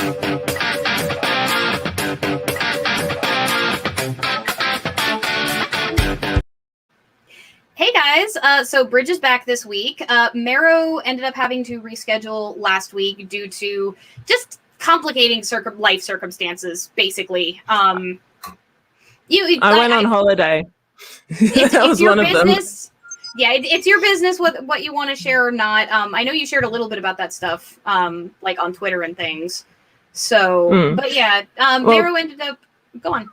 Hey guys, so Bridge is back this week. Marrow ended up having to reschedule last week due to just complicating life circumstances, basically. I went on holiday. That was one of them. Yeah, it's your business what you want to share or not. I know you shared a little bit about that stuff, like on Twitter and things. So, but yeah, Marrow ended up... Go on.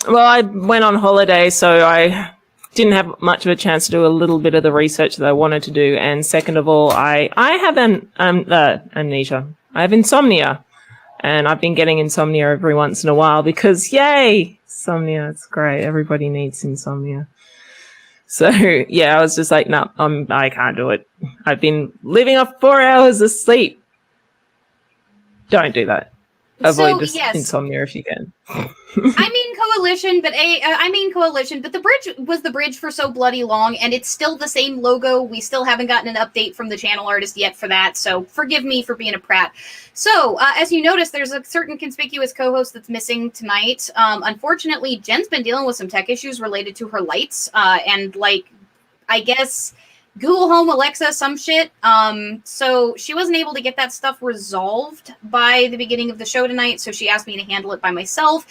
Well, I went on holiday, so I didn't have much of a chance to do a little bit of the research that I wanted to do. And second of all, I have amnesia. I have insomnia. And I've been getting insomnia every once in a while because, yay, insomnia, it's great. Everybody needs insomnia. So, yeah, I was just like, no, I can't do it. I've been living off 4 hours of sleep. Don't do that. Avoid insomnia if you can. I mean coalition, but the bridge was the bridge for so bloody long, and it's still the same logo. We still haven't gotten an update from the channel artist yet for that, so forgive me for being a prat. So, as you notice, there's a certain conspicuous co-host that's missing tonight. Unfortunately, Jen's been dealing with some tech issues related to her lights, and, like, I guess... Google Home, Alexa, some shit. So she wasn't able to get that stuff resolved by the beginning of the show tonight, so she asked me to handle it by myself.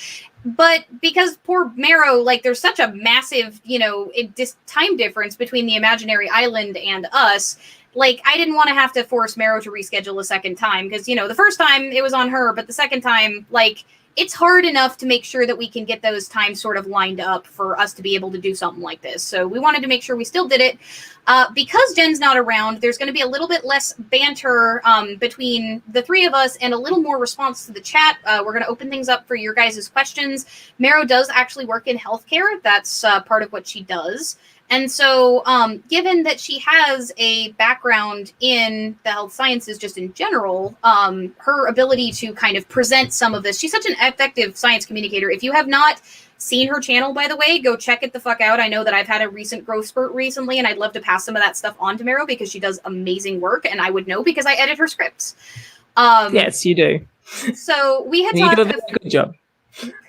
But because poor Marrow, like, there's such a massive, time difference between the imaginary island and us, like, I didn't want to have to force Marrow to reschedule a second time, because, the first time it was on her, but the second time, like... It's hard enough to make sure that we can get those times sort of lined up for us to be able to do something like this. So we wanted to make sure we still did it. Because Jen's not around, there's going to be a little bit less banter between the three of us and a little more response to the chat. We're going to open things up for your guys' questions. Marrow does actually work in healthcare. That's part of what she does. And so, given that she has a background in the health sciences just in general, her ability to kind of present some of this, she's such an effective science communicator. If you have not seen her channel, by the way, go check it the fuck out. I know that I've had a recent growth spurt recently, and I'd love to pass some of that stuff on to Marrow because she does amazing work, and I would know because I edit her scripts. Yes, you do. So we had talked... You do a very good job.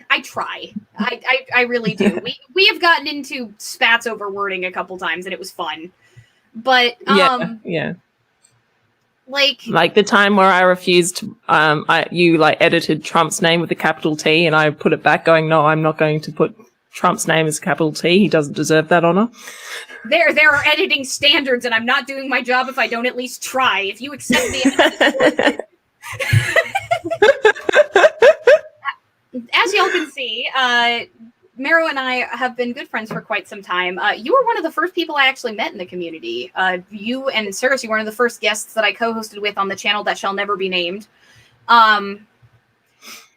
I try. I really do. We have gotten into spats over wording a couple times, and it was fun. But yeah. Like the time where I refused, you edited Trump's name with a capital T, and I put it back, going, no, I'm not going to put Trump's name as a capital T. He doesn't deserve that honor. There are editing standards, and I'm not doing my job if I don't at least try. If you accept the as y'all can see, Marrow and I have been good friends for quite some time. You were one of the first people I actually met in the community. You and Cersei were one of the first guests that I co-hosted with on the channel that shall never be named.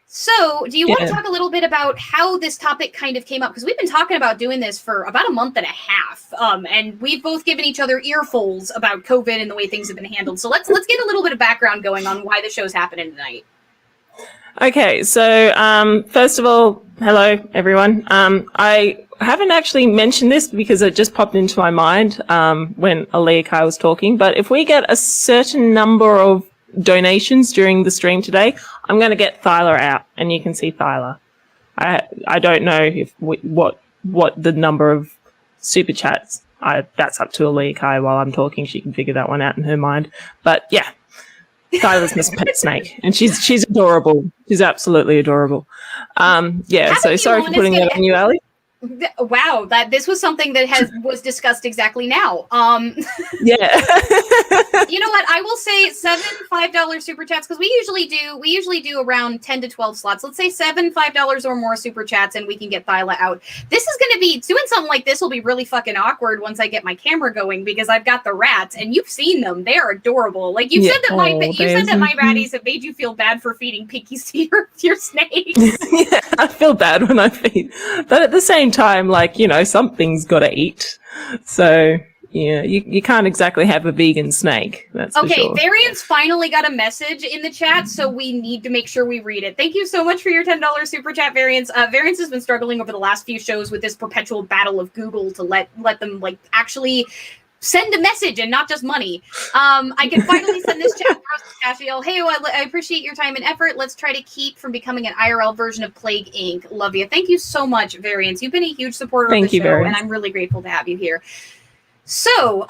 So, do you want to talk a little bit about how this topic kind of came up? Because we've been talking about doing this for about a month and a half, and we've both given each other earfuls about COVID and the way things have been handled. So let's get a little bit of background going on why the show's happening tonight. Okay, so first of all, hello everyone. I haven't actually mentioned this because it just popped into my mind when Allergic was talking, but if we get a certain number of donations during the stream today, I'm going to get Thyla out, and you can see Thyla. I don't know if what the number of super chats. That's up to Allergic while I'm talking. She can figure that one out in her mind. But yeah. Thyla's Miss Pet Snake, and she's adorable. She's absolutely adorable. So sorry for putting that on you, Ali. Wow, this was something that was discussed exactly now. Yeah. You know what? I will say 7 $5 super chats, because we usually do around 10 to 12 slots. Let's say 7 $5 or more super chats, and we can get Thyla out. This is going to be doing something like this will be really fucking awkward once I get my camera going, because I've got the rats, and you've seen them. They are adorable. Like you said that my ratties have made you feel bad for feeding pinkies to your snakes. Yeah, I feel bad when I feed, but at the same time, something's got to eat. So yeah, you can't exactly have a vegan snake. That's okay. For sure. Variance finally got a message in the chat, so we need to make sure we read it. Thank you so much for your $10 super chat, Variance. Variance has been struggling over the last few shows with this perpetual battle of Google to let them actually send a message and not just money. I can finally send this chat across to Cashiel. Hey, I appreciate your time and effort. Let's try to keep from becoming an IRL version of Plague Inc. Love you. Thank you so much, Variance. You've been a huge supporter of the show, Variance. and I'm really grateful to have you here. So,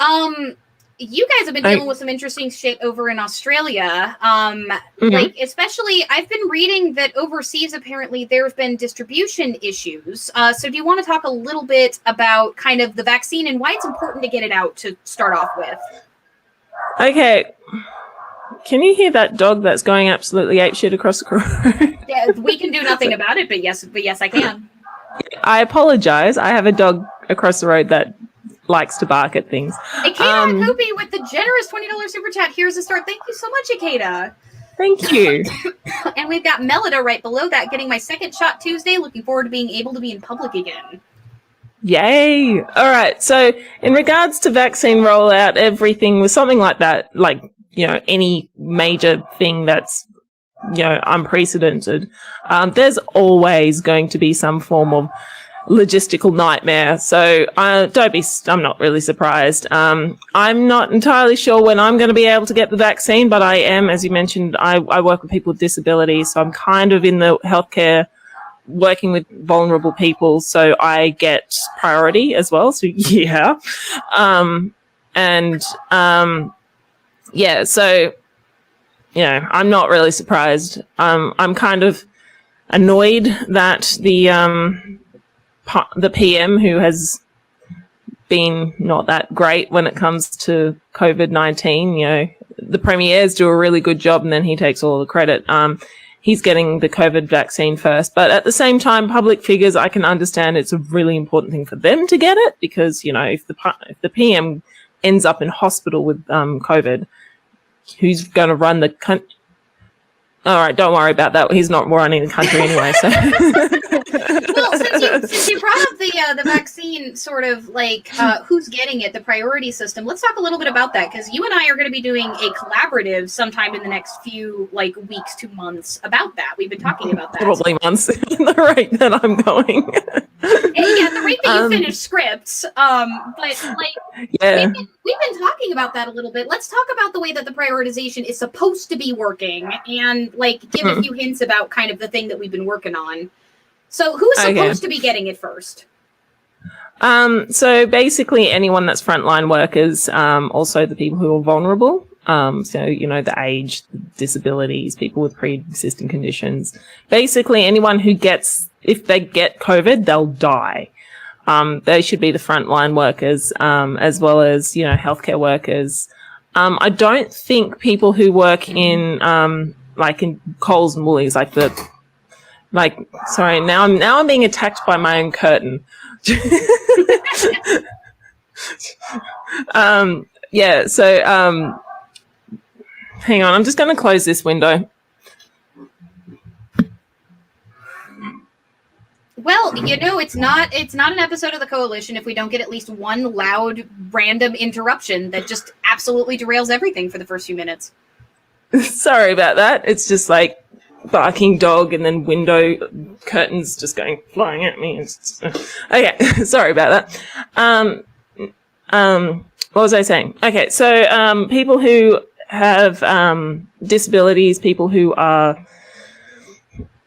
you guys have been dealing with some interesting shit over in Australia. Like, especially, I've been reading that overseas, apparently, there have been distribution issues. So do you want to talk a little bit about kind of the vaccine and why it's important to get it out to start off with? Okay. Can you hear that dog that's going absolutely apeshit across the road? Yeah, we can do nothing about it, but yes, I can. I apologize. I have a dog across the road that likes to bark at things. Akeda Koopy with the generous $20 super chat. Here's a start. Thank you so much, Akeda. Thank you. And we've got Melida right below that, getting my second shot Tuesday. Looking forward to being able to be in public again. Yay. All right. So in regards to vaccine rollout, everything was something like that, like, you know, any major thing that's, you know, unprecedented. There's always going to be some form of logistical nightmare. So I'm not really surprised. I'm not entirely sure when I'm going to be able to get the vaccine, but I am, as you mentioned, I work with people with disabilities. So I'm kind of in the healthcare working with vulnerable people. So I get priority as well. So yeah. Yeah, so, you know, I'm not really surprised. I'm kind of annoyed that the PM, who has been not that great when it comes to COVID-19, you know, the premiers do a really good job and then he takes all the credit. He's getting the COVID vaccine first. But at the same time, public figures, I can understand it's a really important thing for them to get it because, you know, if the PM ends up in hospital with COVID, who's going to run the country? All right, don't worry about that. He's not running the country anyway. So, well, since you brought up the vaccine, sort of like who's getting it, the priority system. Let's talk a little bit about that because you and I are going to be doing a collaborative sometime in the next few weeks to months about that. We've been talking about that. Probably months, the rate that I'm going. Yeah, the rate that you finish scripts. But yeah. We've been talking about that a little bit. Let's talk about the way that the prioritization is supposed to be working and give a few hints about kind of the thing that we've been working on. So who's supposed to be getting it first? So basically anyone that's frontline workers, also the people who are vulnerable. So, you know, the age, the disabilities, people with pre-existing conditions. Basically anyone who if they get COVID, they'll die. They should be the frontline workers, as well as, you know, healthcare workers. I don't think people who work in, in Coles and Woolies, sorry, now I'm being attacked by my own curtain. Yeah, so, hang on, I'm just going to close this window. Well, you know, it's not an episode of the Coalition if we don't get at least one loud, random interruption that just absolutely derails everything for the first few minutes. Sorry about that. It's just like barking dog and then window curtains just flying at me. Okay, sorry about that. What was I saying? Okay, so people who have disabilities, people who are,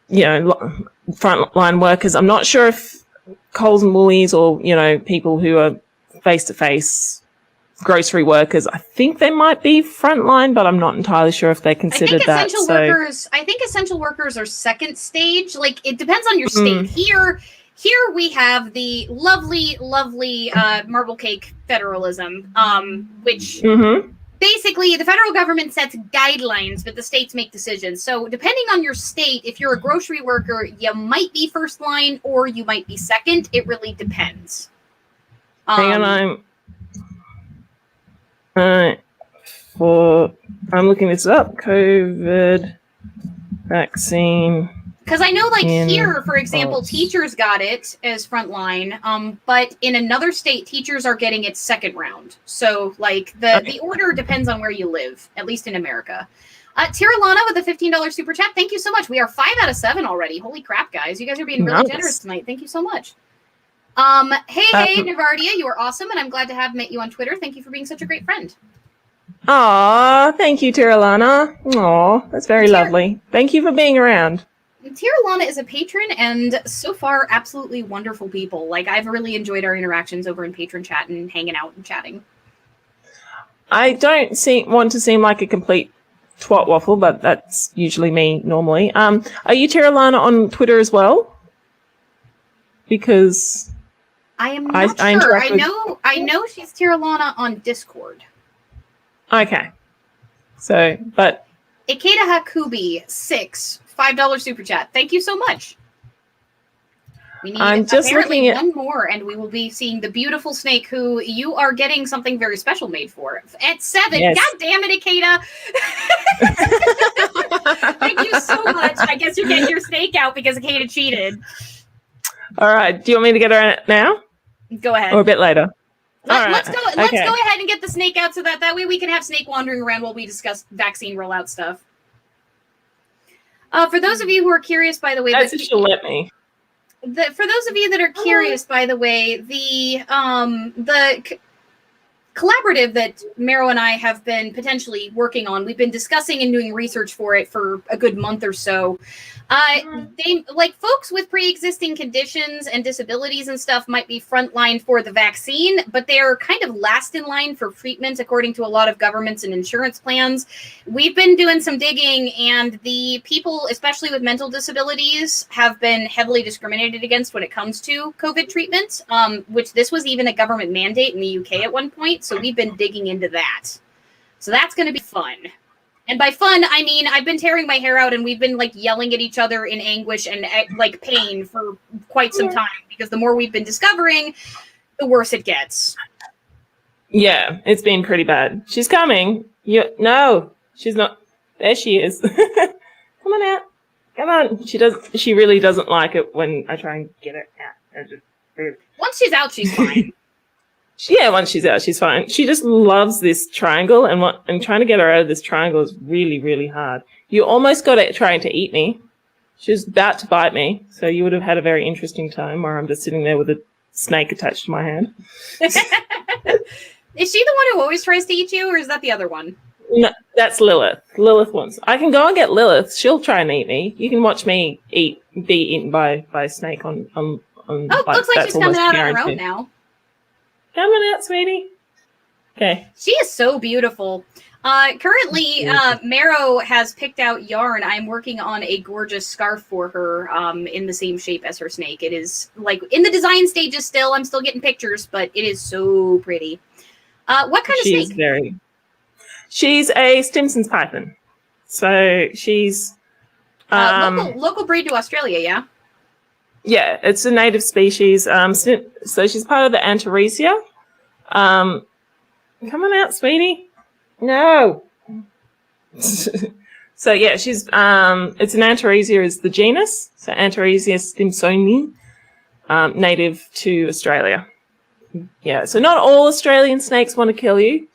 you know, frontline workers. I'm not sure if Coles and Woolies or, you know, people who are face-to-face grocery workers, I think they might be frontline, but I'm not entirely sure if they considered that. I think essential workers are second stage. Like, it depends on your state. Here we have the lovely marble cake federalism, which basically the federal government sets guidelines, but the states make decisions. So depending on your state, if you're a grocery worker, you might be first line or you might be second. It really depends. Hang on, I'm looking this up. COVID vaccine. Because I know, here, for example, teachers got it as frontline, but in another state, teachers are getting it second round. So, the order depends on where you live, at least in America. Tiralana with a $15 super chat. Thank you so much. We are 5 out of 7 already. Holy crap, guys. You guys are being really generous tonight. Thank you so much. Hey, Nervardia, you are awesome, and I'm glad to have met you on Twitter. Thank you for being such a great friend. Aw, thank you, Tiralana. Aw, that's very lovely. Thank you for being around. Tiralana is a patron, and so far, absolutely wonderful people. Like, I've really enjoyed our interactions over in patron chat and hanging out and chatting. I don't want to seem like a complete twat waffle, but that's usually me normally. Are you Tiralana on Twitter as well? Because I am not sure. I know she's Tiralana on Discord. Okay. So, but Ikeda Hakubi 6 $5 super chat. Thank you so much. We need apparently one more, and we will be seeing the beautiful snake who you are getting something very special made for at 7. Yes. God damn it, Ikeda! Thank you so much. I guess you're getting your snake out because Ikeda cheated. All right. Do you want me to get her now? Go ahead. Or a bit later? Let's go ahead and get the snake out so that way we can have snake wandering around while we discuss vaccine rollout stuff. For those of you who are curious, by the way, that's if she'll let me. For those of you that are curious, by the way, the collaborative that Mero and I have been potentially working on, we've been discussing and doing research for it for a good month or so. They, like, folks with pre-existing conditions and disabilities and stuff might be frontline for the vaccine, but they're kind of last in line for treatment according to a lot of governments and insurance plans. We've been doing some digging, and the people, especially with mental disabilities, have been heavily discriminated against when it comes to COVID treatment, which this was even a government mandate in the UK at one point. So we've been digging into that. So that's going to be fun. And by fun, I mean, I've been tearing my hair out and we've been like yelling at each other in anguish and like pain for quite some time, because the more we've been discovering, the worse it gets. Yeah, it's been pretty bad. She's coming. No, she's not. There she is. Come on out. Come on. She really doesn't like it when I try and get her out. Once she's out, she's fine. Yeah, once she's out, she's fine. She just loves this triangle, and trying to get her out of this triangle is really, really hard. You almost got it trying to eat me. She was about to bite me, so you would have had a very interesting time where I'm just sitting there with a snake attached to my hand. Is she the one who always tries to eat you, or is that the other one? No, that's Lilith. Lilith wants. I can go and get Lilith. She'll try and eat me. You can watch me be eaten by a snake on. Oh, looks like she's coming out on her own now. Coming out, sweetie. Okay. She is so beautiful. Currently, Mero has picked out yarn. I'm working on a gorgeous scarf for her in the same shape as her snake. It is, like, in the design stages still. I'm still getting pictures, but it is so pretty. What kind of snake? She's a Stimson's python. So she's... local breed to Australia, yeah? Yeah, it's a native species. So she's part of the Antaresia. Come on out, sweetie. No. So yeah, she's it's an Antaresia is the genus. So Antaresia stimsoni, native to Australia. Yeah. So not all Australian snakes want to kill you.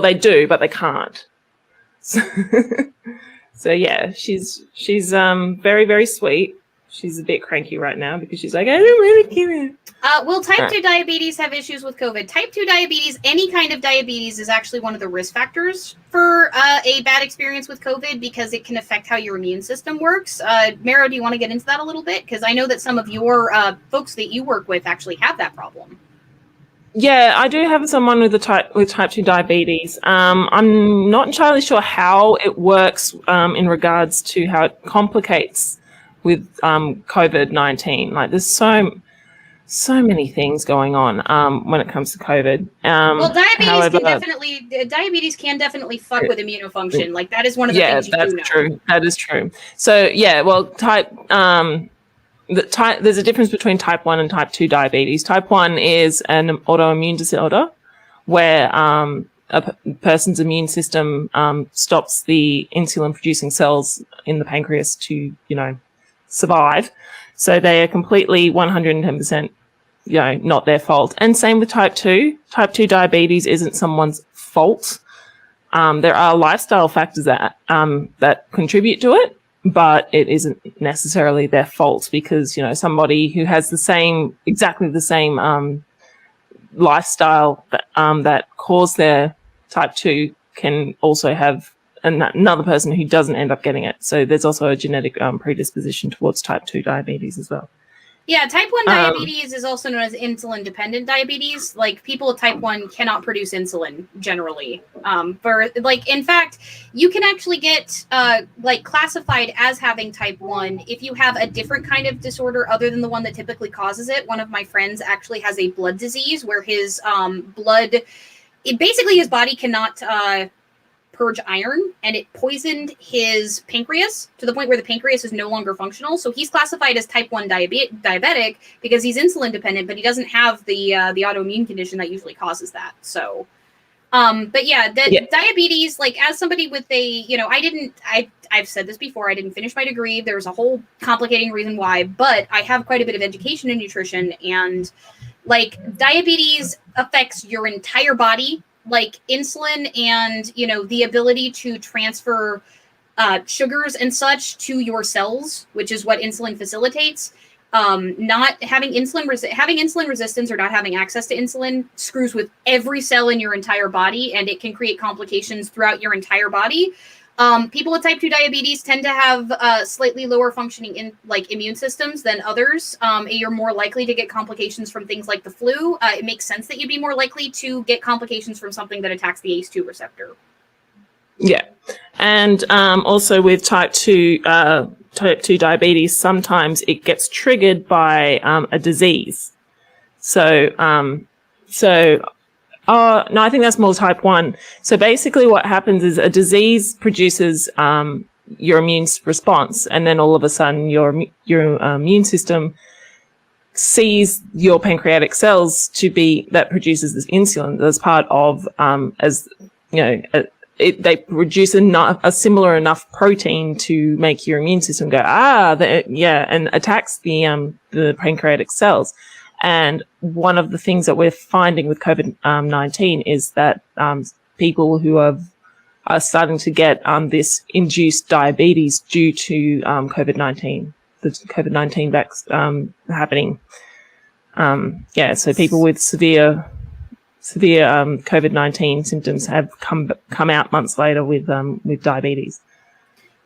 They do, but they can't. So yeah, she's very, very sweet. She's a bit cranky right now because she's like, I don't want to kill you. Will type 2 diabetes have issues with COVID? Type 2 diabetes, any kind of diabetes, is actually one of the risk factors for a bad experience with COVID because it can affect how your immune system works. Mero, do you want to get into that a little bit? Because I know that some of your folks that you work with actually have that problem. Yeah, I do have someone with type 2 diabetes. I'm not entirely sure how it works in regards to how it complicates with COVID-19. Like, there's so many things going on when it comes to COVID. Well, diabetes can definitely fuck with immunofunction. Like, that is one of the things you do know. Yeah, that's true. That is true. So yeah, well, there's a difference between type 1 and type 2 diabetes. Type 1 is an autoimmune disorder where a person's immune system stops the insulin-producing cells in the pancreas to, survive. So they are completely 110%, not their fault. And same with type 2. Type 2 diabetes isn't someone's fault. There are lifestyle factors that contribute to it. but it isn't necessarily their fault, because, you know, somebody who has exactly the same lifestyle that caused their type 2 can also have another person who doesn't end up getting it. So there's also a genetic predisposition towards type 2 diabetes as well. Yeah, type 1 diabetes is also known as insulin-dependent diabetes. Like, people with type 1 cannot produce insulin, generally. In fact, you can actually get, classified as having type 1 if you have a different kind of disorder other than the one that typically causes it. One of my friends actually has a blood disease where his his body cannot purge iron, and it poisoned his pancreas to the point where the pancreas is no longer functional. So he's classified as type 1 diabetic because he's insulin dependent, but he doesn't have the autoimmune condition that usually causes that. So, diabetes, like, as somebody with I've said this before, I didn't finish my degree. There's a whole complicating reason why, but I have quite a bit of education in nutrition, and like, diabetes affects your entire body. Like, insulin and, you know, the ability to transfer sugars and such to your cells, which is what insulin facilitates. Not having insulin resistance or not having access to insulin screws with every cell in your entire body, and it can create complications throughout your entire body. People with type 2 diabetes tend to have slightly lower functioning immune systems than others. You're more likely to get complications from things like the flu. It makes sense that you'd be more likely to get complications from something that attacks the ACE2 receptor. Yeah. And also with type 2 diabetes, sometimes it gets triggered by a disease. No, I think that's more type 1. So basically what happens is a disease produces your immune response, and then all of a sudden your immune system sees your pancreatic cells that produces this insulin as part of, they produce a similar enough protein to make your immune system go, and attacks the pancreatic cells. And one of the things that we're finding with COVID-19 is that people who are starting to get this induced diabetes due to COVID-19, the COVID-19 happening. So people with severe COVID-19 symptoms have come out months later with diabetes.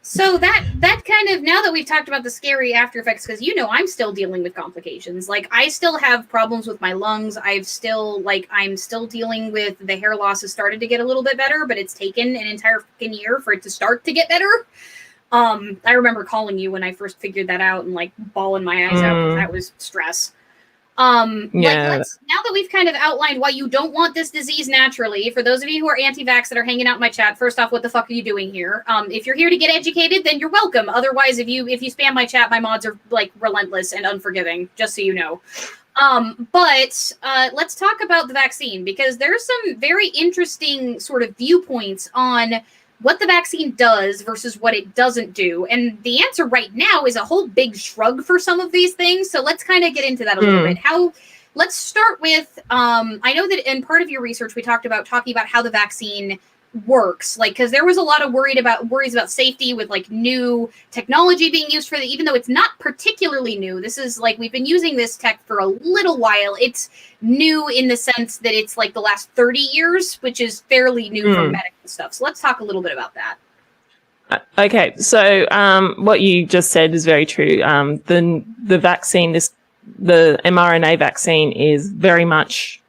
So that kind of, now that we've talked about the scary after effects, because, you know, I'm still dealing with complications. Like, I still have problems with my lungs. I'm still dealing with the hair loss has started to get a little bit better, but it's taken an entire fucking year for it to start to get better. I remember calling you when I first figured that out and, like, bawling my eyes out, because that was stress. Now that we've kind of outlined why you don't want this disease naturally, for those of you who are anti-vax that are hanging out in my chat, first off, what the fuck are you doing here? If you're here to get educated, then you're welcome. Otherwise, if you spam my chat, my mods are, like, relentless and unforgiving, just so you know. But let's talk about the vaccine, because there's some very interesting sort of viewpoints on what the vaccine does versus what it doesn't do. And the answer right now is a whole big shrug for some of these things. So let's kind of get into that a little bit. Let's start with, I know that in part of your research, we talking about how the vaccine works, like, because there was a lot of worries about safety with, like, new technology being used for even though it's not particularly new. This is, like, we've been using this tech for a little while. It's new in the sense that it's, like, the last 30 years, which is fairly new for medical stuff. So let's talk a little bit about that. Okay, so what you just said is very true. The vaccine, the mRNA vaccine, is very much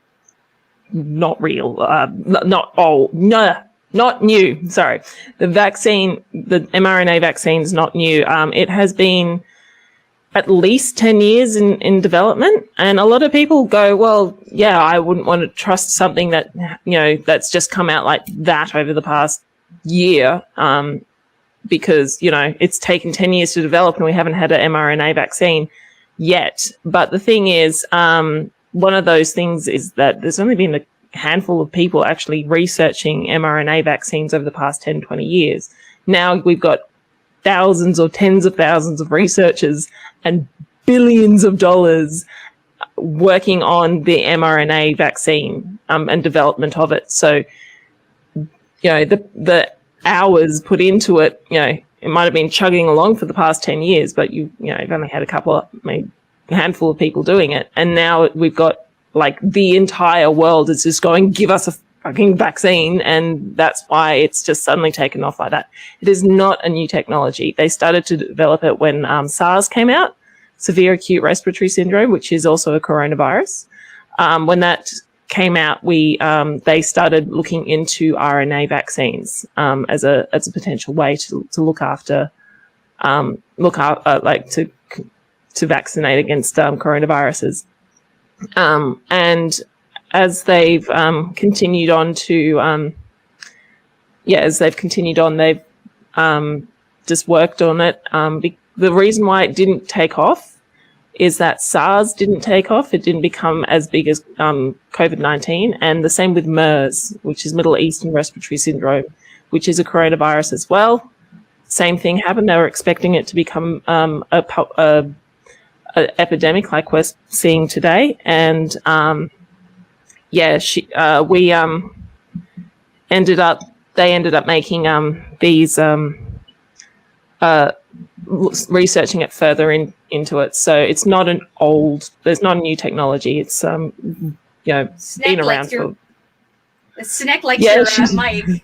not real, not new. Sorry. The mRNA vaccine is not new. It has been at least 10 years in development. And a lot of people go, well, yeah, I wouldn't want to trust something that, that's just come out like that over the past year, because, it's taken 10 years to develop and we haven't had an mRNA vaccine yet. But the thing is, one of those things is that there's only been a handful of people actually researching mRNA vaccines over the past 10, 20 years. Now we've got thousands or tens of thousands of researchers and billions of dollars working on the mRNA vaccine and development of it. So, the hours put into it, it might have been chugging along for the past 10 years, but you've only had maybe a handful of people doing it. And now we've got like the entire world is just going, give us a fucking vaccine. And that's why it's just suddenly taken off like that. It is not a new technology. They started to develop it when SARS came out, severe acute respiratory syndrome, which is also a coronavirus. When that came out, they started looking into RNA vaccines as a potential way to look after to vaccinate against coronaviruses. And as they've continued on they've just worked on it. The reason why it didn't take off is that SARS didn't take off. It didn't become as big as COVID-19. And the same with MERS, which is Middle Eastern Respiratory Syndrome, which is a coronavirus as well. Same thing happened. They were expecting it to become a epidemic like we're seeing today. And they ended up making these researching it further into it. So it's not there's not a new technology. It's been around for. Sneck likes your mic.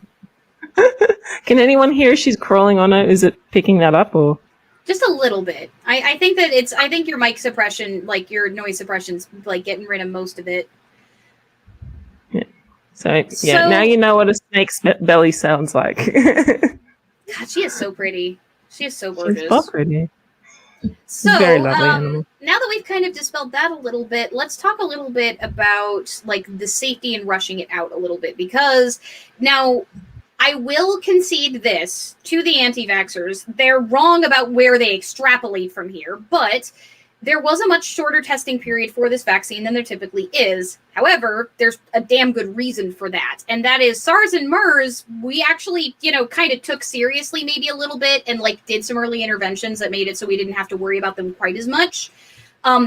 Can anyone hear she's crawling on it? Is it picking that up or? Just a little bit. I think that I think your mic suppression, like your noise suppression's like getting rid of most of it. Yeah. So now you know what a snake's belly sounds like. God, she is so pretty. She is so gorgeous. She's so pretty. So very lovely animal. Now that we've kind of dispelled that a little bit, let's talk a little bit about like the safety and rushing it out a little bit, because now I will concede this to the anti-vaxxers. They're wrong about where they extrapolate from here, but there was a much shorter testing period for this vaccine than there typically is. However, there's a damn good reason for that. And that is SARS and MERS, we actually, kind of took seriously maybe a little bit and like did some early interventions that made it so we didn't have to worry about them quite as much.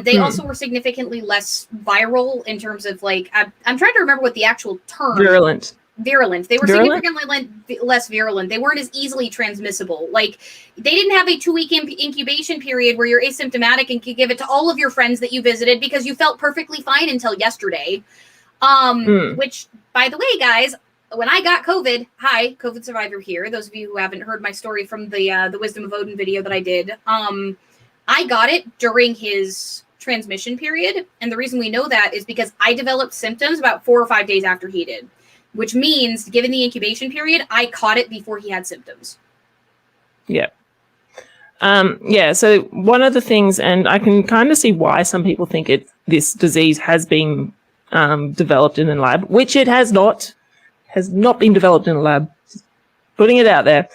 They also were significantly less viral in terms of like, I'm trying to remember what the actual term. Virulent. They were significantly less virulent. They weren't as easily transmissible. Like, they didn't have a 2-week incubation period where you're asymptomatic and could give it to all of your friends that you visited because you felt perfectly fine until yesterday. Which, by the way, guys, when I got COVID, hi, COVID survivor here. Those of you who haven't heard my story from the Wisdom of Odin video that I did, I got it during his transmission period. And the reason we know that is because I developed symptoms about 4 or 5 days after he did. Which means, given the incubation period, I caught it before he had symptoms. Yeah. So one of the things, and I can kind of see why some people think this disease has been developed in a lab, which it has not been developed in a lab. Just putting it out there,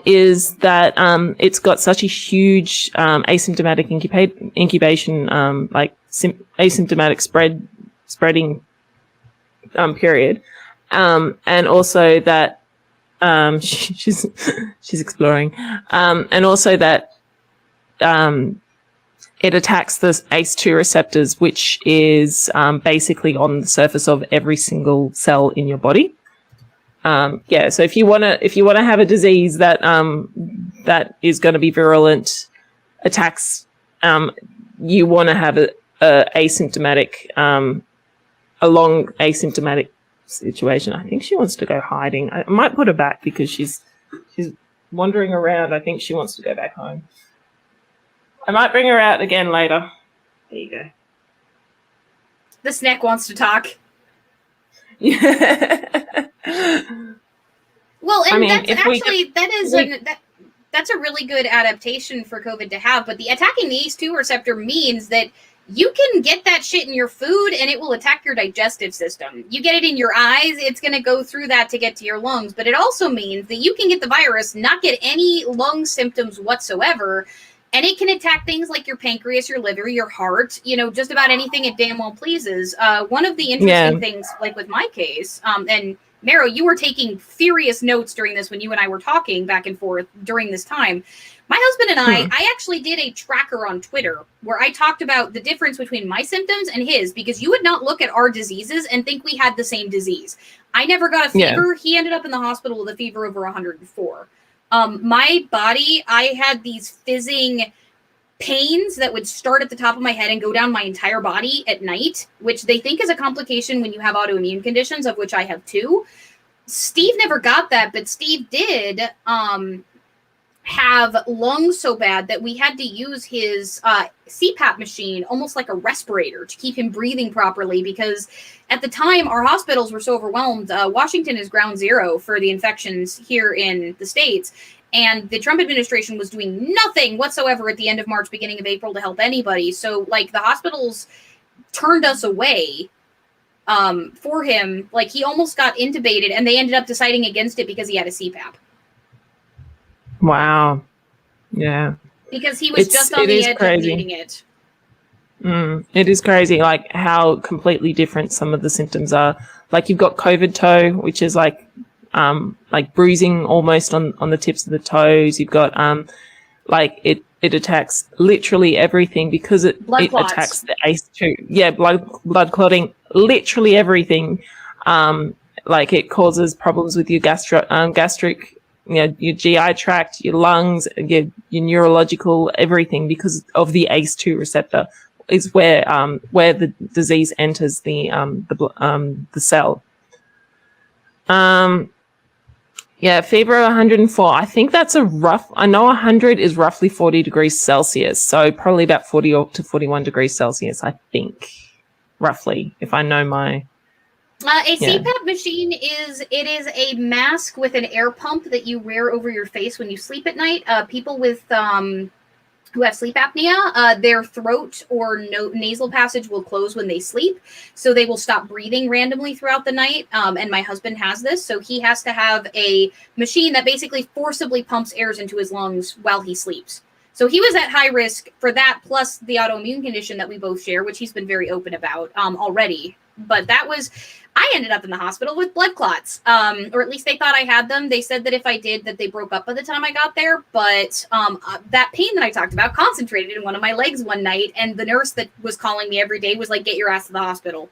is that it's got such a huge asymptomatic incubation, asymptomatic spreading period. And also that she's exploring, and also that it attacks the ACE2 receptors, which is basically on the surface of every single cell in your body. So if you wanna have a disease that that is going to be virulent, attacks, you want to have a asymptomatic, a long asymptomatic situation. I think she wants to go hiding. I might put her back because she's wandering around. I think she wants to go back home. I might bring her out again later. There you go. The snack wants to talk. Yeah. Well, and that's a really good adaptation for COVID to have. But the attacking the ACE2 receptor means that you can get that shit in your food and it will attack your digestive system. You get it in your eyes, it's going to go through that to get to your lungs. But it also means that you can get the virus, not get any lung symptoms whatsoever, and it can attack things like your pancreas, your liver, your heart, just about anything it damn well pleases. One of the interesting things, like with my case, and Mero, you were taking furious notes during this when you and I were talking back and forth during this time. My husband and I actually did a tracker on Twitter where I talked about the difference between my symptoms and his, because you would not look at our diseases and think we had the same disease. I never got a fever. Yeah. He ended up in the hospital with a fever over 104. My body, I had these fizzing pains that would start at the top of my head and go down my entire body at night, which they think is a complication when you have autoimmune conditions, of which I have 2. Steve never got that, but Steve did have lungs so bad that we had to use his CPAP machine almost like a respirator to keep him breathing properly, because at the time our hospitals were so overwhelmed. Washington is ground zero for the infections here in the States, and the Trump administration was doing nothing whatsoever at the end of March, beginning of April to help anybody. So like the hospitals turned us away for him. Like he almost got intubated and they ended up deciding against it because he had a CPAP. Wow. Yeah. Because he was just on the edge of needing it. It is crazy, like how completely different some of the symptoms are. Like you've got COVID toe, which is like bruising almost on the tips of the toes. You've got like it attacks literally everything because it attacks the ACE2. Yeah, blood clotting, literally everything. Like it causes problems with your gastric, your GI tract, your lungs, your neurological, everything, because of the ACE2 receptor is where the disease enters the cell. Yeah, fever 104. I think that's I know 100 is roughly 40 degrees Celsius. So probably about 40 to 41 degrees Celsius, I think, roughly, if I know my... CPAP machine is a mask with an air pump that you wear over your face when you sleep at night. People with who have sleep apnea, their throat or nasal passage will close when they sleep, so they will stop breathing randomly throughout the night. And my husband has this, so he has to have a machine that basically forcibly pumps airs into his lungs while he sleeps. So he was at high risk for that, plus the autoimmune condition that we both share, which he's been very open about already. But I ended up in the hospital with blood clots, or at least they thought I had them. They said that if I did, that they broke up by the time I got there. But that pain that I talked about concentrated in one of my legs one night, and the nurse that was calling me every day was like, "Get your ass to the hospital."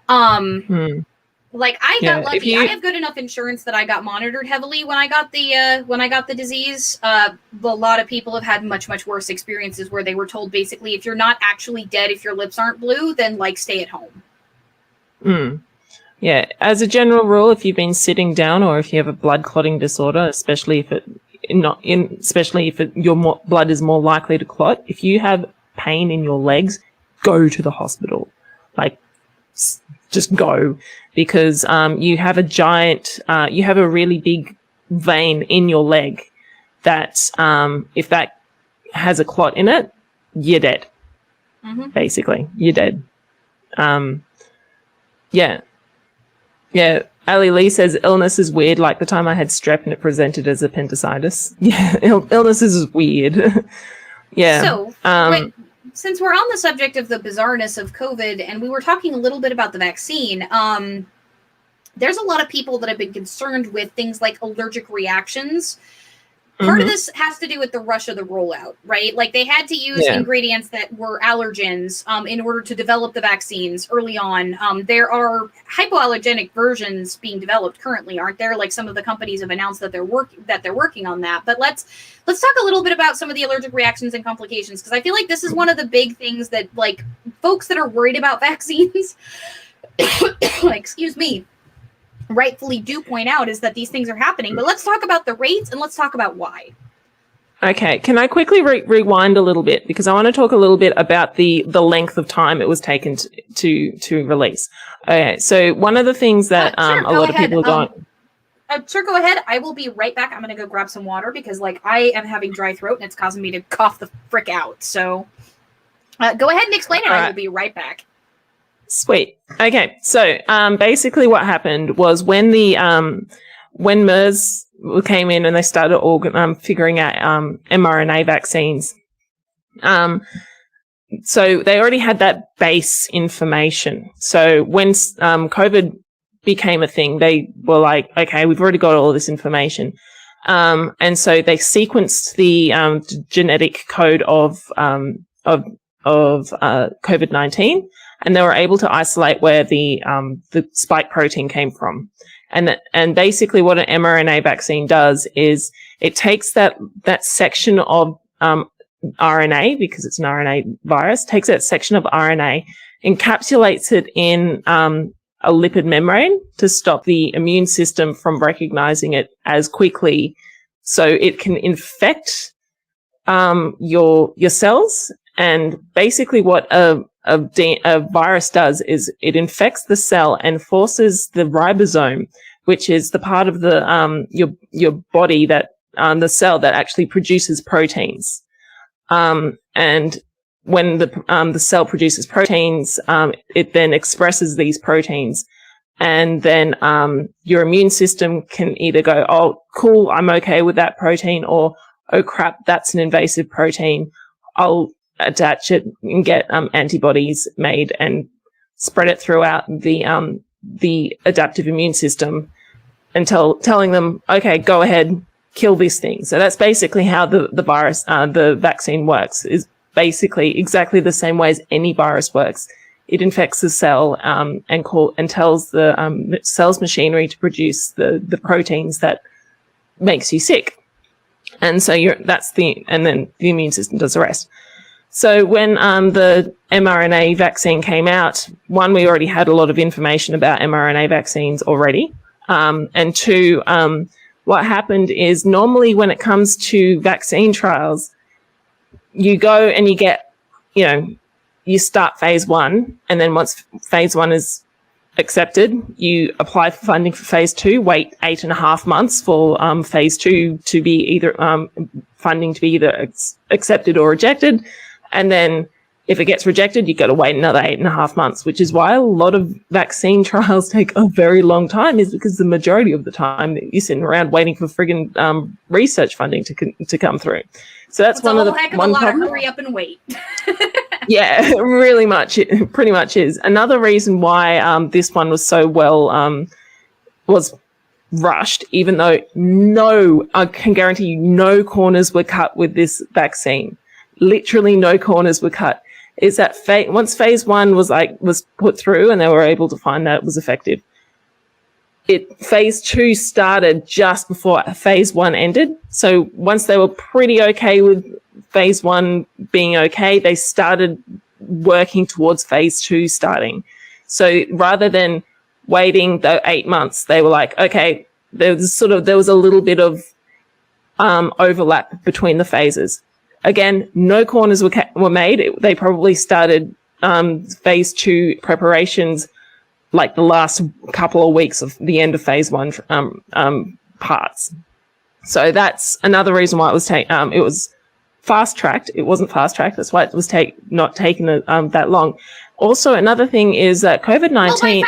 Like I got lucky. I have good enough insurance that I got monitored heavily when I got the disease. A lot of people have had much worse experiences where they were told basically, if you're not actually dead, if your lips aren't blue, then like stay at home. Yeah, as a general rule, if you've been sitting down or if you have a blood clotting disorder, especially if your blood is more likely to clot, if you have pain in your legs, go to the hospital. Like, just go, because you have a really big vein in your leg that if that has a clot in it, you're dead. Basically, you're dead. Yeah. Ali Lee says illness is weird, like the time I had strep and it presented as appendicitis. Yeah, illness is weird. Yeah. So, since we're on the subject of the bizarreness of COVID, and we were talking a little bit about the vaccine, there's a lot of people that have been concerned with things like allergic reactions. Part of this has to do with the rush of the rollout, right? Like they had to use ingredients that were allergens in order to develop the vaccines early on. There are hypoallergenic versions being developed currently, aren't there? Like some of the companies have announced that they're working on that. But let's talk a little bit about some of the allergic reactions and complications, because I feel like this is one of the big things that like folks that are worried about vaccines, excuse me, rightfully do point out, is that these things are happening. But let's talk about the rates and let's talk about why. Okay, can I quickly rewind a little bit, because I want to talk a little bit about the length of time it was taken to release. Okay, so one of the things that a lot of people are going... sure, go ahead. I will be right back. I'm going to go grab some water because like I am having dry throat and it's causing me to cough the frick out. So go ahead and explain it. I will be right back. Sweet. Okay, so basically what happened was when MERS came in and they started figuring out mRNA vaccines, so they already had that base information. So when COVID became a thing, they were like, okay, we've already got all this information. And so they sequenced the genetic code of COVID-19. And they were able to isolate where the spike protein came from. And basically what an mRNA vaccine does is it takes that section of RNA, because it's an RNA virus, takes that section of RNA, encapsulates it in a lipid membrane to stop the immune system from recognizing it as quickly, so it can infect your cells. And basically what a virus does is it infects the cell and forces the ribosome, which is the part of the your body that the cell that actually produces proteins. And when the cell produces proteins, it then expresses these proteins, and then your immune system can either go, oh, cool, I'm okay with that protein, or oh crap, that's an invasive protein. I'll attach it and get antibodies made and spread it throughout the adaptive immune system until telling them, okay, go ahead, kill this thing. So that's basically how the virus, the vaccine works, is basically exactly the same way as any virus works. It infects the cell and tells the cell's machinery to produce the proteins that makes you sick. And so and then the immune system does the rest. So when the mRNA vaccine came out, one, we already had a lot of information about mRNA vaccines already. And two, what happened is normally when it comes to vaccine trials, you go and you get, you start phase 1, and then once phase 1 is accepted, you apply for funding for phase 2, wait 8.5 months for phase 2 to be either funding to be either accepted or rejected. And then if it gets rejected, you've got to wait another 8.5 months, which is why a lot of vaccine trials take a very long time, is because the majority of the time you're sitting around waiting for friggin' research funding to come through. So that's one of the heck of a lot of hurry up and wait. Yeah, really much. It pretty much is. Another reason why this one was so was rushed, even though I can guarantee you no corners were cut with this vaccine. Literally no corners were cut. Is that once phase 1 was put through and they were able to find that it was effective, phase 2 started just before phase 1 ended. So once they were pretty okay with phase 1 being okay, they started working towards phase 2 starting. So rather than waiting the 8 months, they were like, okay, there was a little bit of overlap between the phases. Again, no corners were made. They probably started phase 2 preparations like the last couple of weeks of the end of phase 1 parts. So that's another reason why it was fast tracked. It wasn't fast tracked. That's why it was not taking that long. Also, another thing is that COVID-19.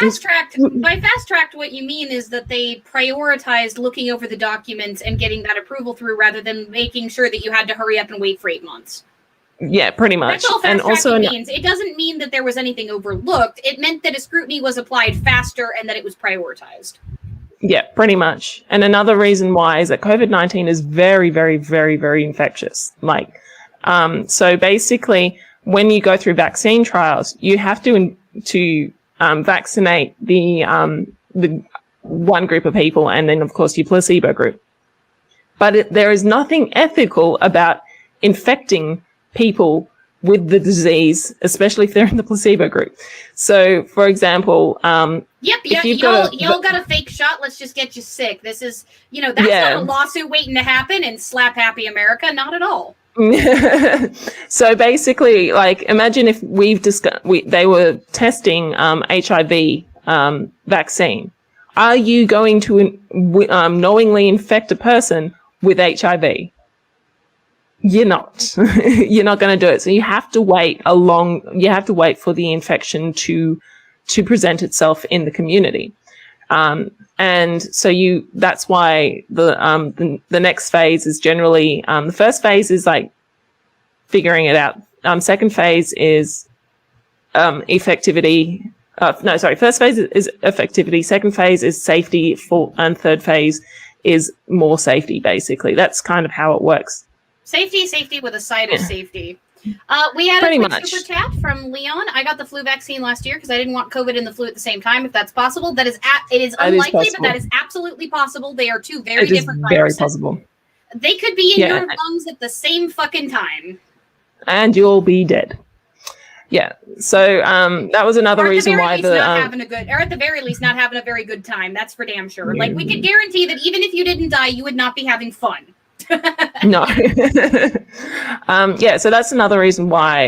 Well, by fast tracked, what you mean is that they prioritized looking over the documents and getting that approval through, rather than making sure that you had to hurry up and wait for 8 months. Yeah, pretty much. That's all fast tracking means. It doesn't mean that there was anything overlooked. It meant that a scrutiny was applied faster and that it was prioritized. Yeah, pretty much. And another reason why is that COVID-19 is very, very, very, very infectious. So basically, when you go through vaccine trials, you have to vaccinate the one group of people, and then of course your placebo group. But there is nothing ethical about infecting people with the disease, especially if they're in the placebo group. So, for example, y'all got a fake shot. Let's just get you sick. This is, that's not a lawsuit waiting to happen in slap happy America. Not at all. So basically, imagine if they were testing HIV vaccine. Are you going to knowingly infect a person with HIV? You're not. You're not going to do it. So you have to wait for the infection to present itself in the community. And so that's why the next phase is generally, the first phase is figuring it out. Second phase is effectivity. First phase is effectivity. Second phase is safety. And third phase is more safety, basically. That's kind of how it works. Safety with a side of safety. We had Pretty a quick much. super chat from Leon. I got the flu vaccine last year because I didn't want COVID and the flu at the same time. If that's possible, it is unlikely, but that is absolutely possible. They are two very different viruses. Very possible. They could be in your lungs at the same fucking time, and you'll be dead. Yeah. So that was another reason why or at the very least, not having a very good time. That's for damn sure. Like, we could guarantee that even if you didn't die, you would not be having fun. No. So that's another reason why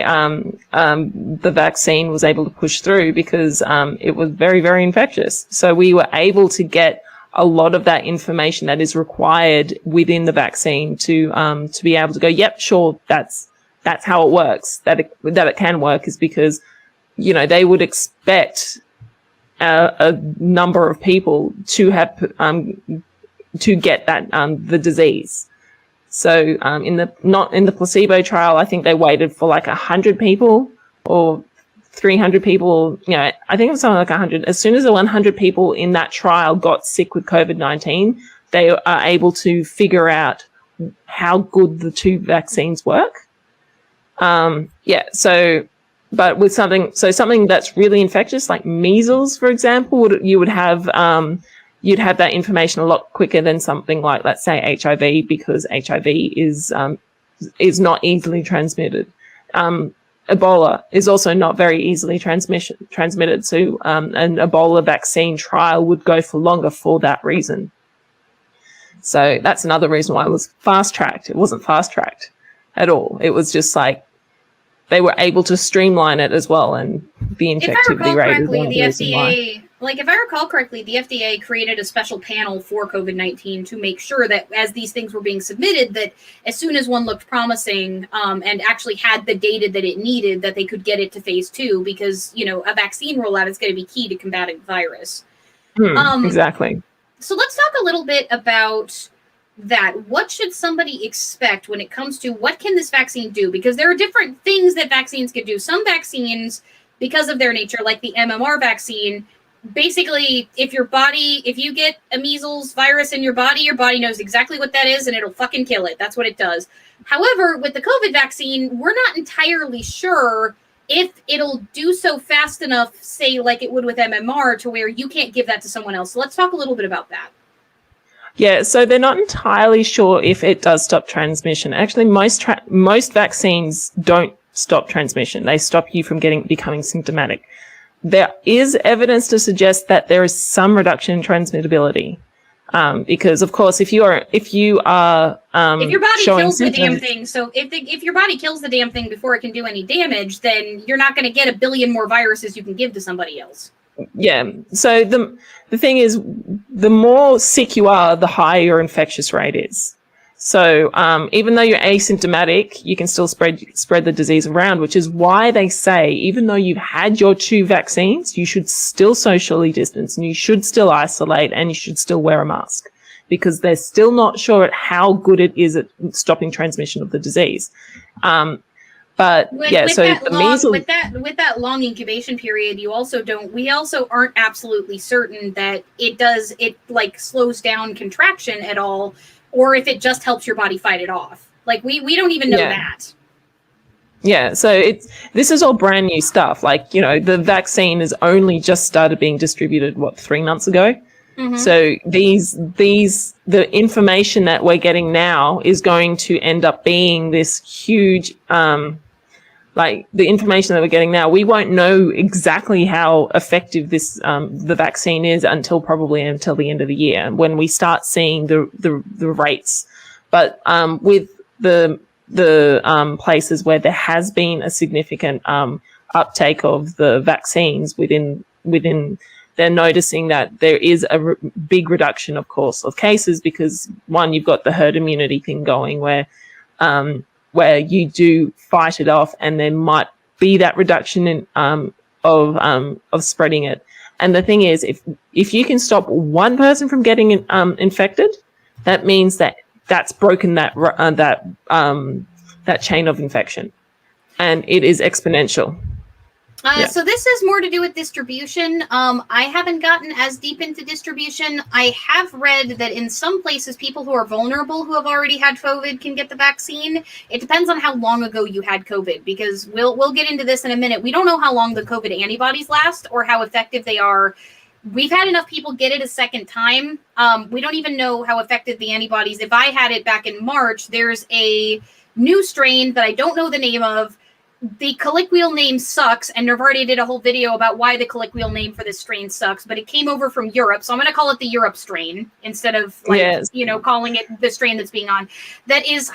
the vaccine was able to push through, because it was very, very infectious. So we were able to get a lot of that information that is required within the vaccine to be able to go, yep, sure, that's how it works. That it can work is because, they would expect a number of people to have to get that the disease. So not in the placebo trial, I think they waited for like 100 people or 300 people. I think it was something like 100. As soon as the 100 people in that trial got sick with COVID-19, they are able to figure out how good the two vaccines work. But with something that's really infectious, like measles, for example, you'd have that information a lot quicker than something like, let's say, HIV, because HIV is not easily transmitted. Ebola is also not very easily transmitted. So an Ebola vaccine trial would go for longer for that reason. So that's another reason why it was fast-tracked. It wasn't fast-tracked at all. It was just like they were able to streamline it as well, and the infectivity rate is one of the reasons why. If I recall correctly, the FDA created a special panel for COVID-19 to make sure that as these things were being submitted, that as soon as one looked promising and actually had the data that it needed, that they could get it to phase 2, because, a vaccine rollout is going to be key to combating the virus. Exactly. So let's talk a little bit about that. What should somebody expect when it comes to what can this vaccine do? Because there are different things that vaccines can do. Some vaccines, because of their nature, like the MMR vaccine, basically, if you get a measles virus in your body knows exactly what that is and it'll fucking kill it. That's what it does. However, with the COVID vaccine, we're not entirely sure if it'll do so fast enough, say like it would with MMR, to where you can't give that to someone else. So let's talk a little bit about that. Yeah, so they're not entirely sure if it does stop transmission. Actually, most vaccines don't stop transmission. They stop you from becoming symptomatic. There is evidence to suggest that there is some reduction in transmittability, because of course, if your body kills symptoms, the damn thing, so if your body kills the damn thing before it can do any damage, then you're not going to get a billion more viruses you can give to somebody else. Yeah. So the thing is, the more sick you are, the higher your infectious rate is. So even though you're asymptomatic, you can still spread the disease around, which is why they say even though you've had your 2 vaccines, you should still socially distance and you should still isolate and you should still wear a mask, because they're still not sure at how good it is at stopping transmission of the disease. With that long incubation period, we also aren't absolutely certain that it slows down contraction at all, or if it just helps your body fight it off. Like, we don't even know that. Yeah, so this is all brand new stuff. Like, the vaccine has only just started being distributed, 3 months ago? Mm-hmm. So the information that we're getting now is going to end up being this huge, the information that we're getting now, we won't know exactly how effective the vaccine is until the end of the year, when we start seeing the rates. But with the places where there has been a significant uptake of the vaccines within, they're noticing that there is a big reduction, of course, of cases, because one, you've got the herd immunity thing going where you do fight it off, and there might be that reduction in of spreading it. And the thing is, if you can stop one person from getting infected, that means that's broken that chain of infection, and it is exponential. Yeah. So this is more to do with distribution. I haven't gotten as deep into distribution. I have read that in some places, people who are vulnerable who have already had COVID can get the vaccine. It depends on how long ago you had COVID, because we'll get into this in a minute. We don't know how long the COVID antibodies last or how effective they are. We've had enough people get it a second time. We don't even know how effective the antibodies. If I had it back in March, there's a new strain that I don't know the name of. The colloquial name sucks, and Nervardia did a whole video about why the colloquial name for this strain sucks, but it came over from Europe, so I'm going to call it the Europe strain instead of, calling it the strain that's being on. That is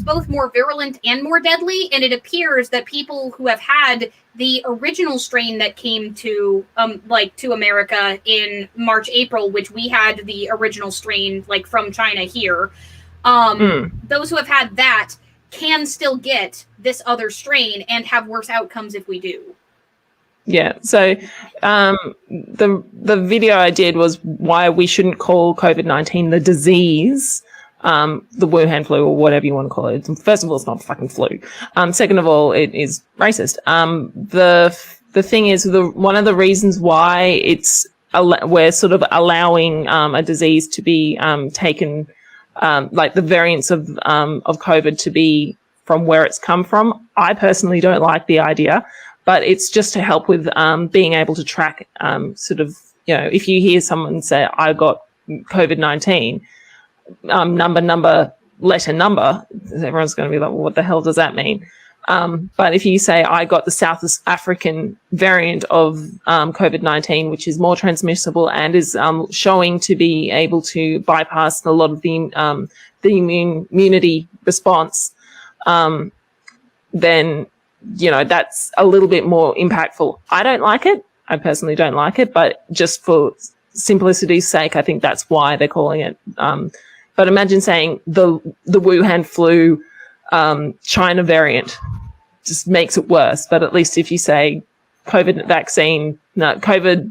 both more virulent and more deadly, and it appears that people who have had the original strain that came to America in March, April, which we had the original strain from China here, those who have had that can still get this other strain and have worse outcomes if we do. Yeah. So the video I did was why we shouldn't call COVID-19 the disease, the Wuhan flu or whatever you want to call it. First of all, it's not fucking flu. Second of all, it is racist. The thing is, one of the reasons why we're sort of allowing a disease to be taken, like the variants of COVID to be from where it's come from. I personally don't like the idea, but it's just to help with being able to track if you hear someone say, I got COVID-19, letter number, everyone's going to be like, well, what the hell does that mean? But if you say, I got the South African variant of COVID-19, which is more transmissible and is showing to be able to bypass a lot of the immunity response, then, that's a little bit more impactful. I don't like it. I personally don't like it, but just for simplicity's sake, I think that's why they're calling it. But imagine saying the Wuhan flu China variant just makes it worse. But at least if you say COVID vaccine, no, COVID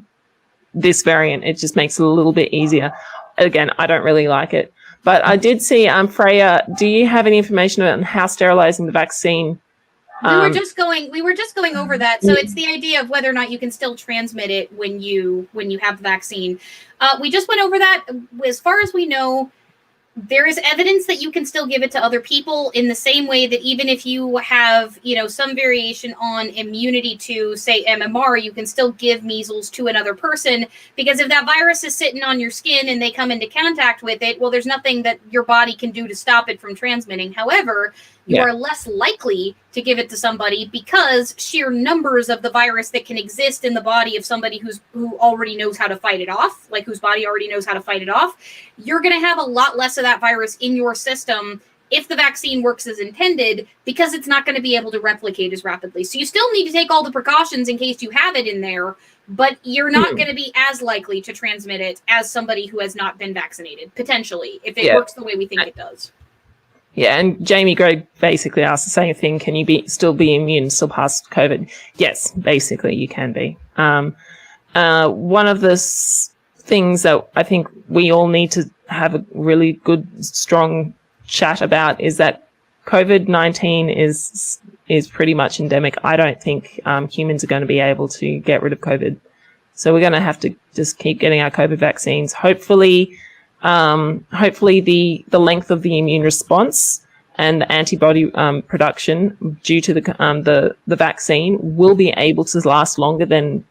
this variant, it just makes it a little bit easier. Again, I don't really like it. But I did see, Freya, do you have any information on how sterilizing the vaccine? We were just going over that. So it's the idea of whether or not you can still transmit it when you have the vaccine. We just went over that. As far as we know, there is evidence that you can still give it to other people in the same way that even if you have, some variation on immunity to, say, MMR, you can still give measles to another person, because if that virus is sitting on your skin and they come into contact with it, well, there's nothing that your body can do to stop it from transmitting. However, you are less likely to give it to somebody because sheer numbers of the virus that can exist in the body of somebody who already knows how to fight it off, like whose body already knows how to fight it off, you're going to have a lot less of that virus in your system if the vaccine works as intended, because it's not going to be able to replicate as rapidly. So you still need to take all the precautions in case you have it in there, but you're not going to be as likely to transmit it as somebody who has not been vaccinated, potentially, if it works the way we think it does. Yeah, and Jamie Gray basically asked the same thing. Can you still be immune, still pass COVID? Yes, basically you can be. One of the things that I think we all need to have a really good, strong chat about is that COVID-19 is pretty much endemic. I don't think humans are going to be able to get rid of COVID. So we're going to have to just keep getting our COVID vaccines. Hopefully the length of the immune response and the antibody production due to the vaccine will be able to last longer than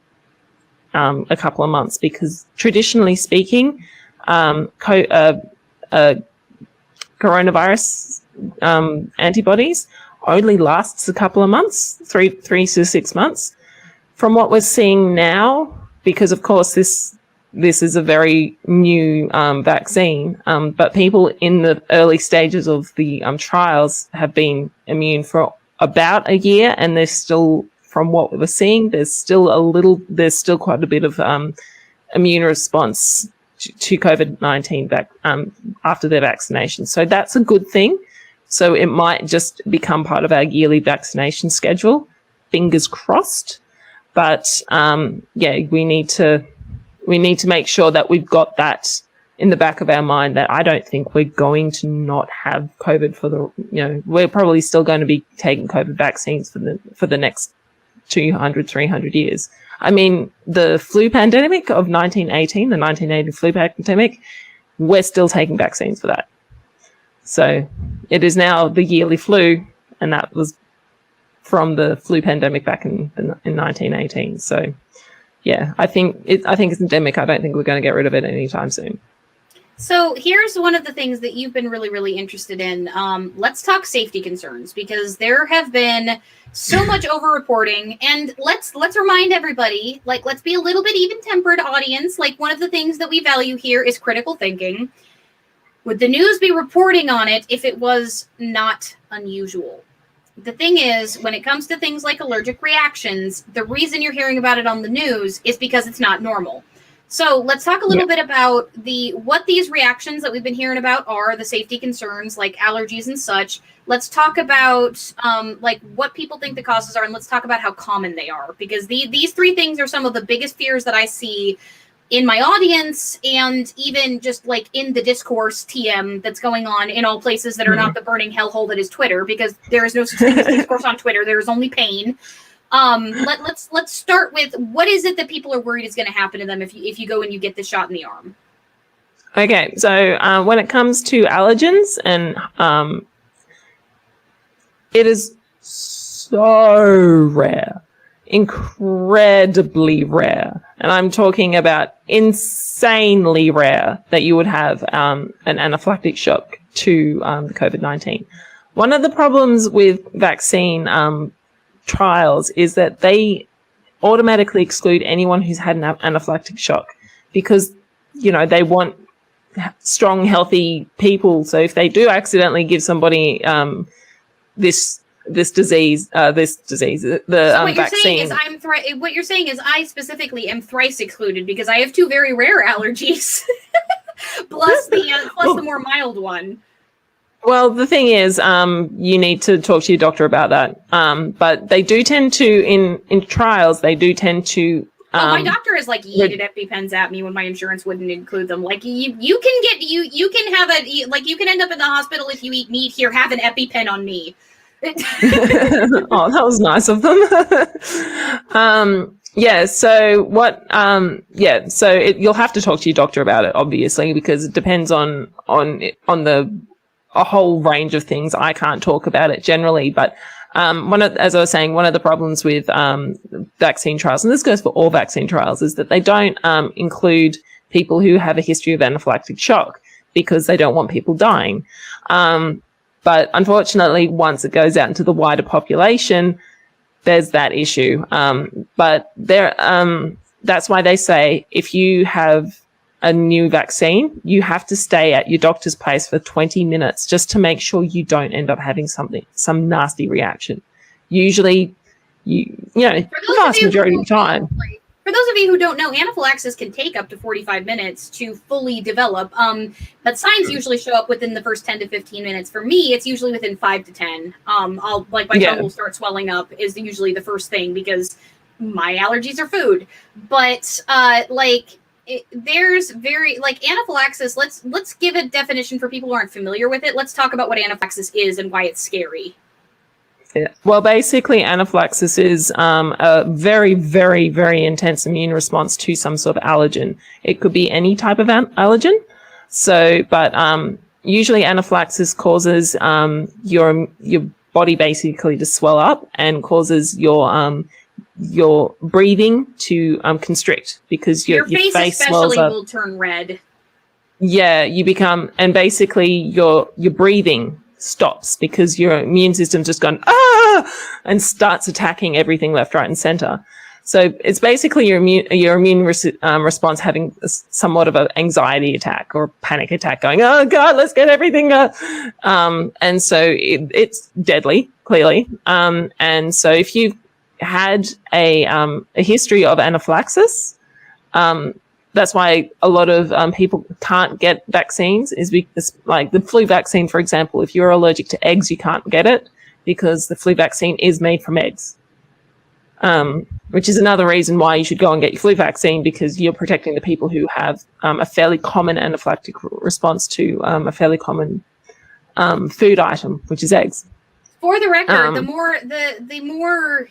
a couple of months, because traditionally speaking, coronavirus antibodies only lasts a couple of months, 3 to 6 months. From what we're seeing now, because of course this is a very new vaccine, but people in the early stages of the trials have been immune for about a year, and there's still, from what we're seeing, there's still quite a bit of immune response to COVID-19 after their vaccination. So that's a good thing. So it might just become part of our yearly vaccination schedule. Fingers crossed. But we need to make sure that we've got that in the back of our mind, that I don't think we're going to not have COVID we're probably still going to be taking COVID vaccines for the next 200, 300 years. I mean, the flu pandemic of 1918, the 1980 flu pandemic, we're still taking vaccines for that. So it is now the yearly flu, and that was from the flu pandemic back in 1918. So yeah, I think it's endemic. I don't think we're going to get rid of it anytime soon. So here's one of the things that you've been really, really interested in. Let's talk safety concerns, because there have been so much over-reporting, and let's remind everybody, like, let's be a little bit even-tempered, audience. Like, one of the things that we value here is critical thinking. Would the news be reporting on it if it was not unusual? The thing is, when it comes to things like allergic reactions, the reason you're hearing about it on the news is because it's not normal. So let's talk a little bit about what these reactions that we've been hearing about are, the safety concerns like allergies and such. Let's talk about like what people think the causes are, and let's talk about how common they are, because these three things are some of the biggest fears that I see in my audience, and even just like in the discourse TM that's going on in all places that are not the burning hellhole that is Twitter, because there is no such thing as discourse on Twitter. There is only pain. Let's start with, what is it that people are worried is going to happen to them if you go and you get the shot in the arm? Okay, so when it comes to allergens, and it is so rare, incredibly rare, and I'm talking about insanely rare, that you would have an anaphylactic shock to the COVID-19. One of the problems with vaccine trials is that they automatically exclude anyone who's had an anaphylactic shock, because, you know, they want strong, healthy people. So if they do accidentally give somebody this disease, the vaccine. What you're saying is I specifically am thrice excluded because I have two very rare allergies, plus the more mild one. Well, the thing is, you need to talk to your doctor about that. But they do tend to, in trials, they do tend to. My doctor has like yeeted EpiPens at me when my insurance wouldn't include them. Like, you can end up in the hospital if you eat meat. Here, have an EpiPen on me. Oh, that was nice of them. Yeah. So what? Yeah. So you'll have to talk to your doctor about it, obviously, because it depends on a whole range of things. I can't talk about it generally, but as I was saying, one of the problems with vaccine trials, and this goes for all vaccine trials, is that they don't include people who have a history of anaphylactic shock, because they don't want people dying. But unfortunately, once it goes out into the wider population, there's that issue. But that's why they say if you have a new vaccine, you have to stay at your doctor's place for 20 minutes just to make sure you don't end up having some nasty reaction. Usually, the vast majority of the time. For those of you who don't know, anaphylaxis can take up to 45 minutes to fully develop, but signs usually show up within the first 10 to 15 minutes. For me, it's usually within 5 to 10. My tongue will start swelling up is usually the first thing, because my allergies are food. But there's anaphylaxis. Let's give a definition for people who aren't familiar with it. Let's talk about what anaphylaxis is and why it's scary. Yeah. Well, basically, anaphylaxis is a very, very, very intense immune response to some sort of allergen. It could be any type of allergen. So, but usually anaphylaxis causes your body basically to swell up and causes your breathing to constrict, because your face swells up. Will turn red. Yeah, you become, and basically your breathing stops because your immune system's just gone and starts attacking everything left, right, and center. So it's basically your immune response having somewhat of an anxiety attack or panic attack, going, oh God, let's get everything up. And so it's deadly, clearly. And so if you've had a history of anaphylaxis, that's why a lot of people can't get vaccines, is because, like the flu vaccine, for example, if you're allergic to eggs, you can't get it because the flu vaccine is made from eggs, which is another reason why you should go and get your flu vaccine, because you're protecting the people who have a fairly common anaphylactic response to a fairly common food item, which is eggs. For the record, the more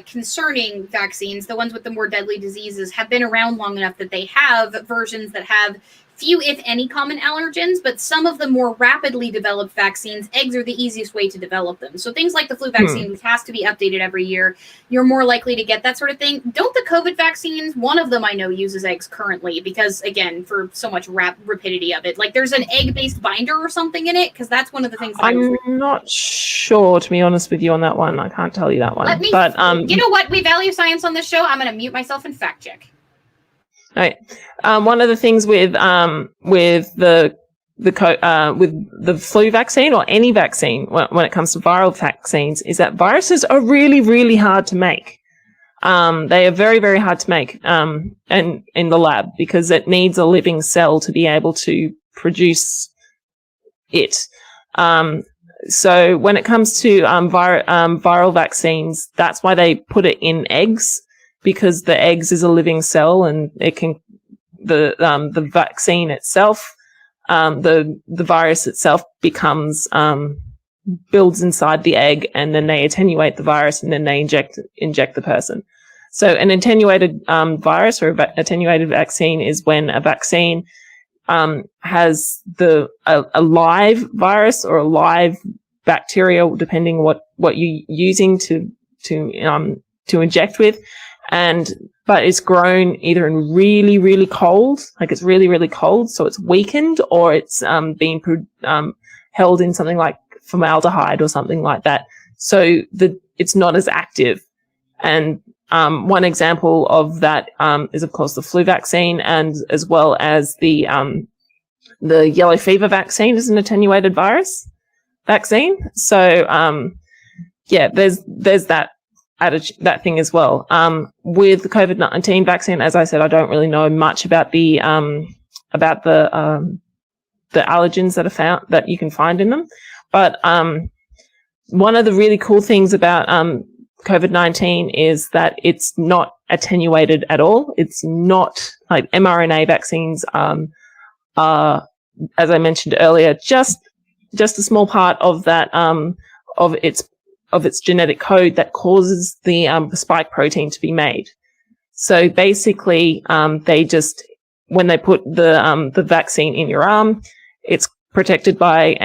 concerning vaccines, the ones with the more deadly diseases, have been around long enough that they have versions that have few, if any, common allergens, but some of the more rapidly developed vaccines, eggs are the easiest way to develop them. So things like the flu vaccine, which has to be updated every year, you're more likely to get that sort of thing. Don't the COVID vaccines, one of them I know uses eggs currently because, again, for so much rapidity of it. Like there's an egg-based binder or something in it, because that's one of the things that I'm not sure, to be honest with you, on that one. I can't tell you that one. But you know what? We value science on this show. I'm going to mute myself and fact check. Right. One of the things with the flu vaccine or any vaccine when it comes to viral vaccines is that viruses are really, really hard to make. They are very, very hard to make and in the lab because it needs a living cell to be able to produce it. So when it comes to viral vaccines, that's why they put it in eggs. Because the eggs is a living cell, and it can the vaccine itself, the virus itself becomes builds inside the egg, and then they attenuate the virus, and then they inject the person. So an attenuated virus or attenuated vaccine is when a vaccine has a live virus or a live bacteria, depending what you're using to inject with. But it's grown either in really, really cold, like it's really, really cold, so it's weakened, or it's being held in something like formaldehyde or something like that. So it's not as active. And one example of that is, of course, the flu vaccine, and as well as the yellow fever vaccine is an attenuated virus vaccine. So there's that thing as well. With the COVID-19 vaccine, as I said, I don't really know much about the allergens that are found that you can find in them. But one of the really cool things about COVID-19 is that it's not attenuated at all. It's not like mRNA vaccines are, as I mentioned earlier, just a small part of that of its genetic code that causes the spike protein to be made. So basically, they just, when they put the vaccine in your arm, it's protected by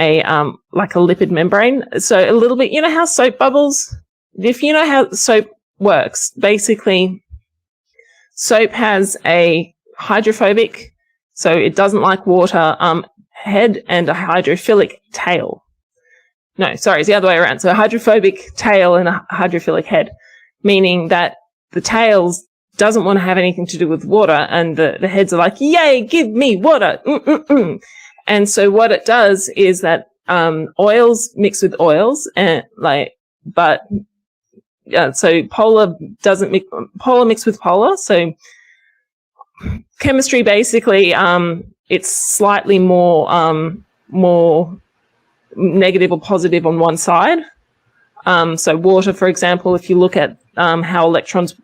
like a lipid membrane. So a little bit, you know how soap bubbles? If you know how soap works, basically, soap has a hydrophobic, so it doesn't like water, head, and a hydrophilic tail. No, sorry, it's the other way around. So a hydrophobic tail and a hydrophilic head, meaning that the tails doesn't want to have anything to do with water, and the heads are like, yay, give me water. And so what it does is that oils mix with oils, and so polar mix with polar. So chemistry, basically, it's slightly more negative or positive on one side. So water, for example, if you look at how electrons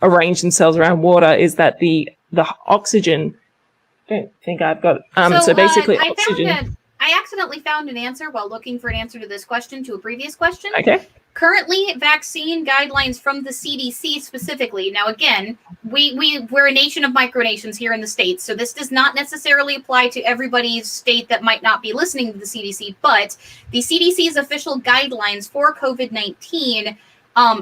arrange themselves around water, is that the oxygen. I don't think I've got. So basically, oxygen. I accidentally found an answer while looking for an answer to this question, to a previous question. Okay. Currently, vaccine guidelines from the CDC specifically. Now, again, we're a nation of micronations here in the States, so this does not necessarily apply to everybody's state that might not be listening to the CDC, but the CDC's official guidelines for COVID-19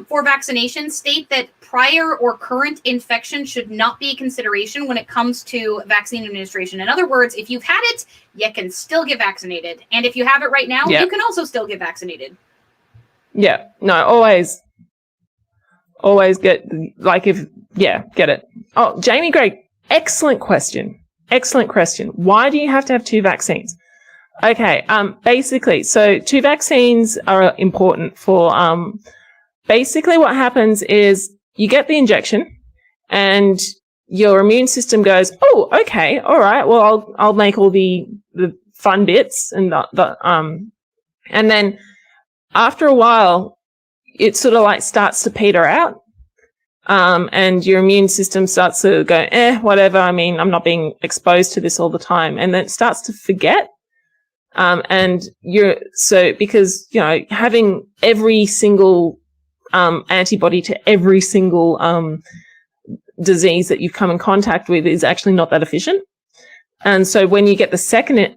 for vaccination state that prior or current infection should not be a consideration when it comes to vaccine administration. In other words, if you've had it, you can still get vaccinated. And if you have it right now, you can also still get vaccinated. Yeah, no, always get, get it. Oh, Jamie Gregg, excellent question. Why do you have to have two vaccines? Okay, basically, so two vaccines are important for, basically what happens is you get the injection and your immune system goes, oh, okay, all right, well, I'll make all the fun bits and and then after a while, it sort of like starts to peter out, and your immune system starts to go, whatever. I mean, I'm not being exposed to this all the time. And then it starts to forget. And because, you know, having every single antibody to every single disease that you've come in contact with is actually not that efficient. And so when you get the second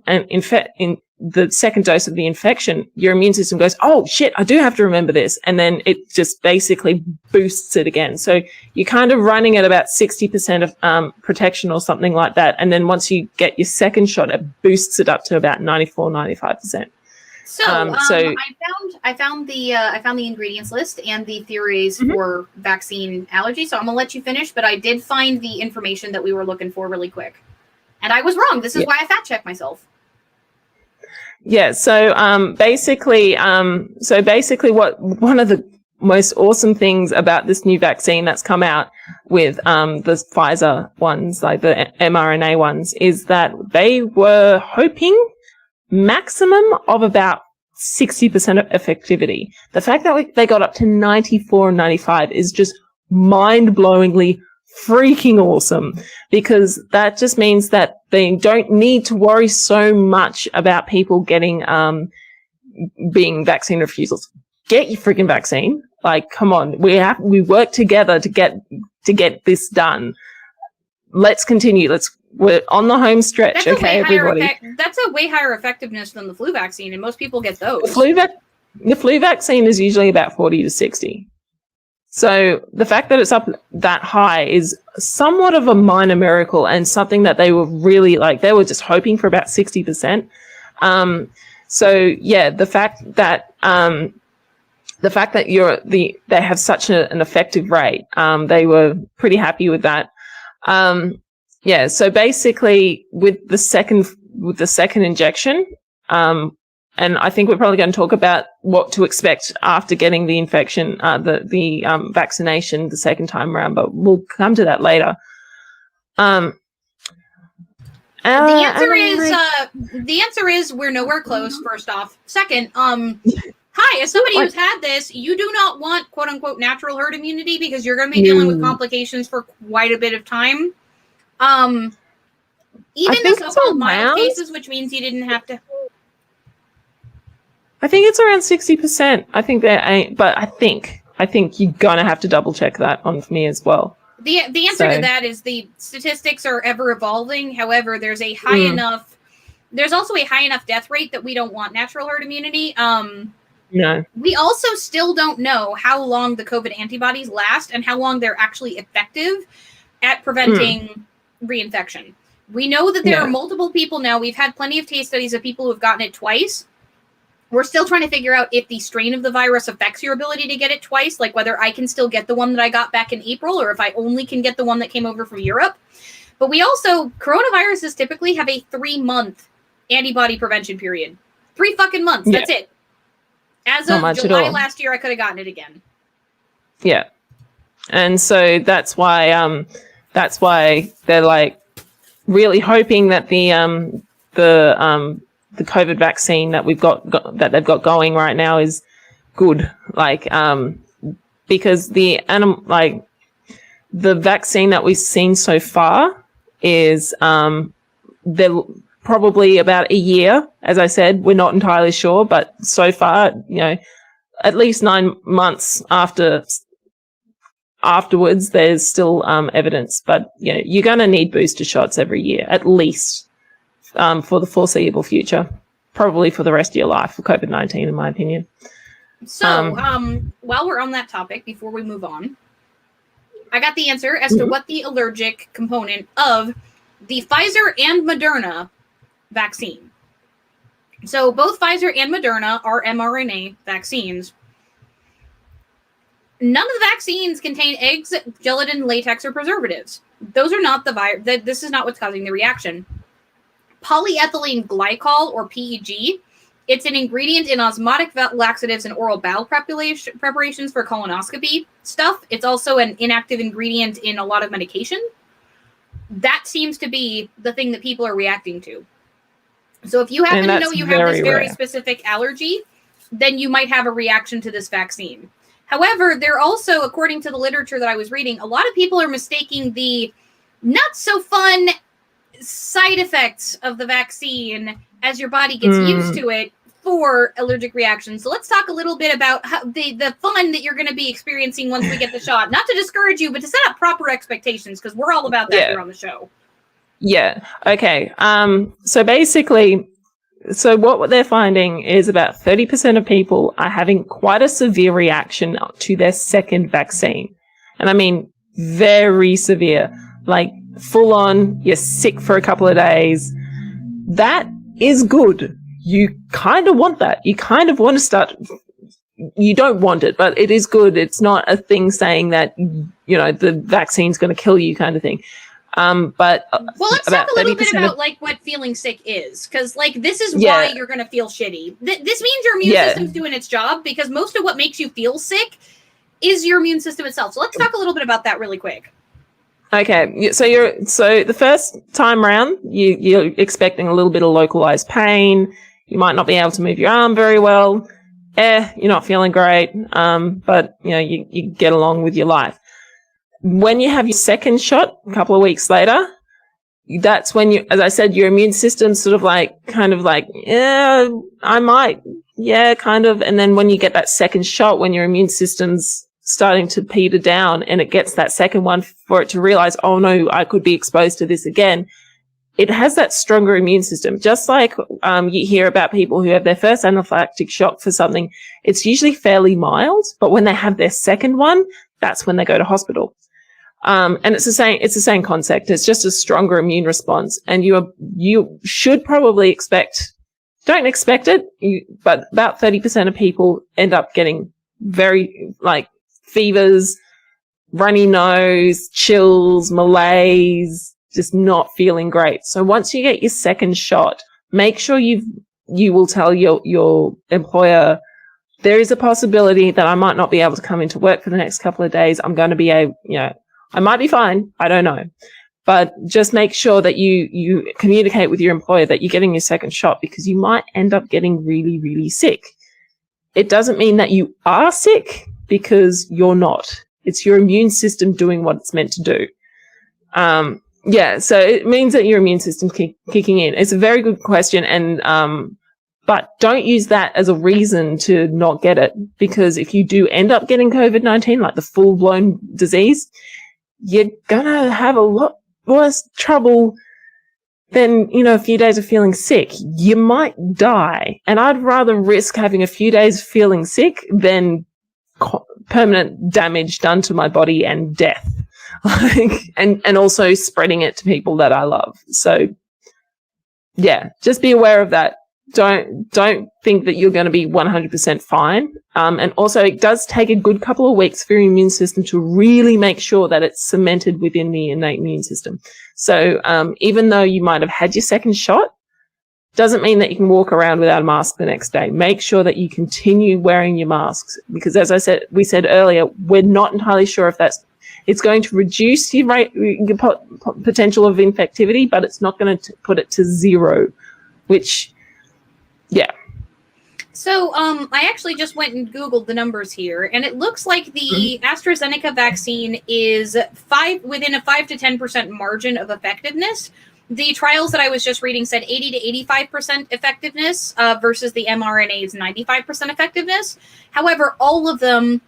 the second dose of the infection, your immune system goes, oh shit, I do have to remember this. And then it just basically boosts it again. So you're kind of running at about 60% of protection or something like that. And then once you get your second shot, it boosts it up to about 94, 95%. So, I found the ingredients list and the theories for vaccine allergy. So I'm gonna let you finish, but I did find the information that we were looking for really quick. And I was wrong. This is why I fact checked myself. Yeah. So basically, what one of the most awesome things about this new vaccine that's come out with the Pfizer ones, like the mRNA ones, is that they were hoping maximum of about 60% of effectivity. The fact that they got up to 94 and 95 is just mind-blowingly freaking awesome, because that just means that they don't need to worry so much about people getting being vaccine refusals. Get your freaking vaccine. Like, come on, we work together to get this done. Let's continue. We're on the home stretch. Okay, everybody. That's a way higher effectiveness than the flu vaccine, and most people get those. The flu vaccine is usually about 40 to 60. So the fact that it's up that high is somewhat of a minor miracle, and something that they were really they were just hoping for about 60%. So yeah, the fact that they have such an effective rate, they were pretty happy with that. Yeah. So basically with the second injection, and I think we're probably going to talk about what to expect after getting the infection, the vaccination the second time around, but we'll come to that later. The answer is we're nowhere close. First off, second, hi, as somebody who's had this, you do not want quote unquote natural herd immunity, because you're going to be dealing with complications for quite a bit of time. Even the so-called mild cases, which means you didn't have to. I think it's around 60%. I think but I think you're gonna have to double check that on me as well. The answer to that is the statistics are ever evolving. However, there's a high enough. There's also a high enough death rate that we don't want natural herd immunity. No. We also still don't know how long the COVID antibodies last and how long they're actually effective at preventing reinfection. We know that there are multiple people now. We've had plenty of case studies of people who have gotten it twice. We're still trying to figure out if the strain of the virus affects your ability to get it twice, like whether I can still get the one that I got back in April, or if I only can get the one that came over from Europe. But we also, coronaviruses typically have a 3-month antibody prevention period. 3 fucking months. Yeah. That's it. As of July last year, I could have gotten it again. Yeah. And so that's why they're like really hoping that the COVID vaccine that that they've got going right now is good. Because the vaccine that we've seen so far is they're probably about a year. As I said, we're not entirely sure, but so far, at least 9 months afterwards, there's still evidence. But you're going to need booster shots every year, at least. For the foreseeable future, probably for the rest of your life for COVID-19, in my opinion. So, while we're on that topic, before we move on, I got the answer as to what the allergic component of the Pfizer and Moderna vaccine. So, both Pfizer and Moderna are mRNA vaccines. None of the vaccines contain eggs, gelatin, latex, or preservatives. Those are not the virus. This is not what's causing the reaction. Polyethylene glycol, or PEG, it's an ingredient in osmotic laxatives and oral bowel preparations for colonoscopy stuff. It's also an inactive ingredient in a lot of medication. That seems to be the thing that people are reacting to. So if you happen to know you have this very specific allergy, then you might have a reaction to this vaccine. However, there also, according to the literature that I was reading, a lot of people are mistaking the not so fun side effects of the vaccine as your body gets used to it for allergic reactions. So let's talk a little bit about how the fun that you're going to be experiencing once we get the shot. Not to discourage you, but to set up proper expectations, because we're all about that here on the show. Yeah. Okay. So basically, so what they're finding is about 30% of people are having quite a severe reaction to their second vaccine. And I mean, very severe, like full on, you're sick for a couple of days. That is good. You kind of want that. You kind of want to start, you don't want it, but it is good. It's not a thing saying that, you know, the vaccine's going to kill you kind of thing. But well, let's talk a little bit about like what feeling sick is, because like this is why you're going to feel shitty. This means your immune system's doing its job, because most of what makes you feel sick is your immune system itself. So let's talk a little bit about that really quick. Okay, so the first time round, you're expecting a little bit of localized pain. You might not be able to move your arm very well. You're not feeling great. But you know, you get along with your life. When you have your second shot, a couple of weeks later, that's when you, as I said, your immune system's sort of like, kind of like, yeah, I might, yeah, kind of. And then when you get that second shot, when your immune system's starting to peter down and it gets that second one for it to realize, oh no, I could be exposed to this again. It has that stronger immune system. Just like you hear about people who have their first anaphylactic shock for something, it's usually fairly mild, but when they have their second one, that's when they go to hospital. And it's the same concept. It's just a stronger immune response. And you should probably don't expect it, but about 30% of people end up getting very, like, fevers, runny nose, chills, malaise, just not feeling great. So once you get your second shot, make sure you will tell your employer, there is a possibility that I might not be able to come into work for the next couple of days. I'm going to be I might be fine. I don't know. But just make sure that you communicate with your employer that you're getting your second shot, because you might end up getting really, really sick. It doesn't mean that you are sick, because you're not. It's your immune system doing what it's meant to do. So it means that your immune system's kicking in. It's a very good question. And, but don't use that as a reason to not get it, because if you do end up getting COVID-19, like the full-blown disease, you're gonna have a lot worse trouble than, a few days of feeling sick. You might die. And I'd rather risk having a few days feeling sick than permanent damage done to my body and death. and also spreading it to people that I love. So yeah, just be aware of that. Don't think that you're going to be 100% fine. And also it does take a good couple of weeks for your immune system to really make sure that it's cemented within the innate immune system. So, even though you might have had your second shot, doesn't mean that you can walk around without a mask the next day. Make sure that you continue wearing your masks, because as we said earlier, we're not entirely sure if it's going to reduce your potential of infectivity, but it's not going to put it to zero, which, yeah. So I actually just went and Googled the numbers here, and it looks like the AstraZeneca vaccine is within a 5 to 10% margin of effectiveness. The trials that I was just reading said 80 to 85% effectiveness versus the mRNA's 95% effectiveness. However, all of them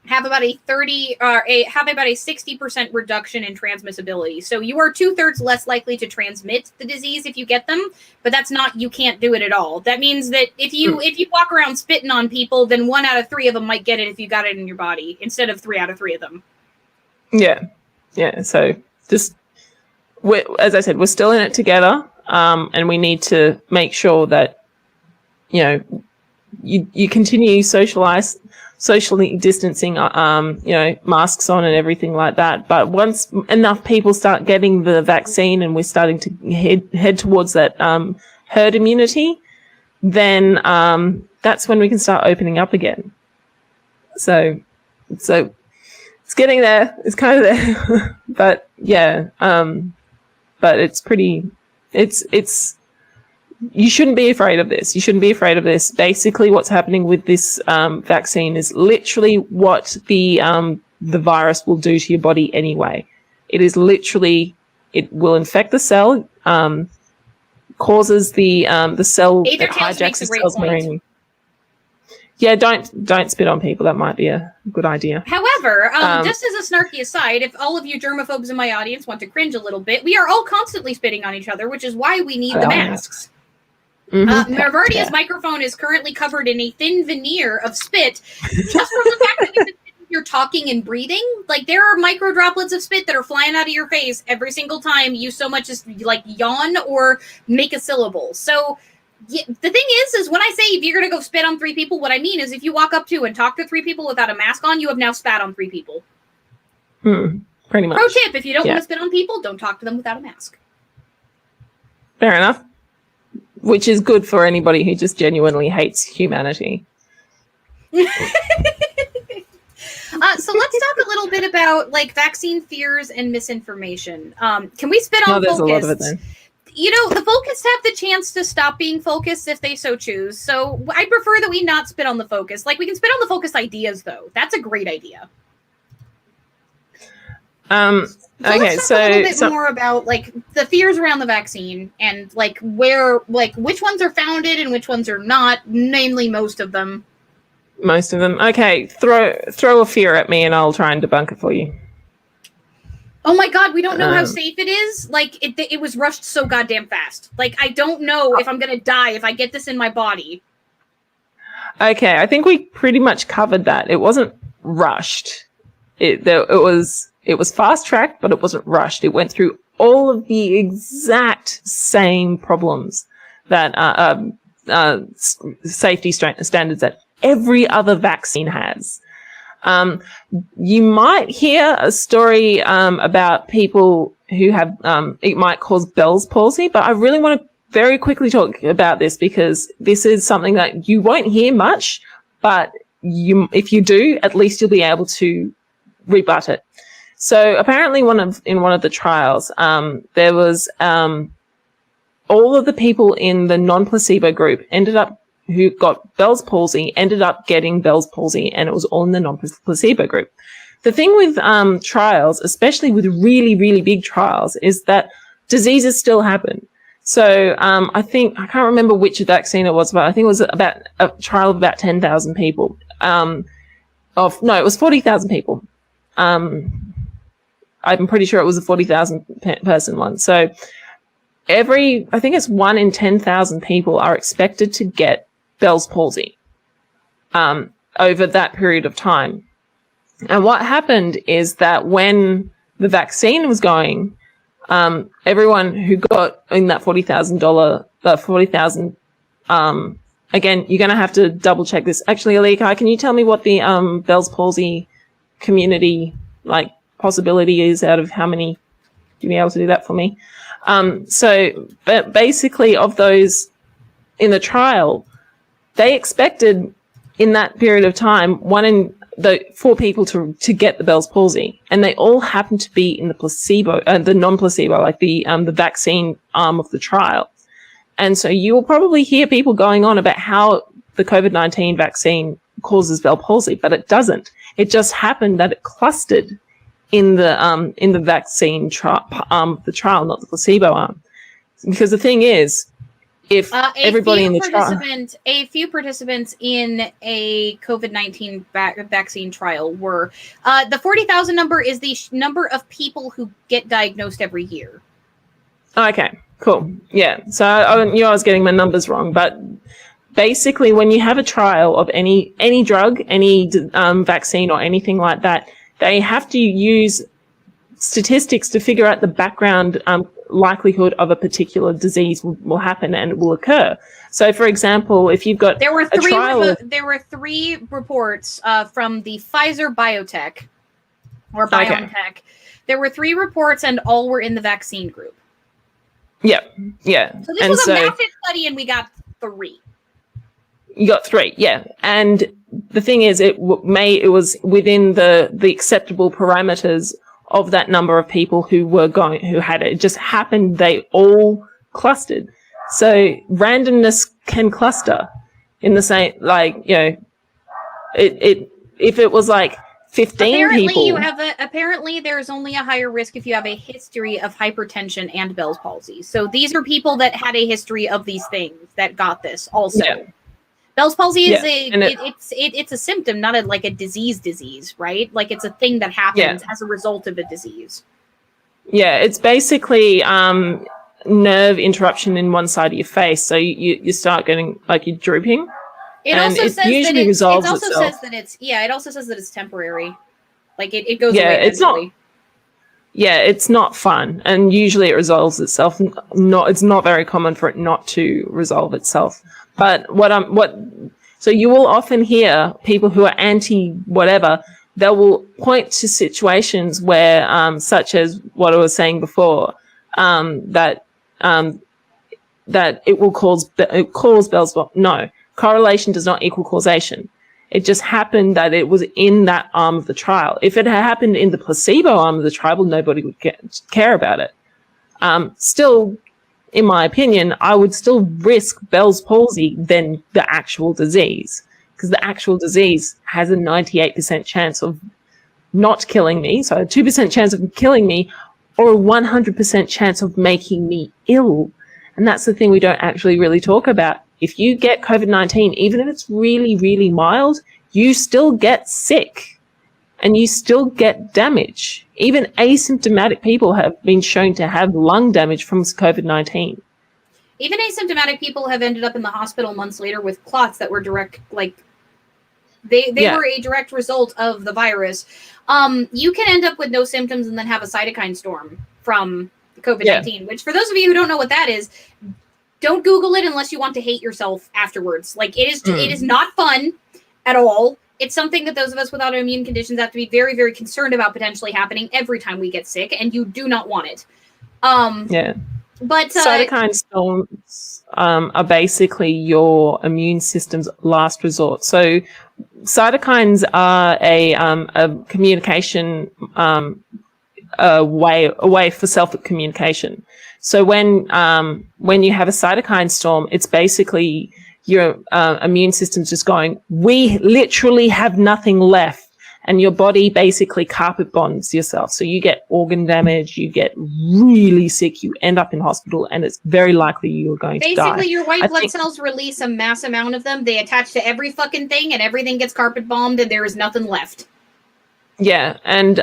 have about a 60% reduction in transmissibility. So you are 2/3 less likely to transmit the disease if you get them, but that's not, you can't do it at all. That means that if you walk around spitting on people, then 1 out of 3 of them might get it if you got it in your body, instead of 3 out of 3 of them. Yeah. So just, as I said, we're still in it together, and we need to make sure that, you continue socially distancing, masks on and everything like that. But once enough people start getting the vaccine and we're starting to head towards that herd immunity, then that's when we can start opening up again. So it's getting there. It's kind of there, but yeah. But you shouldn't be afraid of this. You shouldn't be afraid of this. Basically, what's happening with this vaccine is literally what the virus will do to your body anyway. It is literally, it will infect the cell. causes the cell, it Either Tales hijacks makes the a great cell's point. mRNA. Yeah, don't spit on people. That might be a good idea. However, just as a snarky aside, if all of you germaphobes in my audience want to cringe a little bit, we are all constantly spitting on each other, which is why we need the masks. Nervardia's microphone is currently covered in a thin veneer of spit, just from the fact that you're talking and breathing. Like, there are micro droplets of spit that are flying out of your face every single time you so much as like yawn or make a syllable. So yeah, the thing is when I say if you're going to go spit on 3 people, what I mean is if you walk up to and talk to 3 people without a mask on, you have now spat on 3 people. Pretty much. Pro tip, if you don't want to spit on people, don't talk to them without a mask. Fair enough. Which is good for anybody who just genuinely hates humanity. So let's talk a little bit about like vaccine fears and misinformation. Can we spit on there's focused? A lot of it then. You know, the focused have the chance to stop being focused if they so choose. So I prefer that we not spit on the focus. Like, we can spit on the focused ideas, though. That's a great idea. Let's talk a little bit more about like the fears around the vaccine and like where, like which ones are founded and which ones are not. Namely, most of them. Most of them. Okay, throw a fear at me, and I'll try and debunk it for you. Oh my God, we don't know how safe it is. Like, it was rushed so goddamn fast. Like, I don't know if I'm going to die if I get this in my body. Okay, I think we pretty much covered that. It wasn't rushed. It was fast-tracked, but it wasn't rushed. It went through all of the exact same problems that safety standards that every other vaccine has. You might hear a story about people who have it might cause Bell's palsy, but I really want to very quickly talk about this because this is something that you won't hear much, but if you do, at least you'll be able to rebut it. So apparently in one of the trials, there was all of the people in the non-placebo group who got Bell's palsy ended up getting Bell's palsy, and it was all in the non-placebo group. The thing with trials, especially with really, really big trials, is that diseases still happen. So I can't remember which vaccine it was, but I think it was about a trial of about 10,000 people. It was 40,000 people. I'm pretty sure it was a 40,000 person one. So I think it's 1 in 10,000 people are expected to get Bell's palsy over that period of time. And what happened is that when the vaccine was going, everyone who got in that $40,000, again, you're going to have to double check this. Actually, Alika, can you tell me what the Bell's palsy community possibility is out of how many? Do you be able to do that for me? But basically of those in the trial, they expected in that period of time 1 in 4 people to get the Bell's palsy, and they all happened to be in the placebo, the non-placebo, like the vaccine arm of the trial. And so you will probably hear people going on about how the COVID-19 vaccine causes Bell's palsy, but it doesn't. It just happened that it clustered in the vaccine arm of the trial, not the placebo arm. Because the thing is, if everybody in the trial, a few participants in a COVID-19 vaccine trial were the 40,000 number is the number of people who get diagnosed every year. Okay, cool. Yeah. So I knew I was getting my numbers wrong, but basically, when you have a trial of any drug, any vaccine or anything like that, they have to use statistics to figure out the background likelihood of a particular disease will happen and it will occur. So, for example, if you've got there were 3 reports from the Pfizer biotech or BioNTech. Okay. There were 3 reports, and all were in the vaccine group. Yeah. So this was a massive study, and we got 3. You got 3, yeah. And the thing is, it was within the acceptable parameters of that number of people who had it. It just happened they all clustered. So randomness can cluster in the same, if it was 15 people. Apparently there's only a higher risk if you have a history of hypertension and Bell's palsy. So these are people that had a history of these things that got this also. Yeah. Bell's palsy is Yeah. it's a symptom, not like a disease, right? Like it's a thing that happens as a result of a disease. Yeah, it's basically nerve interruption in one side of your face. So you start getting like you're drooping. It also says that it's temporary. Like it goes away eventually. It's not fun, and usually it resolves itself. It's not very common for it not to resolve itself. But so you will often hear people who are anti whatever, they will point to situations where, such as what I was saying before, that it will cause Bell's palsy. No, correlation does not equal causation. It just happened that it was in that arm of the trial. If it had happened in the placebo arm of the trial, nobody would care about it. Still, in my opinion, I would still risk Bell's palsy than the actual disease, because the actual disease has a 98% chance of not killing me, so a 2% chance of killing me, or a 100% chance of making me ill. And that's the thing we don't actually really talk about. If you get COVID-19, even if it's really, really mild, you still get sick and you still get damage. Even asymptomatic people have been shown to have lung damage from COVID-19. Even asymptomatic people have ended up in the hospital months later with clots that were direct, like they were a direct result of the virus. You can end up with no symptoms and then have a cytokine storm from COVID-19, which for those of you who don't know what that is, don't Google it unless you want to hate yourself afterwards. Like it is not fun at all. It's something that those of us with autoimmune conditions have to be very, very concerned about potentially happening every time we get sick, and you do not want it. But cytokine storms are basically your immune system's last resort. So cytokines are a communication a way for self-communication. So when you have a cytokine storm, it's basically your immune system's just going, we literally have nothing left. And your body basically carpet bombs yourself. So you get organ damage, you get really sick, you end up in hospital, and it's very likely you're going to die. Basically, your white blood cells release a mass amount of them. They attach to every fucking thing, and everything gets carpet bombed, and there is nothing left. Yeah, and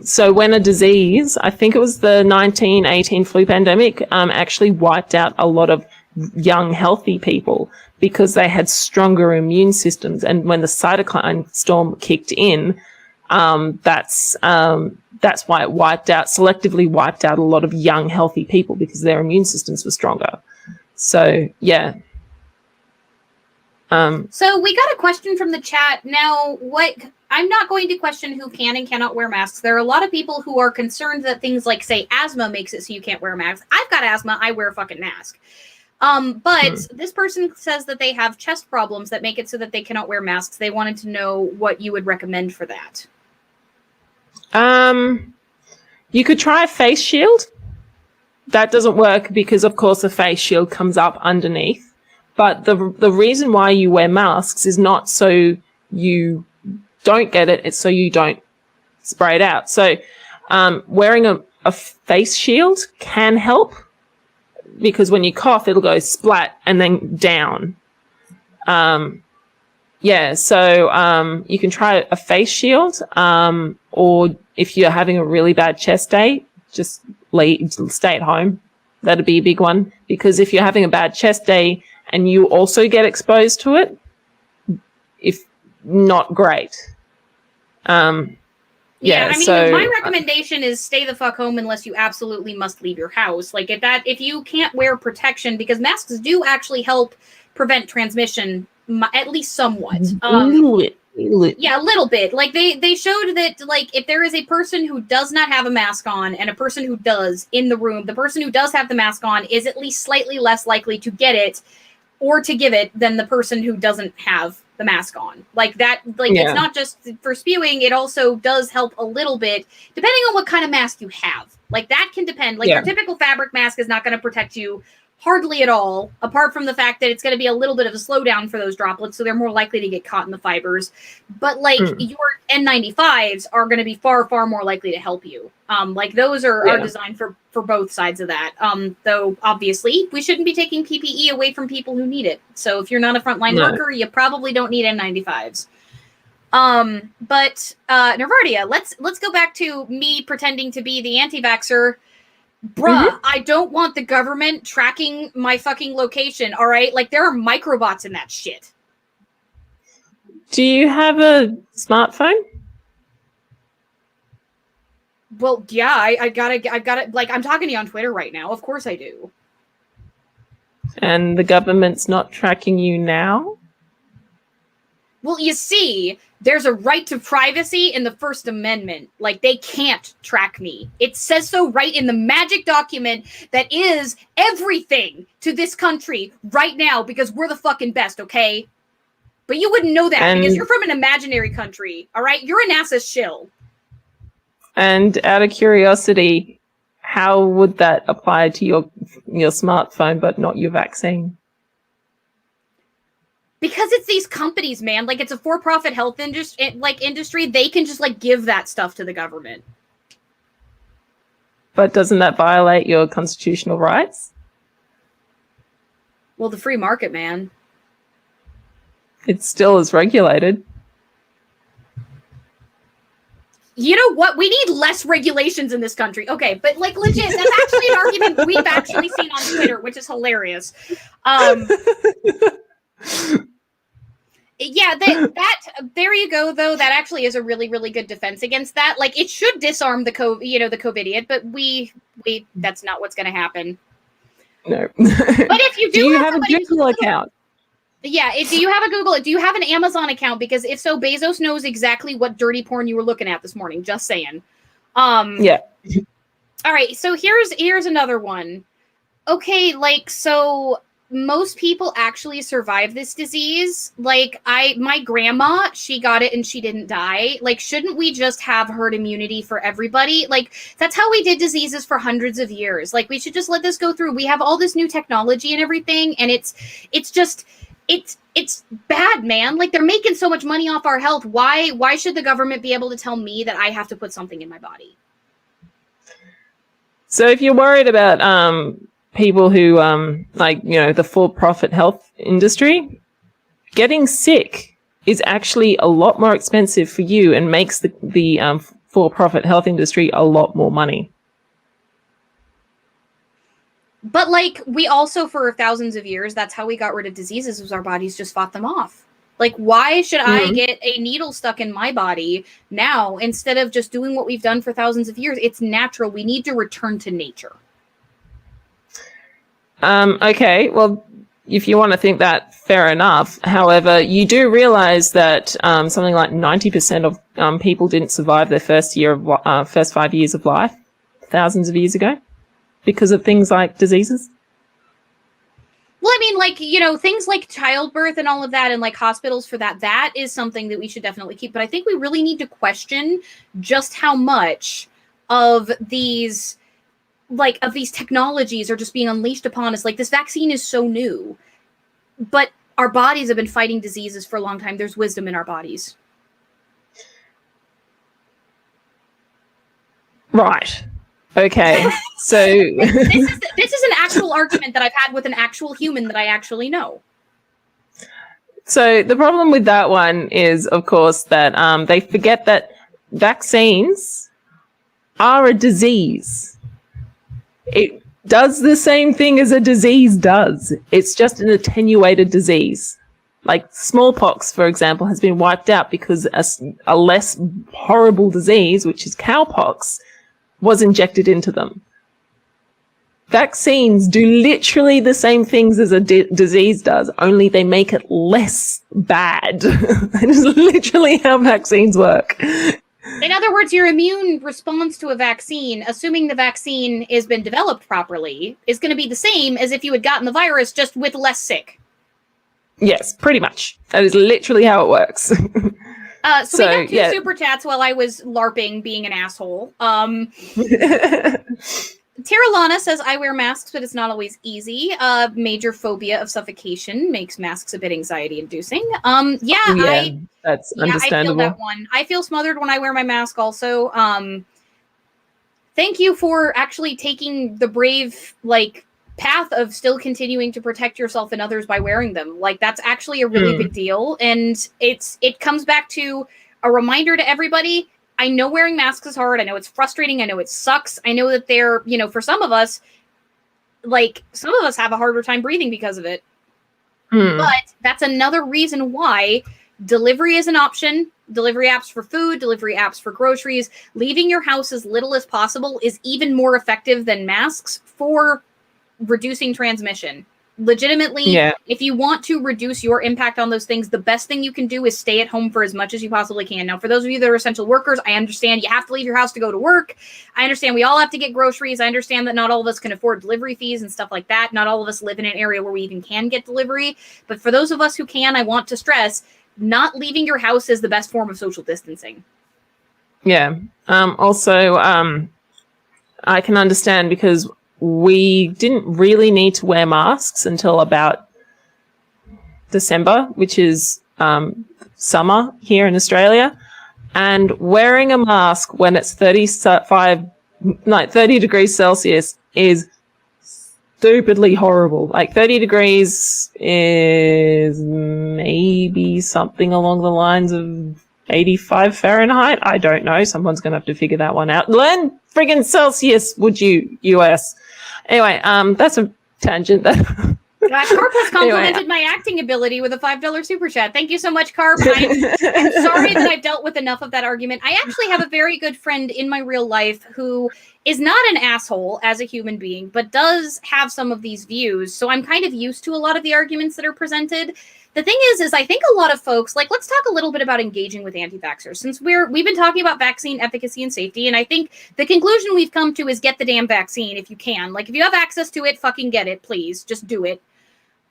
so when a disease, I think it was the 1918 flu pandemic, actually wiped out a lot of young, healthy people because they had stronger immune systems. And when the cytokine storm kicked in, that's why it selectively wiped out a lot of young, healthy people because their immune systems were stronger. So, yeah. So we got a question from the chat. Now, I'm not going to question who can and cannot wear masks. There are a lot of people who are concerned that things like, say, asthma makes it so you can't wear a mask. I've got asthma. I wear a fucking mask. But this person says that they have chest problems that make it so that they cannot wear masks. They wanted to know what you would recommend for that. You could try a face shield. That doesn't work because, of course, the face shield comes up underneath. But the reason why you wear masks is not so you don't get it, it's so you don't spray it out. So wearing a face shield can help because when you cough, it'll go splat and then down. So you can try a face shield, or if you're having a really bad chest day, just stay at home. That'd be a big one, because if you're having a bad chest day and you also get exposed to it, if not great. My recommendation is stay the fuck home unless you absolutely must leave your house. Like if you can't wear protection, because masks do actually help prevent transmission, at least somewhat. Yeah, a little bit. Like they showed that, like, if there is a person who does not have a mask on and a person who does in the room, the person who does have the mask on is at least slightly less likely to get it or to give it than the person who doesn't have the mask on. Like that, It's not just for spewing, it also does help a little bit, depending on what kind of mask you have. Like that can depend. Like your typical fabric mask is not going to protect you Hardly at all, apart from the fact that it's going to be a little bit of a slowdown for those droplets, so they're more likely to get caught in the fibers. But like your N95s are going to be far, far more likely to help you. Like those are designed for both sides of that. Though obviously we shouldn't be taking PPE away from people who need it. So if you're not a frontline worker, you probably don't need N95s. But Nervardia, let's go back to me pretending to be the anti-vaxxer. Bruh, I don't want the government tracking my fucking location, all right? Like, there are microbots in that shit. Do you have a smartphone? Well, yeah, I've got it. Like, I'm talking to you on Twitter right now. Of course I do. And the government's not tracking you now? Well, you see, there's a right to privacy in the First Amendment. Like, they can't track me. It says so right in the magic document that is everything to this country right now because we're the fucking best, okay? But you wouldn't know that because you're from an imaginary country, all right? You're a NASA shill. And out of curiosity, how would that apply to your smartphone but not your vaccine? Because it's these companies, man. Like, it's a for-profit health industry. They can just, like, give that stuff to the government. But doesn't that violate your constitutional rights? Well, the free market, man. It still is regulated. You know what? We need less regulations in this country. Okay, but, like, legit, that's actually an argument we've actually seen on Twitter, which is hilarious. Yeah, that there you go. Though that actually is a really, really good defense against that. Like, it should disarm the COVIDiot, but we that's not what's going to happen. No. But if you do have a Google account? Yeah. Do you have a Google? Do you have an Amazon account? Because if so, Bezos knows exactly what dirty porn you were looking at this morning. Just saying. Yeah. All right. So here's another one. Okay, like so. Most people actually survive this disease. Like my grandma, she got it and she didn't die. Like, shouldn't we just have herd immunity for everybody? Like, that's how we did diseases for hundreds of years. Like, we should just let this go through. We have all this new technology and everything. And it's bad, man. Like, they're making so much money off our health. Why should the government be able to tell me that I have to put something in my body? So if you're worried about, people who, the for-profit health industry, getting sick is actually a lot more expensive for you and makes the for-profit health industry a lot more money. But, like, we also, for thousands of years, that's how we got rid of diseases, was our bodies just fought them off. Like, why should I get a needle stuck in my body now instead of just doing what we've done for thousands of years? It's natural. We need to return to nature. Okay, well, if you want to think that, fair enough. However, you do realize that something like 90% of people didn't survive their first 5 years of life thousands of years ago because of things like diseases. Well, I mean, like, things like childbirth and all of that and, like, hospitals for that is something that we should definitely keep. But I think we really need to question just how much of these technologies are just being unleashed upon us. Like, this vaccine is so new, but our bodies have been fighting diseases for a long time. There's wisdom in our bodies. Right. Okay. So this is an actual argument that I've had with an actual human that I actually know. So the problem with that one is, of course, that they forget that vaccines are a disease. It does the same thing as a disease does. It's just an attenuated disease. Like smallpox, for example, has been wiped out because a less horrible disease, which is cowpox, was injected into them. Vaccines do literally the same things as a disease does, only they make it less bad. That is literally how vaccines work. In other words, your immune response to a vaccine, assuming the vaccine has been developed properly, is going to be the same as if you had gotten the virus, just with less sick. Yes, pretty much. That is literally how it works. So we got two super chats while I was LARPing being an asshole. Tiralana says, I wear masks, but it's not always easy. Major phobia of suffocation makes masks a bit anxiety-inducing. That's I feel understandable. that one. I feel smothered when I wear my mask also. Thank you for actually taking the brave, path of still continuing to protect yourself and others by wearing them. Like, that's actually a really big deal. And it comes back to a reminder to everybody. I know wearing masks is hard. I know it's frustrating. I know it sucks. I know that they're, for some of us have a harder time breathing because of it. But that's another reason why delivery is an option. Delivery apps for food, delivery apps for groceries. Leaving your house as little as possible is even more effective than masks for reducing transmission. Legitimately, if you want to reduce your impact on those things, the best thing you can do is stay at home for as much as you possibly can. Now, for those of you that are essential workers, I understand you have to leave your house to go to work. I understand we all have to get groceries. I understand that not all of us can afford delivery fees and stuff like that. Not all of us live in an area where we even can get delivery. But for those of us who can, I want to stress, not leaving your house is the best form of social distancing. Yeah. Also, I can understand because we didn't really need to wear masks until about December, which is summer here in Australia. And wearing a mask when it's 30 degrees Celsius is stupidly horrible. Like 30 degrees is maybe something along the lines of 85 Fahrenheit. I don't know. Someone's going to have to figure that one out. Learn friggin' Celsius, would you, US? Anyway, that's a tangent. Carp has complimented my acting ability with a $5 super chat. Thank you so much, Carp. I'm sorry that I've dealt with enough of that argument. I actually have a very good friend in my real life who is not an asshole as a human being, but does have some of these views. So I'm kind of used to a lot of the arguments that are presented. The thing is I think a lot of folks, let's talk a little bit about engaging with anti-vaxxers, since we've been talking about vaccine efficacy and safety, and I think the conclusion we've come to is get the damn vaccine if you can. If you have access to it, fucking get it, please. Just do it.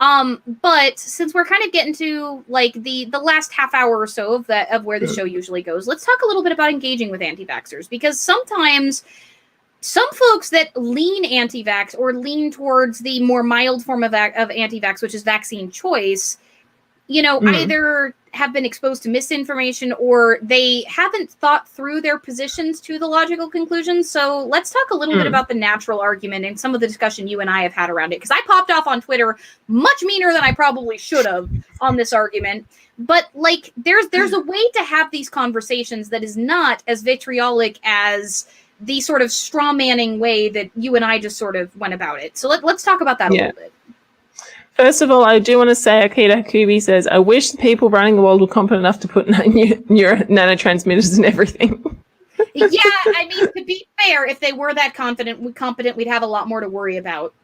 But since we're kind of getting to the last half hour or so of where the show usually goes, let's talk a little bit about engaging with anti-vaxxers, because sometimes some folks that lean anti-vax or lean towards the more mild form of anti-vax, which is vaccine choice, either have been exposed to misinformation or they haven't thought through their positions to the logical conclusions. So let's talk a little bit about the natural argument and some of the discussion you and I have had around it. Because I popped off on Twitter much meaner than I probably should have on this argument. But there's a way to have these conversations that is not as vitriolic as the sort of straw manning way that you and I just sort of went about it. So let's talk about that a little bit. First of all, I do want to say, Akita Kubi says, I wish the people running the world were competent enough to put nanotransmitters and everything. Yeah, I mean, to be fair, if they were that competent, we'd have a lot more to worry about.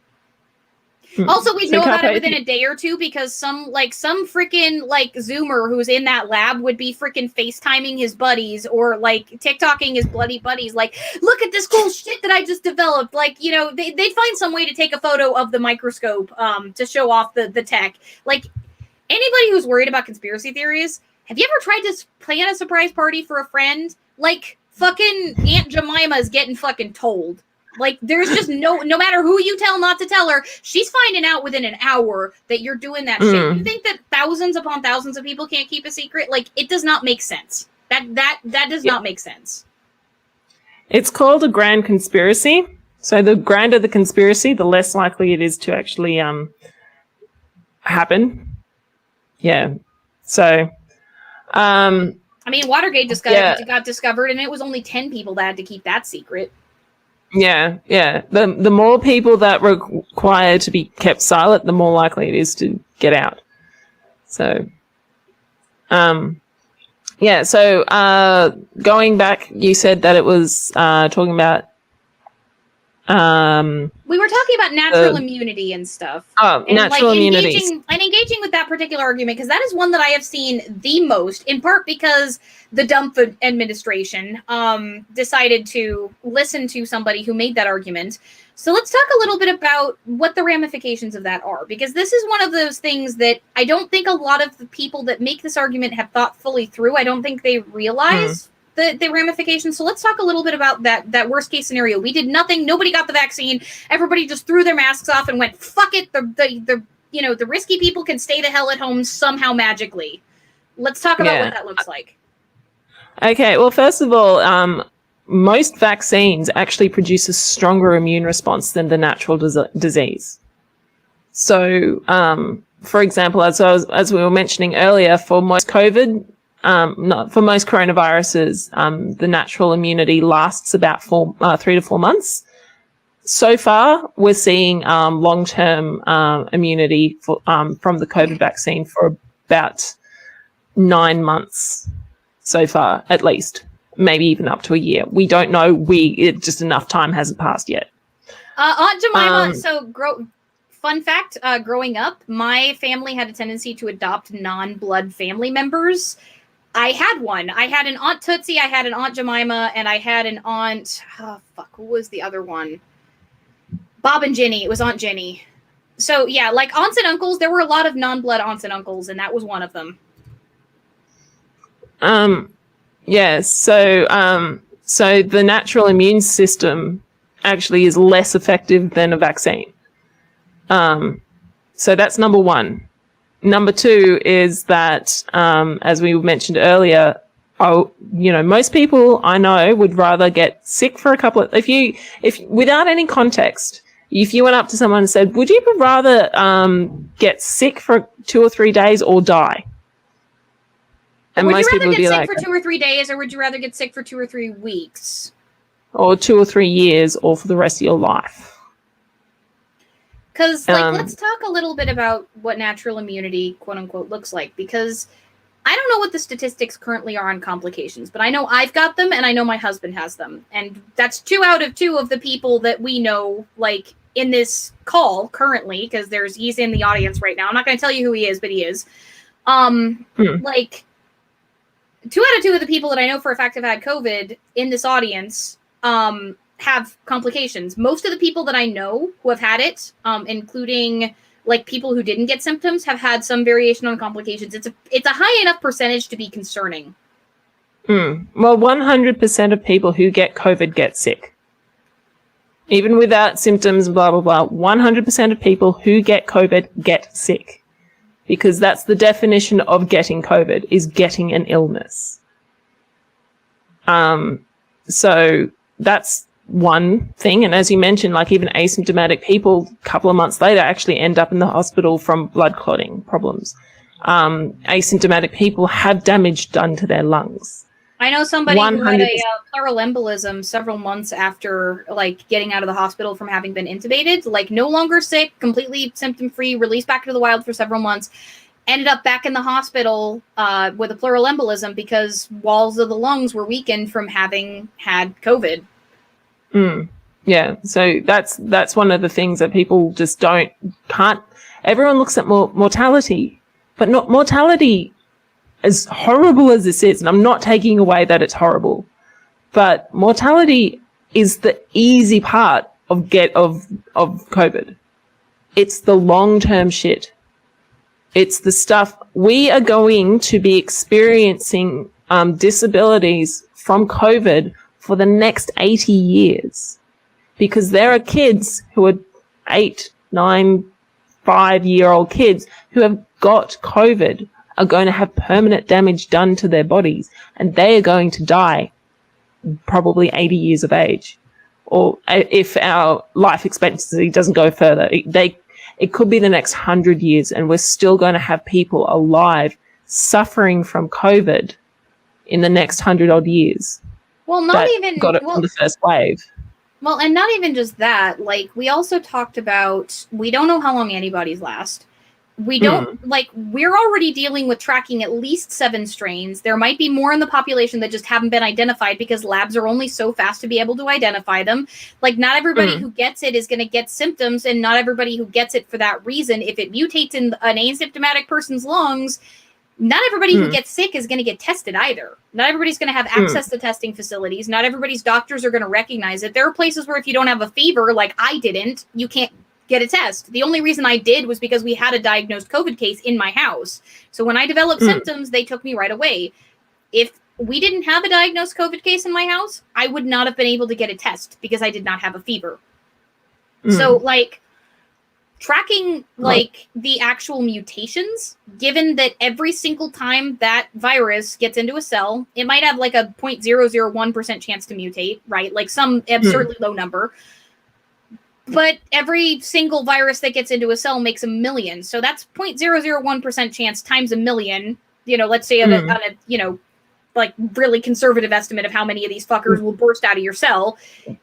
Also, we'd know about it within a day or two, because some freaking Zoomer who's in that lab would be freaking FaceTiming his buddies or TikToking his bloody buddies. Look at this cool shit that I just developed. They'd find some way to take a photo of the microscope to show off the tech. Anybody who's worried about conspiracy theories, have you ever tried to plan a surprise party for a friend? Fucking Aunt Jemima's getting fucking told. There's just no matter who you tell not to tell her, she's finding out within an hour that you're doing that shit. You think that thousands upon thousands of people can't keep a secret? It does not make sense. That does not make sense. It's called a grand conspiracy. So the grander the conspiracy, the less likely it is to actually happen. Yeah. So I mean, Watergate got discovered, and it was only 10 people that had to keep that secret. Yeah. The more people that require to be kept silent, the more likely it is to get out. So, So, going back, you said that it was talking about. We were talking about natural immunity and stuff. Oh, and natural immunity. Engaging with that particular argument, because that is one that I have seen the most, in part because the Dump administration decided to listen to somebody who made that argument. So let's talk a little bit about what the ramifications of that are, because this is one of those things that I don't think a lot of the people that make this argument have thought fully through. I don't think they realize the ramifications. So let's talk a little bit about that worst case scenario. We did nothing. Nobody got the vaccine. Everybody just threw their masks off and went, fuck it. The risky people can stay the hell at home somehow magically. Let's talk about what that looks like. Okay. Well, first of all, most vaccines actually produce a stronger immune response than the natural disease. So, for example, as we were mentioning earlier, for most COVID, for most coronaviruses, the natural immunity lasts about 3 to 4 months. So far, we're seeing long-term immunity from the COVID vaccine for about 9 months so far, at least, maybe even up to a year. We don't know. Just enough time hasn't passed yet. Aunt Jemima. Fun fact: growing up, my family had a tendency to adopt non-blood family members. I had one. I had an Aunt Tootsie, I had an Aunt Jemima, and I had an Aunt... Oh, fuck, who was the other one? Bob and Ginny. It was Aunt Ginny. So, yeah, like aunts and uncles, there were a lot of non-blood aunts and uncles, and that was one of them. Yeah, so the natural immune system actually is less effective than a vaccine. So that's number one. Number two is that, as we mentioned earlier, most people I know would rather get sick for a couple of, if without any context, if you went up to someone and said, would you rather, get sick for 2 or 3 days or die? And would you rather get sick for 2 or 3 days, or would you rather get sick for 2 or 3 weeks? Or 2 or 3 years, or for the rest of your life? Because, let's talk a little bit about what natural immunity, quote unquote, looks like. Because I don't know what the statistics currently are on complications, but I know I've got them, and I know my husband has them. And that's 2 out of 2 of the people that we know, like, in this call currently, because he's in the audience right now. I'm not going to tell you who he is, but he is. Like, 2 out of 2 of the people that I know for a fact have had COVID in this audience, have complications. Most of the people that I know who have had it, including like people who didn't get symptoms, have had some variation on complications. It's a high enough percentage to be concerning. Well, 100% of people who get COVID get sick. Even without symptoms, blah, blah, blah. 100% of people who get COVID get sick. Because that's the definition of getting COVID, is getting an illness. So that's one thing. And as you mentioned, like even asymptomatic people, a couple of months later, actually end up in the hospital from blood clotting problems. Asymptomatic people have damage done to their lungs. I know somebody 100%. Who had a pleural embolism several months after, like, getting out of the hospital from having been intubated, like, no longer sick, completely symptom-free, released back into the wild for several months, ended up back in the hospital with a pleural embolism because walls of the lungs were weakened from having had COVID. Yeah, so that's one of the things that people just can't. Everyone looks at mortality, but not mortality. As horrible as this is, and I'm not taking away that it's horrible, but mortality is the easy part of COVID. It's the long-term shit. It's the stuff we are going to be experiencing disabilities from COVID for the next 80 years, because there are kids who are 8, 9, 5-year-old kids who have got COVID, are going to have permanent damage done to their bodies, and they are going to die probably 80 years of age. Or if our life expectancy doesn't go further, it could be the next 100 years, and we're still going to have people alive suffering from COVID in the next 100-odd years. Well, not even got it from the first wave. Well, and not even just that. Like, we also talked about, we don't know how long antibodies last. We don't, we're already dealing with tracking at least 7 strains. There might be more in the population that just haven't been identified because labs are only so fast to be able to identify them. Like, not everybody who gets it is going to get symptoms, and not everybody who gets it for that reason. If it mutates in an asymptomatic person's lungs, not everybody who gets sick is going to get tested either. Not everybody's going to have access to testing facilities. Not everybody's doctors are going to recognize it. There are places where if you don't have a fever, like I didn't, you can't get a test. The only reason I did was because we had a diagnosed COVID case in my house. So when I developed symptoms, they took me right away. If we didn't have a diagnosed COVID case in my house, I would not have been able to get a test because I did not have a fever. So, like, tracking, like, the actual mutations, given that every single time that virus gets into a cell, it might have, like, a 0.001% chance to mutate, right? Like, some absurdly low number. But every single virus that gets into a cell makes a million. So that's 0.001% chance times a million. You know, let's say on a you know, like really conservative estimate of how many of these fuckers will burst out of your cell.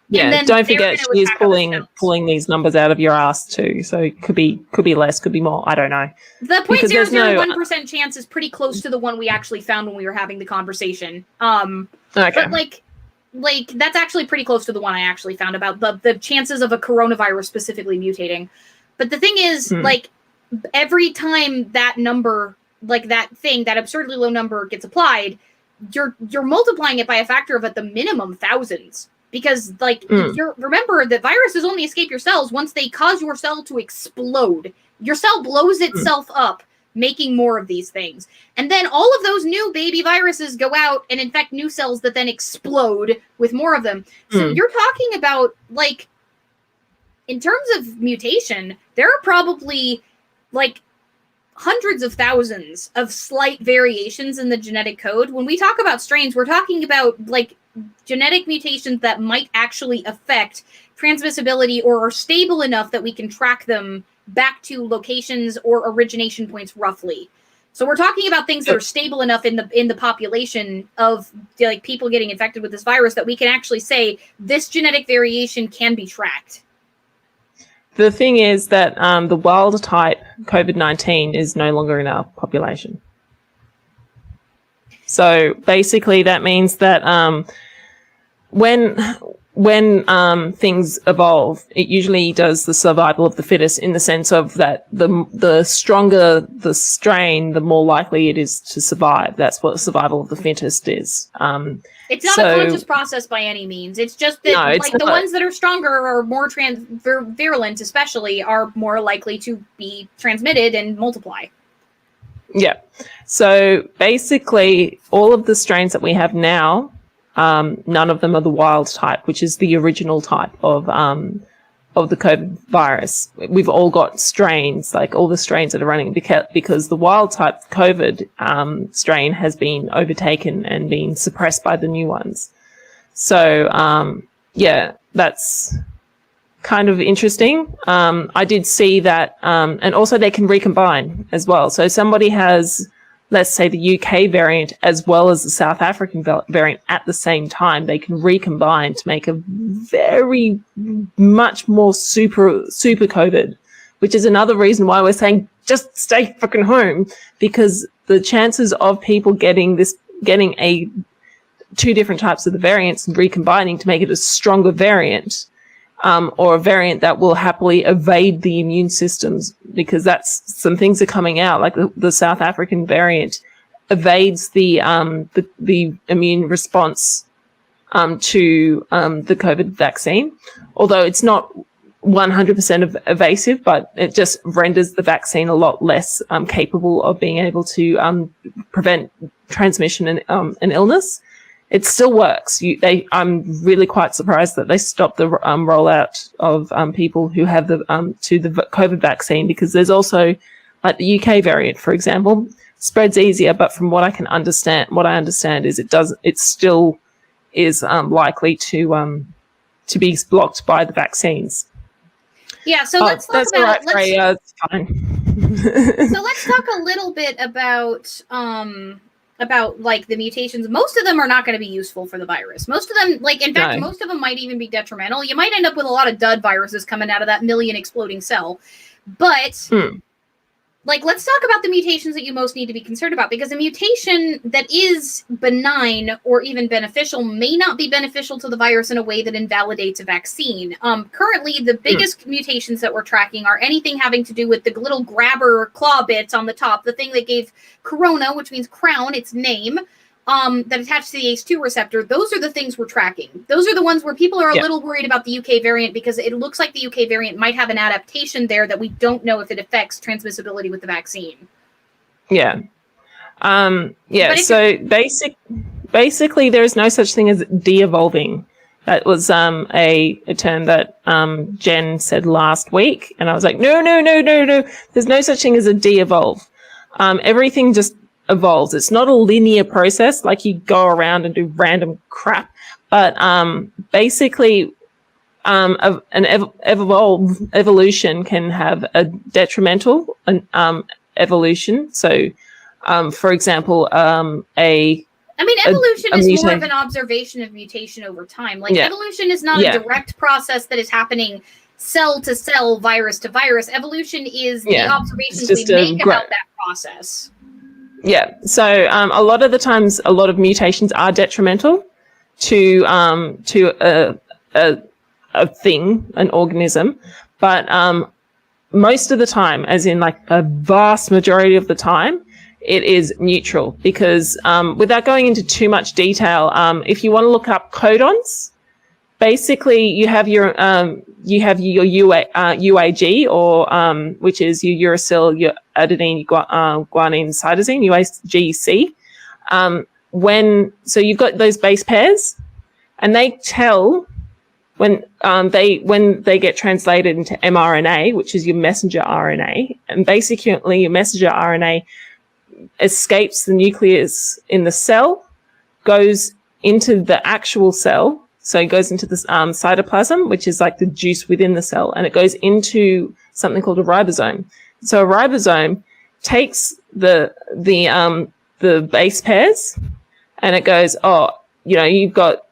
Yeah, and then don't forget she is pulling these numbers out of your ass too. So it could be less, could be more. I don't know. The 0.001% chance is pretty close to the one we actually found when we were having the conversation. Okay. But like that's actually pretty close to the one I actually found about the chances of a coronavirus specifically mutating. But the thing is, like, every time that number, like that thing, that absurdly low number gets applied, you're multiplying it by a factor of at the minimum thousands. Because, like, remember that viruses only escape your cells once they cause your cell to explode. Your cell blows itself up, making more of these things. And then all of those new baby viruses go out and infect new cells that then explode with more of them. So you're talking about, like, in terms of mutation, there are probably, like, hundreds of thousands of slight variations in the genetic code. When we talk about strains, we're talking about, like, genetic mutations that might actually affect transmissibility or are stable enough that we can track them back to locations or origination points roughly. So we're talking about things that are stable enough in the population of, like, people getting infected with this virus that we can actually say this genetic variation can be tracked. The thing is that the wild type COVID-19 is no longer in our population. So basically that means that when things evolve, it usually does the survival of the fittest, in the sense of that the stronger the strain, the more likely it is to survive. That's what survival of the fittest is. It's not a conscious process by any means. It's just that the ones that are stronger or more virulent, especially, are more likely to be transmitted and multiply. Yeah. So basically, all of the strains that we have now, none of them are the wild type, which is the original type of the COVID virus. We've all got strains, like all the strains that are running, because the wild type COVID strain has been overtaken and been suppressed by the new ones. So yeah, that's kind of interesting. I did see that, and also they can recombine as well. So somebody has, let's say, the UK variant as well as the South African variant at the same time. They can recombine to make a very much more super COVID, which is another reason why we're saying just stay fucking home, because the chances of people getting two different types of the variants and recombining to make it a stronger variant, or a variant that will happily evade the immune systems, because that's some things are coming out, like the South African variant evades the immune response to the COVID vaccine, although it's not 100% evasive, but it just renders the vaccine a lot less capable of being able to prevent transmission and illness. It still works. I'm really quite surprised that they stopped the rollout of people who have the COVID vaccine, because there's also, like, the UK variant, for example, spreads easier, but from what I understand is it still is likely to be blocked by the vaccines. Yeah, so let's talk about it's fine. So let's talk a little bit about like the mutations. Most of them are not going to be useful for the virus. Most of them, like, in fact, most of them might even be detrimental. You might end up with a lot of dud viruses coming out of that million exploding cell. But like, let's talk about the mutations that you most need to be concerned about, because a mutation that is benign or even beneficial may not be beneficial to the virus in a way that invalidates a vaccine. Currently, the biggest mutations that we're tracking are anything having to do with the little grabber claw bits on the top, the thing that gave corona, which means crown, its name, that attached to the ACE2 receptor. Those are the things we're tracking. Those are the ones where people are a little worried about the UK variant, because it looks like the UK variant might have an adaptation there that we don't know if it affects transmissibility with the vaccine. Yeah. So basically there is no such thing as de-evolving. That was a term that Jen said last week, and I was like, no. There's no such thing as a de-evolve. Everything just evolves. It's not a linear process, like you go around and do random crap. But basically, evolution can have a detrimental evolution. So, for example, evolution is more of an observation of mutation over time. Like, evolution is not a direct process that is happening cell to cell, virus to virus. Evolution is the observations we make about that process. Yeah. So a lot of the times, a lot of mutations are detrimental to a thing, an organism, but most of the time, as in like a vast majority of the time, it is neutral, because without going into too much detail, if you want to look up codons, basically you have your UAG, or which is your uracil, your adenine, guanine, cytosine, UAGC. So you've got those base pairs, and they tell when they get translated into mRNA, which is your messenger RNA, and basically your messenger RNA escapes the nucleus in the cell, goes into the actual cell. So it goes into the cytoplasm, which is like the juice within the cell, and it goes into something called a ribosome. So a ribosome takes the base pairs, and it goes, you've got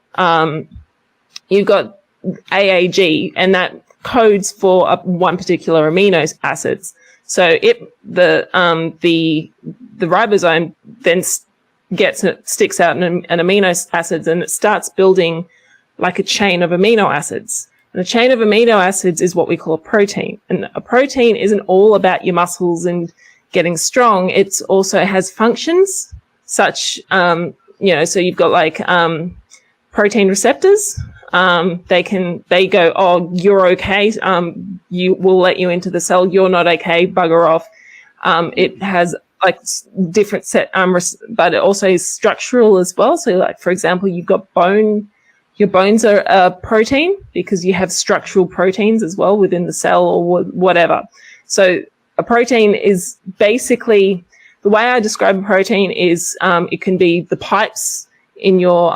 AAG, and that codes for one particular amino acids. So the ribosome then sticks out an amino acids, and it starts building like a chain of amino acids. And a chain of amino acids is what we call a protein. And a protein isn't all about your muscles and getting strong. It also has functions such, so you've got like protein receptors. They go, oh, you're okay. You will let you into the cell. You're not okay. Bugger off. It has like different set, but it also is structural as well. So like, for example, you've got bone. Your bones are a protein because you have structural proteins as well within the cell or whatever. So a protein is basically, the way I describe a protein is it can be the pipes in your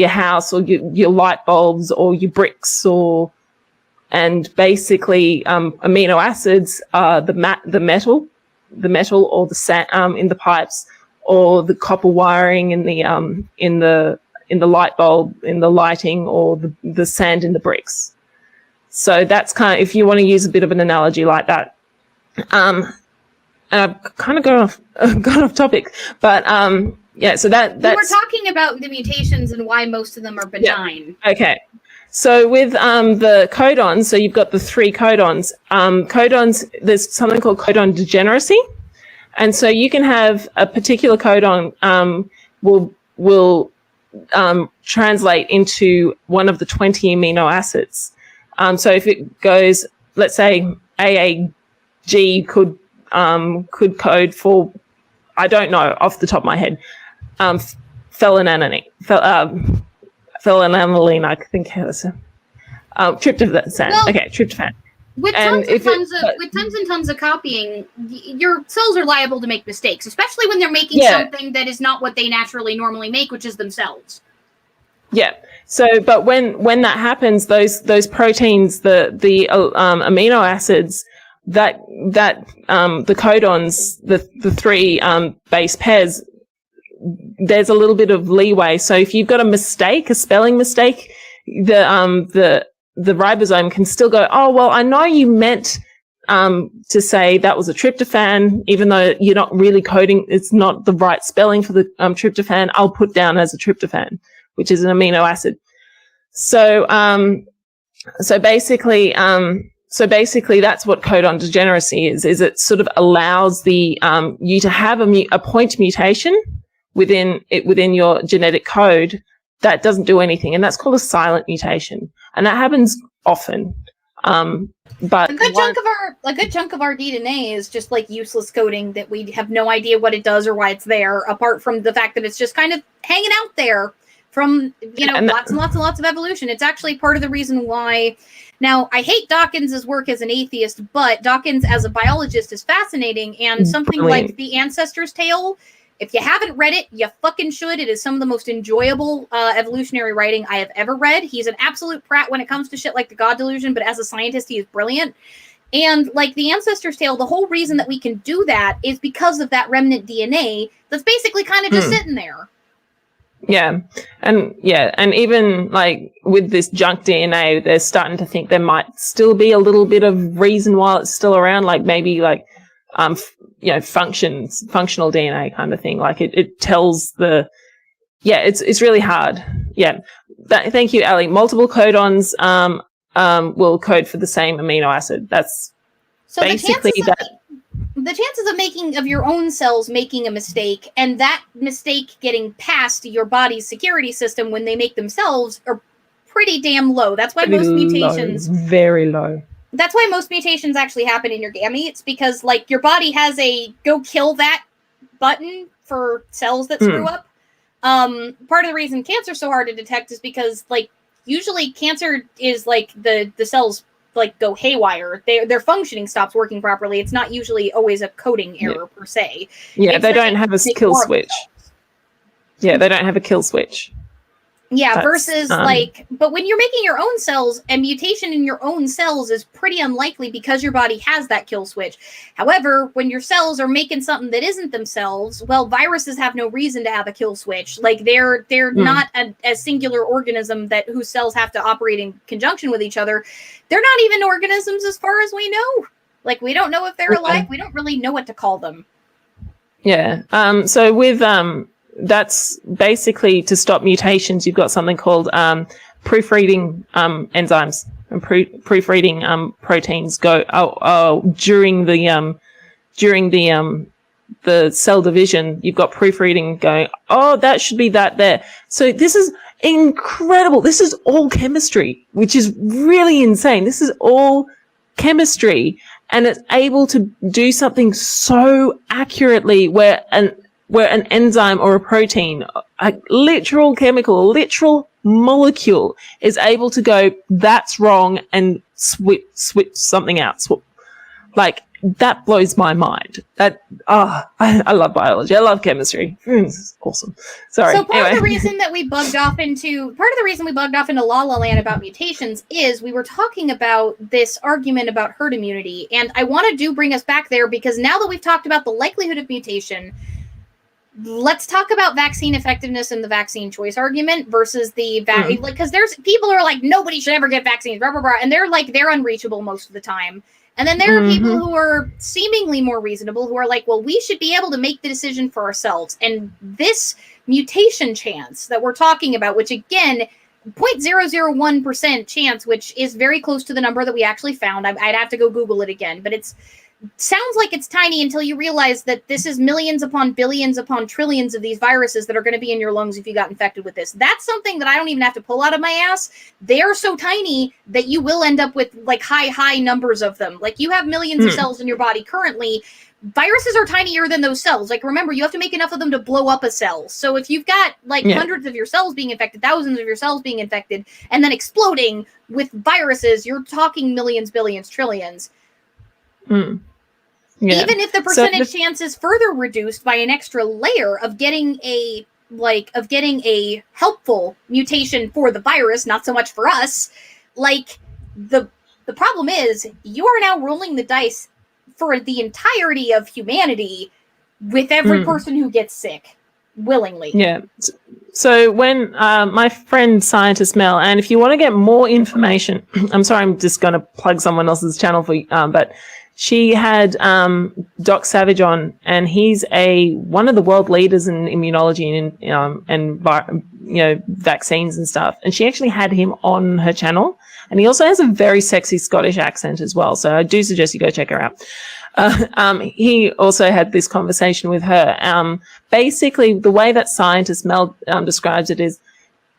house, or your light bulbs, or your bricks, and basically amino acids are the metal or the sand in the pipes, or the copper wiring in the light bulb, in the lighting, or the sand in the bricks. So that's kind of, if you want to use a bit of an analogy like that. And I've kind of gone off topic, but so that's... We're talking about the mutations and why most of them are benign. Yeah. Okay. So with the codons, so you've got the three codons. Codons, there's something called codon degeneracy. And so you can have a particular codon will translate into one of the 20 amino acids. So if it goes, let's say AAG could code for, I don't know off the top of my head, phenylalanine, I think it was tryptophan. Well, okay, tryptophan. With tons and tons of copying, your cells are liable to make mistakes, especially when they're making something that is not what they naturally normally make, which is themselves. Yeah. So, but when that happens, those proteins, the amino acids, that the codons, the three base pairs, there's a little bit of leeway. So if you've got a spelling mistake, the ribosome can still go, oh, well, I know you meant to say that was a tryptophan, even though you're not really coding, it's not the right spelling for the tryptophan. I'll put down as a tryptophan, which is an amino acid. So basically that's what codon degeneracy is it sort of allows you to have a point mutation within your genetic code that doesn't do anything, and that's called a silent mutation, and that happens often. But a good chunk of our DNA is just like useless coding that we have no idea what it does or why it's there, apart from the fact that it's just kind of hanging out there from lots and lots of evolution. It's actually part of the reason why. Now, I hate Dawkins' work as an atheist, but Dawkins as a biologist is fascinating, and something like The Ancestor's Tale, if you haven't read it, you fucking should. It is some of the most enjoyable evolutionary writing I have ever read. He's an absolute prat when it comes to shit like the God Delusion, but as a scientist, he is brilliant. And like The Ancestor's Tale, the whole reason that we can do that is because of that remnant DNA that's basically kind of just sitting there. Yeah. And even like with this junk DNA, they're starting to think there might still be a little bit of reason why it's still around, like maybe like, functional DNA kind of thing. Like it tells it's really hard. Yeah. Thank you, Ali. Multiple codons, will code for the same amino acid. That's so basically the chances of your own cells making a mistake and that mistake getting past your body's security system when they make themselves are pretty damn low. That's why most mutations very low. That's why most mutations actually happen in your gametes, because like your body has a go kill that button for cells that screw up. Part of the reason cancer is so hard to detect is because like usually cancer is like the cells like go haywire. Their functioning stops working properly. It's not usually always a coding error per se. Yeah, they don't have a kill switch. Yeah, they don't have a kill switch. Yeah, versus but when you're making your own cells, a mutation in your own cells is pretty unlikely because your body has that kill switch. However, when your cells are making something that isn't themselves, well, viruses have no reason to have a kill switch. Like they're not a singular organism whose cells have to operate in conjunction with each other. They're not even organisms as far as we know. Like we don't know if they're alive. We don't really know what to call them. Yeah. So with that's basically to stop mutations. You've got something called proofreading enzymes and proofreading proteins go during the cell division. You've got proofreading going. Oh, that should be that there. So this is incredible. This is all chemistry, which is really insane. This is all chemistry, and it's able to do something so accurately where an enzyme or a protein, a literal chemical, a literal molecule is able to go, that's wrong, and switch something out. Like, that blows my mind. I love biology. I love chemistry. This is awesome. Sorry. So part of the reason we bugged off into La La Land about mutations is we were talking about this argument about herd immunity. And I want to bring us back there because now that we've talked about the likelihood of mutation, let's talk about vaccine effectiveness and the vaccine choice argument versus the because there's people who are like nobody should ever get vaccines, blah, blah, blah, and they're unreachable most of the time. And then there are people who are seemingly more reasonable who are like, well, we should be able to make the decision for ourselves. And this mutation chance that we're talking about, which again, 0.001% chance, which is very close to the number that we actually found. I'd have to go Google it again, but sounds like it's tiny until you realize that this is millions upon billions upon trillions of these viruses that are going to be in your lungs if you got infected with this. That's something that I don't even have to pull out of my ass. They're so tiny that you will end up with like high numbers of them. Like you have millions of cells in your body currently. Viruses are tinier than those cells. Like remember, you have to make enough of them to blow up a cell. So if you've got like hundreds of your cells being infected, thousands of your cells being infected, and then exploding with viruses, you're talking millions, billions, trillions. Yeah. Even if the percentage chance is further reduced by an extra layer of getting a helpful mutation for the virus, not so much for us, like the problem is you are now rolling the dice for the entirety of humanity with every person who gets sick willingly. Yeah. So when my friend scientist Mel, and if you want to get more information, I'm sorry, I'm just going to plug someone else's channel for you, but she had Doc Savage on, and he's one of the world leaders in immunology and vaccines and stuff. And she actually had him on her channel, and he also has a very sexy Scottish accent as well. So I do suggest you go check her out. He also had this conversation with her. Basically, the way that scientist Mel describes it is,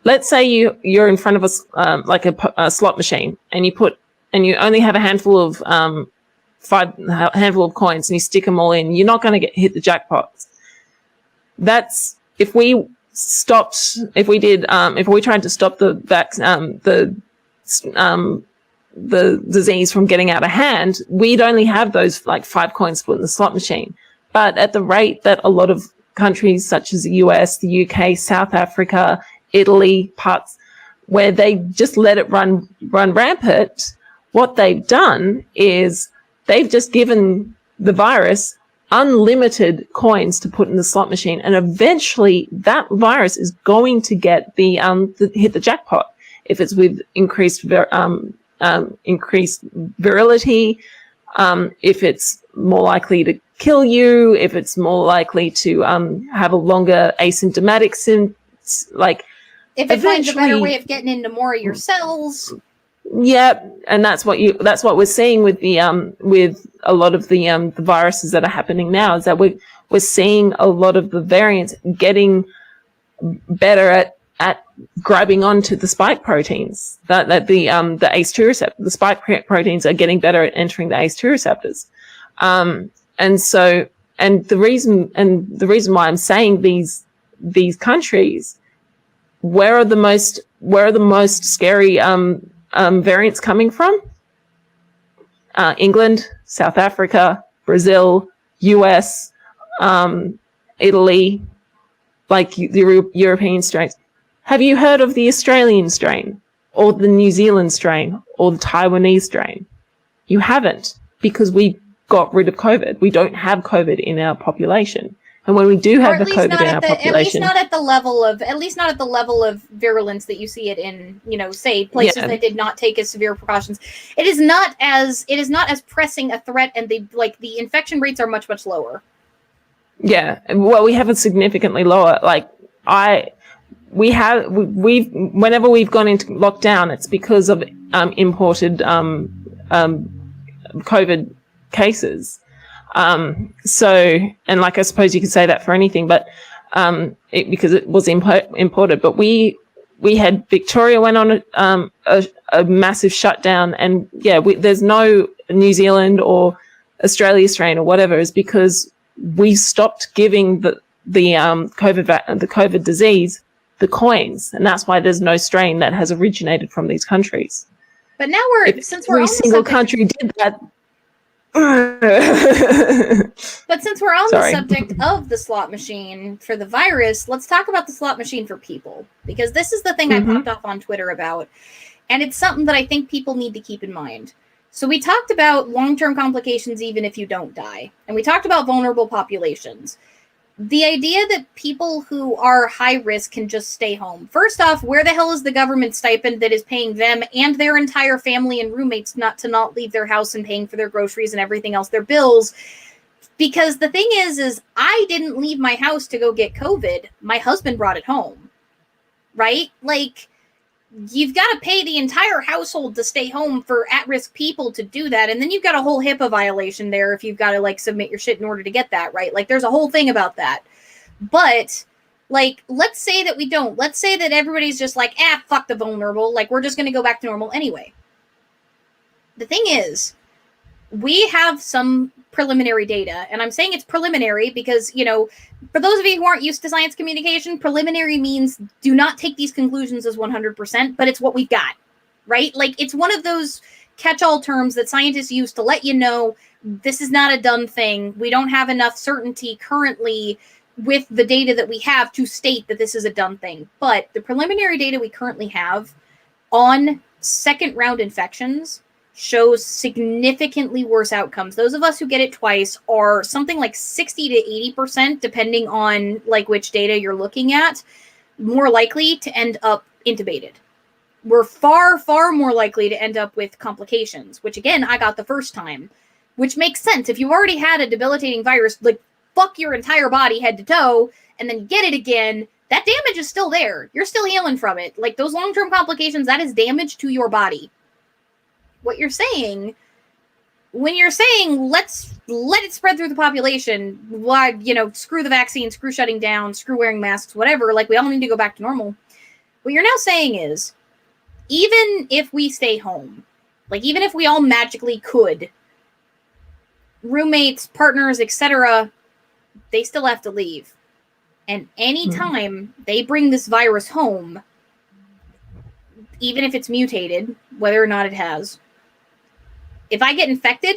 let's say you're in front of a slot machine, and you put and you only have a handful of handful of coins, and you stick them all in, you're not going to hit the jackpots. That's if we tried to stop the disease from getting out of hand, we'd only have those like 5 coins put in the slot machine. But at the rate that a lot of countries such as the US, the UK, South Africa, Italy, parts where they just let it run rampant, what they've done is they've just given the virus unlimited coins to put in the slot machine, and eventually that virus is going to get hit the jackpot if it's with increased virility, if it's more likely to kill you, if it's more likely to have a longer asymptomatic like if it finds a better way of getting into more of your cells. Yeah, and that's what we're seeing with with a lot of the viruses that are happening now, is that we're seeing a lot of the variants getting better at grabbing onto the spike proteins. That the ACE2 receptor, the spike proteins are getting better at entering the ACE2 receptors. And the reason why I'm saying these countries, where are the most scary variants coming from? England, South Africa, Brazil, US, Italy, like the European strains. Have you heard of the Australian strain, or the New Zealand strain, or the Taiwanese strain? You haven't, because we got rid of COVID. We don't have COVID in our population. And when we do have the COVID in our population, at least not at the level of virulence that you see it in, say places that did not take as severe precautions. It is not as pressing a threat, and the infection rates are much, much lower. Yeah, well, we have a significantly lower. Whenever we've gone into lockdown, it's because of imported COVID cases. And I suppose you could say that for anything, but because it was imported. But we had Victoria went on a massive shutdown, and there's no New Zealand or Australia strain or whatever, is because we stopped giving the COVID disease the coins, and that's why there's no strain that has originated from these countries. But now since we're every single country did that. But since we're on the subject of the slot machine for the virus, let's talk about the slot machine for people, because this is the thing I popped off on Twitter about, and it's something that I think people need to keep in mind. So we talked about long-term complications even if you don't die, and we talked about vulnerable populations. The idea that people who are high risk can just stay home. First off, where the hell is the government stipend that is paying them and their entire family and roommates not leave their house and paying for their groceries and everything else, their bills? Because the thing is I didn't leave my house to go get COVID. My husband brought it home, right? You've got to pay the entire household to stay home for at-risk people to do that. And then you've got a whole HIPAA violation there if you've got to submit your shit in order to get that, right? There's a whole thing about that. But let's say that we don't. Let's say that everybody's just fuck the vulnerable. We're just going to go back to normal anyway. The thing is, we have some preliminary data, and I'm saying it's preliminary because, for those of you who aren't used to science communication, preliminary means do not take these conclusions as 100%, but it's what we've got, right? It's one of those catch-all terms that scientists use to let you know this is not a done thing. We don't have enough certainty currently with the data that we have to state that this is a done thing. But the preliminary data we currently have on second-round infections shows significantly worse outcomes. Those of us who get it twice are something like 60 to 80%, depending on which data you're looking at, more likely to end up intubated. We're far, far more likely to end up with complications, which again, I got the first time, which makes sense. If you've already had a debilitating virus, fuck your entire body head to toe, and then you get it again, that damage is still there. You're still healing from it. Those long-term complications, that is damage to your body. What you're saying, when you're saying let's let it spread through the population, why, screw the vaccine, screw shutting down, screw wearing masks, whatever, we all need to go back to normal. What you're now saying is, even if we stay home, Like, even if we all magically could, roommates, partners, etc., they still have to leave. And anytime they bring this virus home, even if it's mutated, whether or not it has, if I get infected,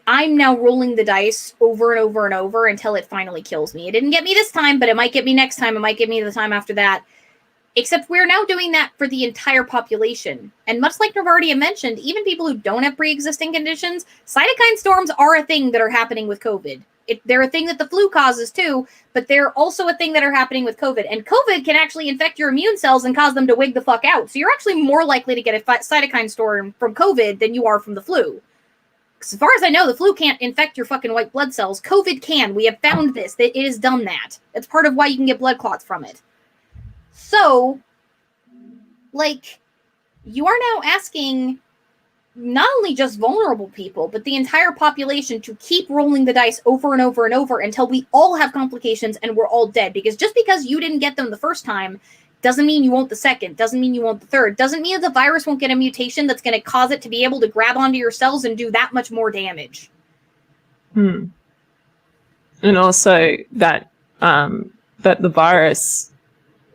I'm now rolling the dice over and over and over until it finally kills me. It didn't get me this time, but it might get me next time. It might get me the time after that. Except we're now doing that for the entire population. And much like Nervardia mentioned, even people who don't have pre-existing conditions, cytokine storms are a thing that are happening with COVID. They're a thing that the flu causes too, but they're also a thing that are happening with COVID. And COVID can actually infect your immune cells and cause them to wig the fuck out. So you're actually more likely to get a cytokine storm from COVID than you are from the flu. Because as far as I know, the flu can't infect your fucking white blood cells. COVID can. We have found this. It has done that. It's part of why you can get blood clots from it. So, like, you are now asking not only just vulnerable people, but the entire population to keep rolling the dice over and over and over until we all have complications and we're all dead. Because just because you didn't get them the first time doesn't mean you won't the second, doesn't mean you won't the third, doesn't mean that the virus won't get a mutation that's going to cause it to be able to grab onto your cells and do that much more damage. And also that that the virus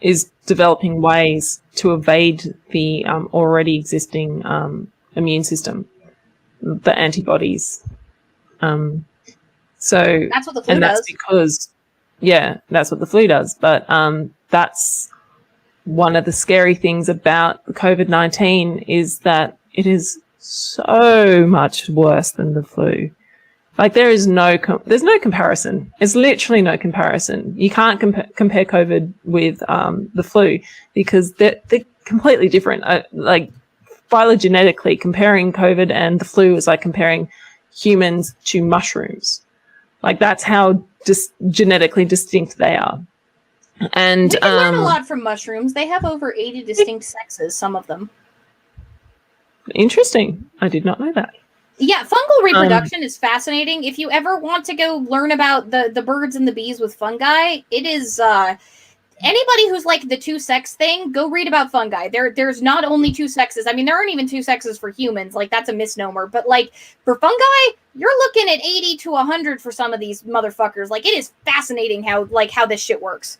is developing ways to evade the already existing immune system, the antibodies. So that's what the flu and that's does. because, that's what the flu does. But that's one of the scary things about COVID-19 is that it is so much worse than the flu. Like, there's no comparison. There's literally no comparison. You can't compare COVID with the flu because they're completely different. Like, phylogenetically, comparing COVID and the flu is like comparing humans to mushrooms. Like, that's how genetically distinct they are. And we can learn a lot from mushrooms. They have over 80 distinct sexes, some of them. Interesting. I did not know that. Yeah, fungal reproduction is fascinating. If you ever want to go learn about the birds and the bees with fungi, it is anybody who's like the two-sex thing, go read about fungi. There's not only two sexes. I mean, there aren't even two sexes for humans. Like, that's a misnomer. But like for fungi, you're looking at 80 to 100 for some of these motherfuckers. Like, it is fascinating how this shit works.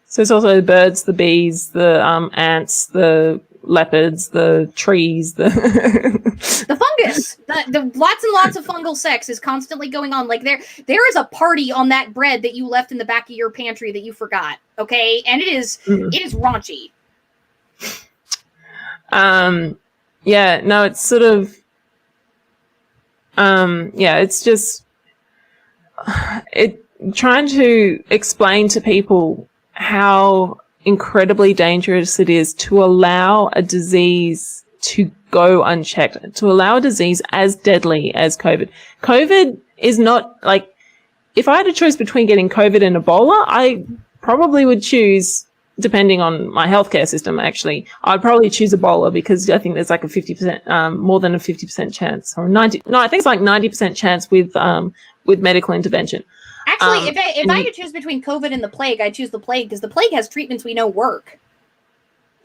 So it's also the birds, the bees, the ants, the leopards, the trees, the fungus. The lots and lots of fungal sex is constantly going on. Like, there is a party on that bread that you left in the back of your pantry that you forgot. Okay, and it is raunchy. No, it's sort of it's just trying to explain to people how incredibly dangerous it is to allow a disease to go unchecked, to allow a disease as deadly as COVID. COVID is not like, if I had a choice between getting COVID and Ebola, I probably would choose, depending on my healthcare system, actually, I'd probably choose Ebola because I think there's like a 50%, more than a 50% chance, or I think it's like 90% chance with medical intervention. Actually, if I could choose between COVID and the plague, I'd choose the plague because the plague has treatments we know work.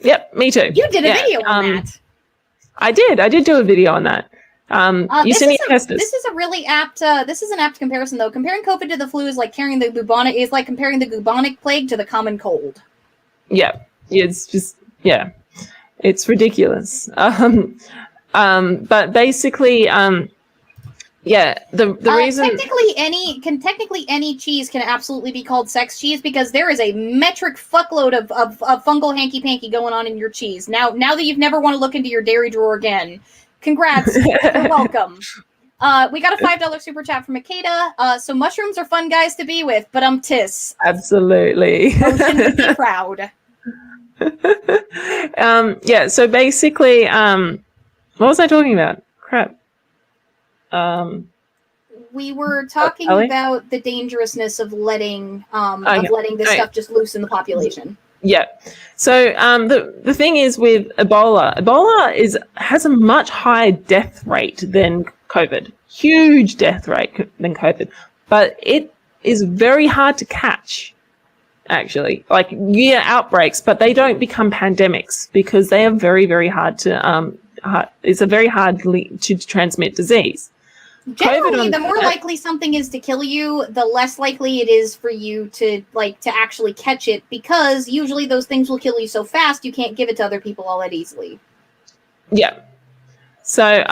Yep, me too. You did a video on that. I did do a video on that. Yersinia pestis. This is a really apt. This is an apt comparison, though. Comparing COVID to the flu is like comparing the bubonic plague to the common cold. Yeah, it's just it's ridiculous. But basically, the reason technically any cheese can absolutely be called sex cheese because there is a metric fuckload of fungal hanky panky going on in your cheese. Now that you've never want to look into your dairy drawer again, congrats, you're welcome. We got a $5 super chat from Makeda. So mushrooms are fun guys to be with, but tis. Absolutely. Ocean would be proud. So basically, what was I talking about? Crap. We were talking about the dangerousness of letting this stuff just loose in the population. Yeah. So the thing is with Ebola has a much higher death rate than COVID. Huge death rate than COVID. But it is very hard to catch. actually. Like, yeah, outbreaks, but they don't become pandemics because they are very, very hard to, it's a very hard to transmit disease. Generally, the more likely something is to kill you, the less likely it is for you to actually catch it, because usually those things will kill you so fast you can't give it to other people all that easily. Yeah. So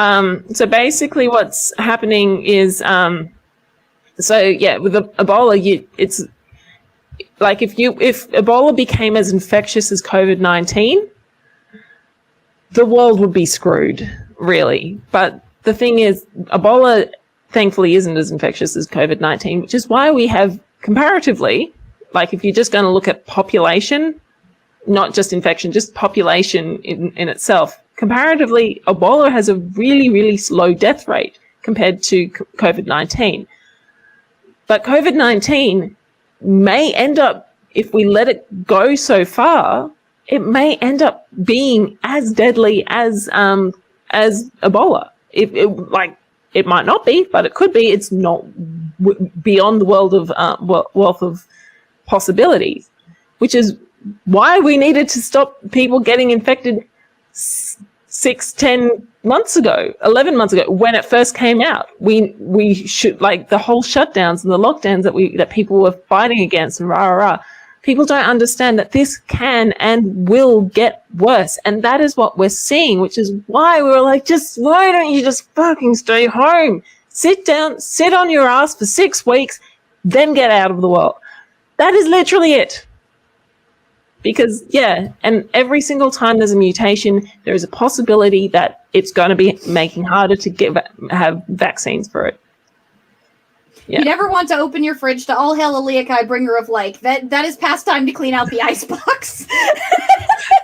basically what's happening is, so yeah, with Ebola, it's like if Ebola became as infectious as COVID-19, the world would be screwed, really. But the thing is, Ebola thankfully isn't as infectious as COVID-19, which is why we have comparatively, like if you're just going to look at population, not just infection, just population in itself, comparatively, Ebola has a really, really low death rate compared to COVID-19. But COVID-19 may end up, if we let it go so far, it may end up being as deadly as Ebola. It might not be, but it could be. It's not beyond the world of wealth of possibilities, which is why we needed to stop people getting infected 6, 10 months ago, 11 months ago, when it first came out. We should, like, the whole shutdowns and the lockdowns that people were fighting against and rah, rah, rah. People don't understand that this can and will get worse. And that is what we're seeing, which is why we were like, why don't you just fucking stay home? Sit down, sit on your ass for 6 weeks, then get out of the world. That is literally it. Because, yeah, and every single time there's a mutation, there is a possibility that it's going to be making harder to have vaccines for it. Yeah. You never want to open your fridge to all hail Allergic, bringer of life. That is past time to clean out the icebox.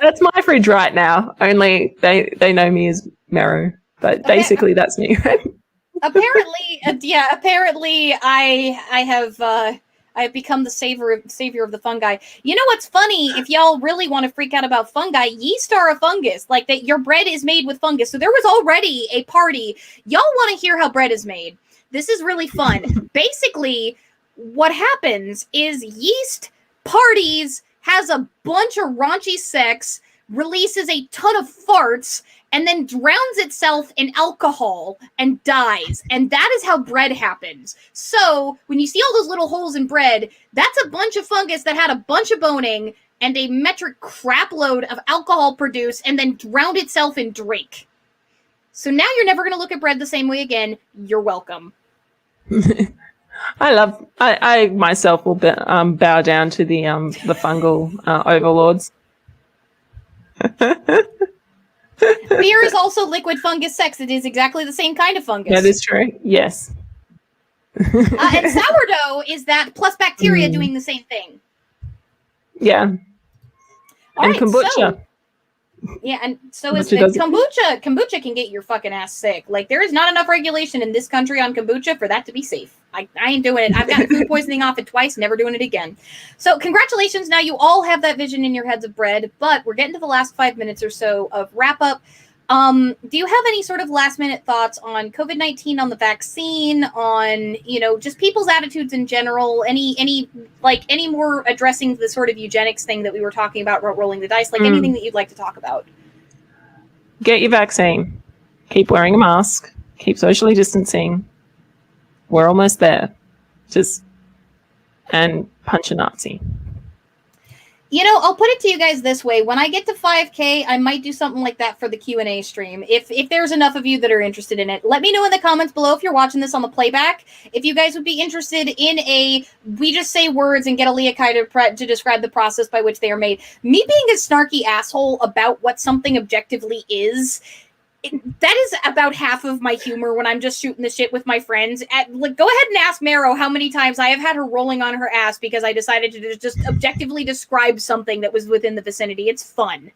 That's my fridge right now. Only they know me as Mero, but basically that's me. Apparently, I have become the savior of the fungi. You know what's funny? If y'all really want to freak out about fungi, yeast are a fungus. Like, that, your bread is made with fungus. So there was already a party. Y'all want to hear how bread is made? This is really fun. Basically, what happens is yeast parties, has a bunch of raunchy sex, releases a ton of farts, and then drowns itself in alcohol and dies. And that is how bread happens. So when you see all those little holes in bread, that's a bunch of fungus that had a bunch of boning and a metric crap load of alcohol produced and then drowned itself in drink. So now you're never going to look at bread the same way again. You're welcome. I myself will bow down to the fungal overlords. Beer is also liquid fungus sex. It is exactly the same kind of fungus. That is true. Yes. And sourdough is that plus bacteria doing the same thing. Yeah. All and right, kombucha. Yeah, and so is kombucha. Kombucha can get your fucking ass sick. Like, there is not enough regulation in this country on kombucha for that to be safe. I ain't doing it. I've gotten food poisoning off it twice, never doing it again. So congratulations. Now you all have that vision in your heads of bread, but we're getting to the last 5 minutes or so of wrap up. Do you have any sort of last minute thoughts on COVID-19, on the vaccine, on, just people's attitudes in general? Any more addressing the sort of eugenics thing that we were talking about, rolling the dice, anything that you'd like to talk about? Get your vaccine. Keep wearing a mask. Keep socially distancing. We're almost there. And punch a Nazi. I'll put it to you guys this way. When I get to 5K, I might do something like that for the Q&A stream. If there's enough of you that are interested in it, let me know in the comments below if you're watching this on the playback. If you guys would be interested in we just say words and get a Leakai to describe the process by which they are made. Me being a snarky asshole about what something objectively is, that is about half of my humor when I'm just shooting the shit with my friends. Go ahead and ask Mero how many times I have had her rolling on her ass because I decided to just objectively describe something that was within the vicinity. It's fun.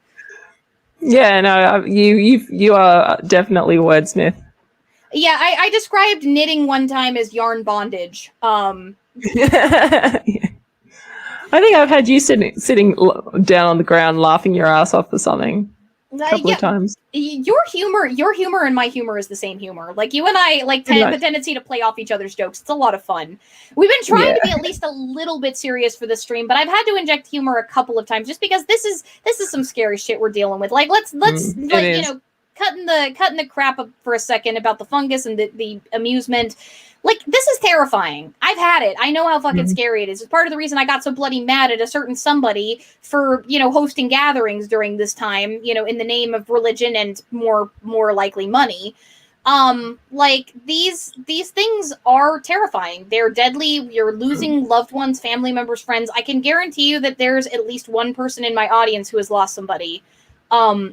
Yeah, no, you are definitely a wordsmith. Yeah, I described knitting one time as yarn bondage. I think I've had you sitting down on the ground laughing your ass off for something. couple of times. Your humor and my humor is the same humor. Like, you and I have a tendency to play off each other's jokes. It's a lot of fun. We've been trying to be at least a little bit serious for the stream, but I've had to inject humor a couple of times just because this is some scary shit we're dealing with. Like, let's cutting the crap up for a second about the fungus and the amusement. Like, this is terrifying. I've had it. I know how fucking scary it is. It's part of the reason I got so bloody mad at a certain somebody for, hosting gatherings during this time, in the name of religion and more likely money. Like, these things are terrifying. They're deadly. You're losing loved ones, family members, friends. I can guarantee you that there's at least one person in my audience who has lost somebody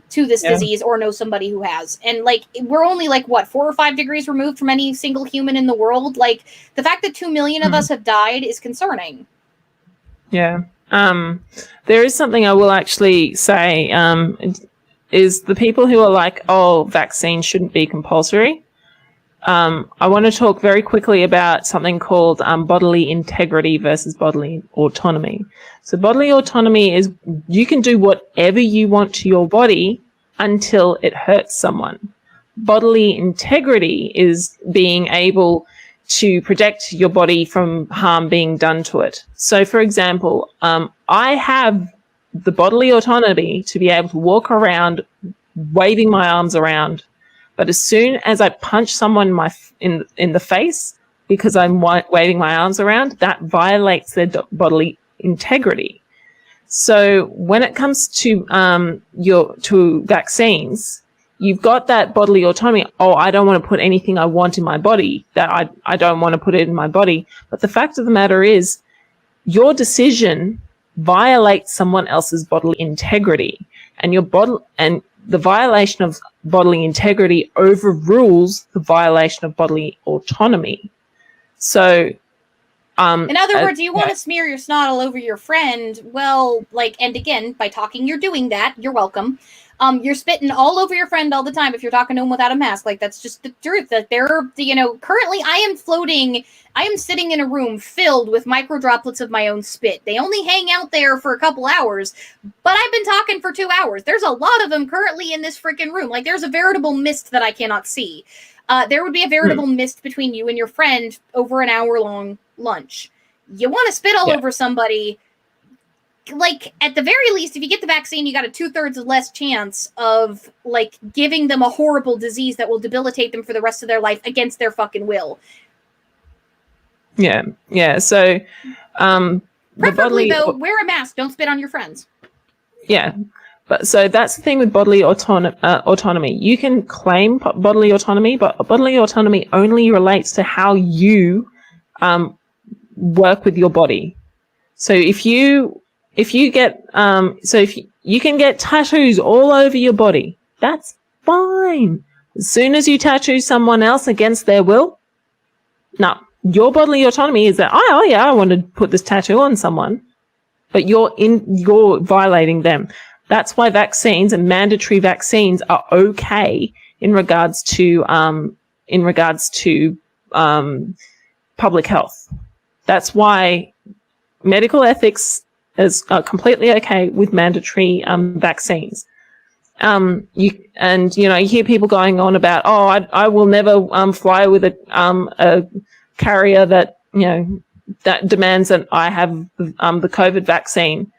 to this disease or know somebody who has. And like, we're only 4 or 5 degrees removed from any single human in the world. Like, the fact that 2 million of us have died is concerning. Yeah. There is something I will actually say, is the people who are like, oh, vaccines shouldn't be compulsory. I want to talk very quickly about something called bodily integrity versus bodily autonomy. So bodily autonomy is you can do whatever you want to your body until it hurts someone. Bodily integrity is being able to protect your body from harm being done to it. So, for example, I have the bodily autonomy to be able to walk around waving my arms around. But as soon as I punch someone in the face because I'm waving my arms around, that violates their bodily integrity. So when it comes to to vaccines, you've got that bodily autonomy. Oh, I don't want to put anything I want in my body. That I don't want to put it in my body. But the fact of the matter is, your decision violates someone else's bodily integrity, and the violation of bodily integrity overrules the violation of bodily autonomy. So, in other words, you want to smear your snot all over your friend. Well, and again, by talking, you're doing that. You're welcome. You're spitting all over your friend all the time if you're talking to him without a mask. Like, that's just the truth. That currently I am sitting in a room filled with micro droplets of my own spit. They only hang out there for a couple hours, but I've been talking for 2 hours. There's a lot of them currently in this freaking room. Like, there's a veritable mist that I cannot see. There would be a veritable mist between you and your friend over an hour-long lunch. You want to spit all over somebody. Like, at the very least, if you get the vaccine, you got a 2/3 less chance of, giving them a horrible disease that will debilitate them for the rest of their life against their fucking will. Yeah. So, preferably, though, wear a mask. Don't spit on your friends. Yeah. But so that's the thing with bodily autonomy. You can claim bodily autonomy, but bodily autonomy only relates to how you work with your body. So if you get if you can get tattoos all over your body, that's fine. As soon as you tattoo someone else against their will, no, your bodily autonomy is that I want to put this tattoo on someone, but you're violating them. That's why vaccines and mandatory vaccines are okay in regards to public health. That's why medical ethics is completely okay with mandatory vaccines. You hear people going on about, I will never fly with a carrier that that demands that I have the COVID vaccine.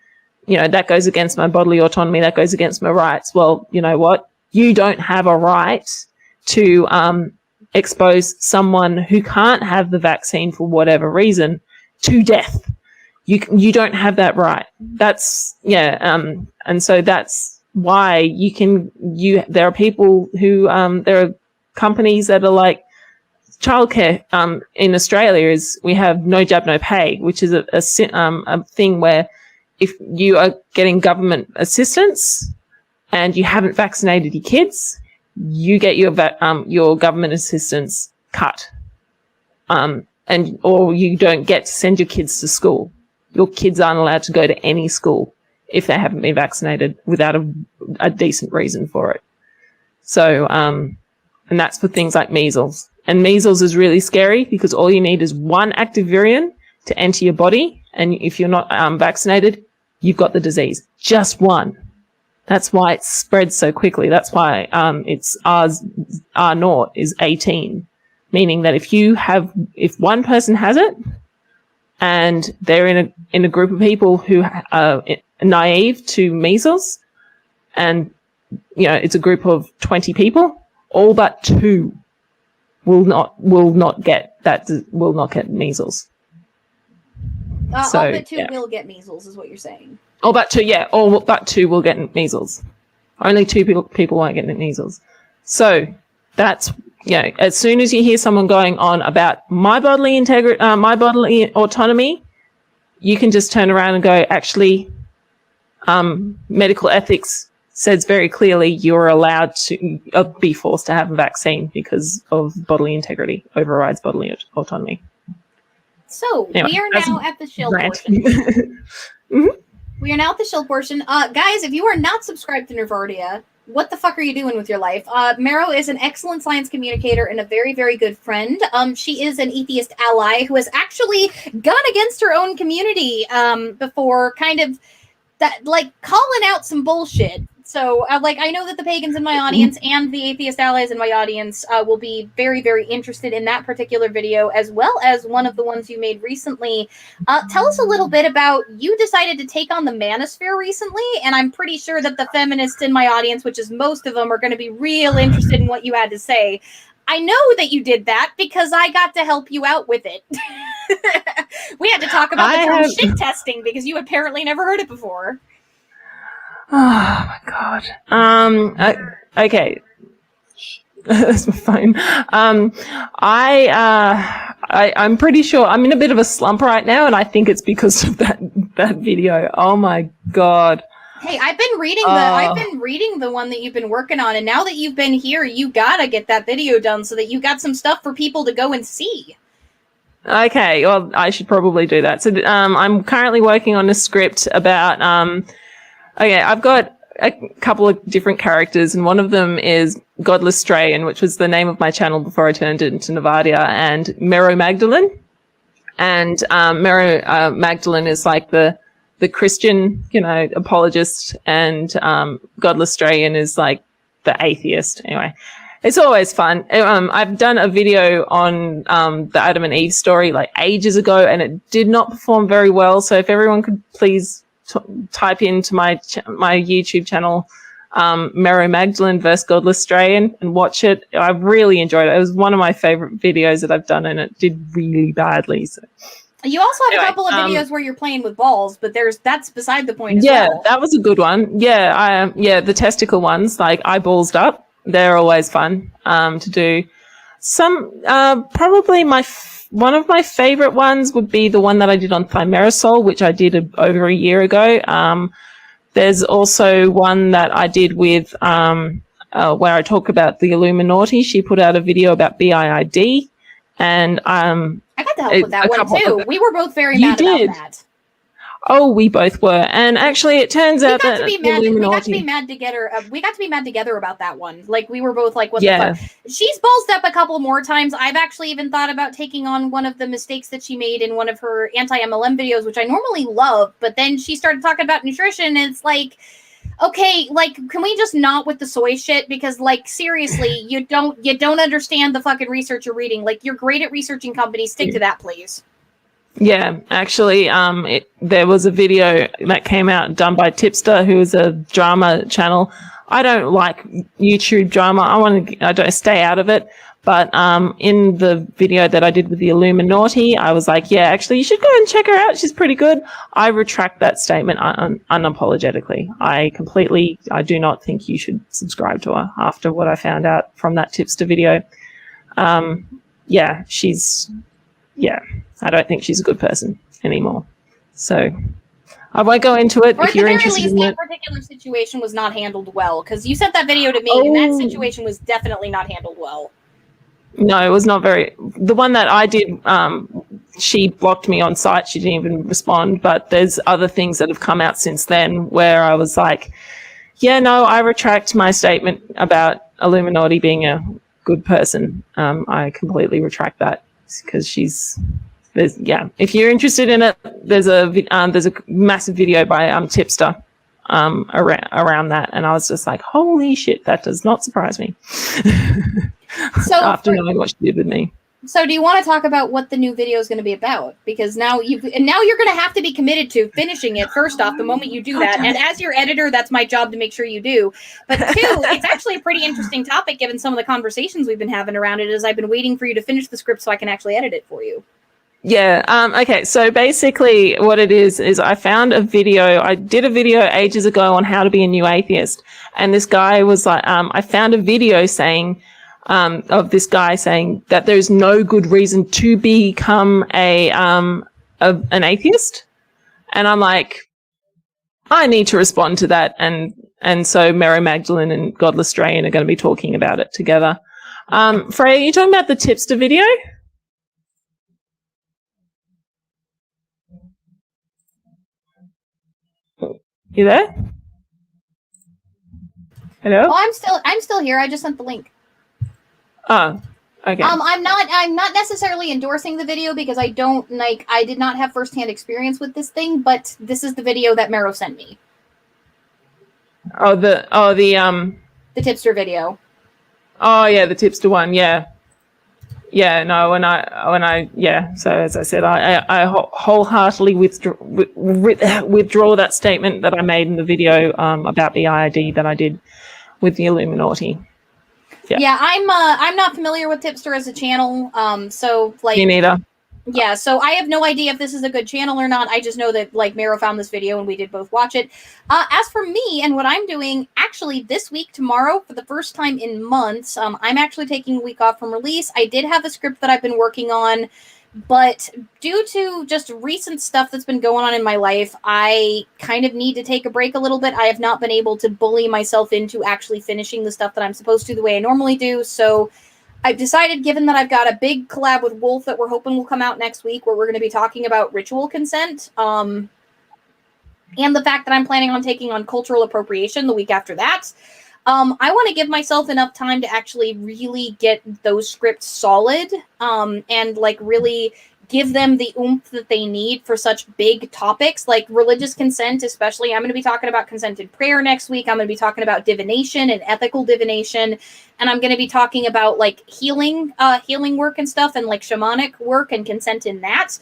That goes against my bodily autonomy. That goes against my rights. Well, you know what? You don't have a right to expose someone who can't have the vaccine for whatever reason to death. You don't have that right. That's and so that's why there are people who there are companies that are like childcare in Australia we have no jab no pay, which is a thing where if you are getting government assistance and you haven't vaccinated your kids, you get your government assistance cut, or you don't get to send your kids to school. Your kids aren't allowed to go to any school if they haven't been vaccinated without a decent reason for it. So, and that's for things like measles. And measles is really scary because all you need is one active variant to enter your body. And if you're not vaccinated, you've got the disease. Just one. That's why it spreads so quickly. That's why it's R naught is 18, meaning that if one person has it and they're in a group of people who are naive to measles, and it's a group of 20 people, all but 2 will not get measles. All but 2 will get measles, is what you're saying. All but 2, yeah. All but 2 will get measles. Only 2 people won't get measles. So that's, as soon as you hear someone going on about my bodily integrity, my bodily autonomy, you can just turn around and go, actually, medical ethics says very clearly you're allowed to be forced to have a vaccine because of bodily integrity overrides bodily autonomy. So anyway, we are now at the shield portion. Mm-hmm. We are now at the shield portion. Guys, if you are not subscribed to Nervardia, what the fuck are you doing with your life? Mero is an excellent science communicator and a very, very good friend. She is an atheist ally who has actually gone against her own community before kind of calling out some bullshit. So, I know that the pagans in my audience and the atheist allies in my audience will be very, very interested in that particular video, as well as one of the ones you made recently. Tell us a little bit about, you decided to take on the manosphere recently, and I'm pretty sure that the feminists in my audience, which is most of them, are going to be real interested in what you had to say. I know that you did that because I got to help you out with it. We had to talk about the term shit testing because you apparently never heard it before. Oh my god. Okay. That's my phone. I'm pretty sure I'm in a bit of a slump right now, and I think it's because of that video. Oh my god. Hey, I've been reading the one that you've been working on, and now that you've been here, you gotta get that video done so that you got some stuff for people to go and see. Okay, well, I should probably do that. So I'm currently working on a script about I've got a couple of different characters, and one of them is Godless Strayan, which was the name of my channel before I turned it into Nervardia, and Mero Magdalene. And Mero Magdalene is like the Christian, apologist, and Godless Strayan is like the atheist. Anyway, it's always fun. I've done a video on the Adam and Eve story ages ago, and it did not perform very well. So if everyone could please type into my YouTube channel, Mero Magdalene versus Godless Strayan, and watch it. I really enjoyed it. It was one of my favorite videos that I've done, and it did really badly. So. You also have a couple of videos where you're playing with balls, but that's beside the point as well. Yeah, that was a good one. Yeah, the testicle ones, I ballsed up. They're always fun to do. Some probably one of my favorite ones would be the one that I did on thimerosal, which I did over a year ago. There's also one that I did with where I talk about the Illuminati. She put out a video about BIID, and I got to help with that one too. We were both very mad about that. Oh, we both were, and actually, it turns out that we got to be mad together. We got to be mad together about that one. We were both like, "What the fuck?" She's ballsed up a couple more times. I've actually even thought about taking on one of the mistakes that she made in one of her anti-MLM videos, which I normally love. But then she started talking about nutrition, and it's like, okay, can we just not with the soy shit? Because seriously, you don't understand the fucking research you're reading. You're great at researching companies. Stick to that, please. Yeah, actually, there was a video that came out done by Tipster, who is a drama channel. I don't like YouTube drama. I don't stay out of it. But in the video that I did with the Illuminati, I was like, yeah, actually, you should go and check her out. She's pretty good. I retract that statement unapologetically. I do not think you should subscribe to her after what I found out from that Tipster video. I don't think she's a good person anymore. So I won't go into it. Or at the very least, that particular situation was not handled well, because you sent that video to me, and that situation was definitely not handled well. No, it was not very. The one that I did, she blocked me on site. She didn't even respond. But there's other things that have come out since then where I was like, yeah, no, I retract my statement about Illuminati being a good person. I completely retract that, because if you're interested in it, there's a massive video by Tipster around that. And I was just like, holy shit, that does not surprise me. So after knowing what she did with me. So do you want to talk about what the new video is going to be about? Because now you're going to have to be committed to finishing it, first off, the moment you do that. And as your editor, that's my job to make sure you do. But two, it's actually a pretty interesting topic given some of the conversations we've been having around it, as I've been waiting for you to finish the script so I can actually edit it for you. Yeah. Okay. So basically what it is I found a video. I did a video ages ago on how to be a new atheist. And this guy was like, I found a video saying, of this guy saying that there's no good reason to become an atheist. And I'm like, I need to respond to that. And so Mary Magdalene and Godless Strain are going to be talking about it together. Freya, are you talking about the tipster video? You there? Hello? Oh, I'm still here. I just sent the link. Oh, okay. I'm not necessarily endorsing the video because I did not have firsthand experience with this thing, but this is the video that Mero sent me. The tipster video. Oh yeah, the tipster one, yeah. Yeah, no, so as I said, I wholeheartedly withdraw that statement that I made in the video about the IID that I did with the Illuminati. Yeah, I'm not familiar with Tipster as a channel, so like me neither. Yeah, so I have no idea if this is a good channel or not. I just know that like Mero found this video and we did both watch it. As for me and what I'm doing, actually this week, tomorrow, for the first time in months, I'm actually taking a week off from release. I did have a script that I've been working on, but due to just recent stuff that's been going on in my life, I kind of need to take a break a little bit. I have not been able to bully myself into actually finishing the stuff that I'm supposed to the way I normally do, so I've decided, given that I've got a big collab with Wolf that we're hoping will come out next week, where we're going to be talking about ritual consent, and the fact that I'm planning on taking on cultural appropriation the week after that, I want to give myself enough time to actually really get those scripts solid, and like really give them the oomph that they need for such big topics like religious consent, especially. I'm going to be talking about consented prayer next week. I'm going to be talking about divination and ethical divination. And I'm going to be talking about like healing work and stuff, and like shamanic work and consent in that.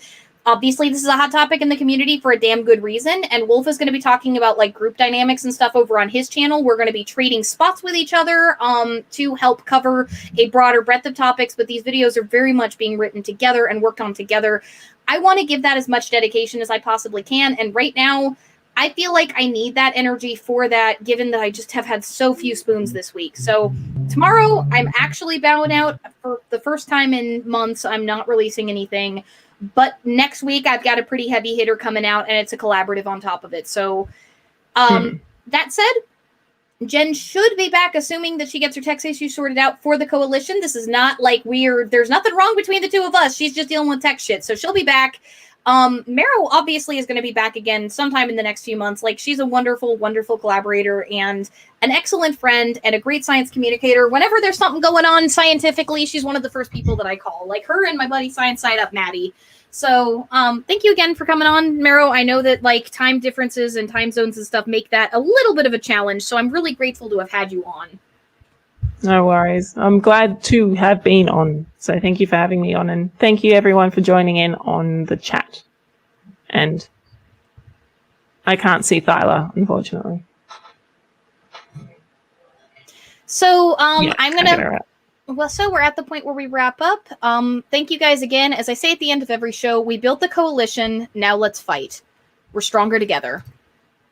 Obviously, this is a hot topic in the community for a damn good reason. And Wolf is going to be talking about like group dynamics and stuff over on his channel. We're going to be trading spots with each other to help cover a broader breadth of topics. But these videos are very much being written together and worked on together. I want to give that as much dedication as I possibly can. And right now, I feel like I need that energy for that, given that I just have had so few spoons this week. So tomorrow, I'm actually bowing out for the first time in months. I'm not releasing anything. But next week, I've got a pretty heavy hitter coming out, and it's a collaborative on top of it. So that said, Jen should be back, assuming that she gets her tech issue sorted out for the coalition. This is not like there's nothing wrong between the two of us. She's just dealing with tech shit. So she'll be back. Mero obviously is going to be back again sometime in the next few months. Like, she's a wonderful, wonderful collaborator and an excellent friend and a great science communicator. Whenever there's something going on scientifically, she's one of the first people that I call, like her and my buddy Science Side Up, Maddie. So, thank you again for coming on, Mero. I know that like time differences and time zones and stuff make that a little bit of a challenge. So I'm really grateful to have had you on. No worries. I'm glad to have been on. So thank you for having me on, and thank you everyone for joining in on the chat. And I can't see Thyla, unfortunately. So Yeah, I'm gonna. Well, so we're at the point where we wrap up. Thank you guys again. As I say at the end of every show, we built the coalition. Now let's fight. We're stronger together.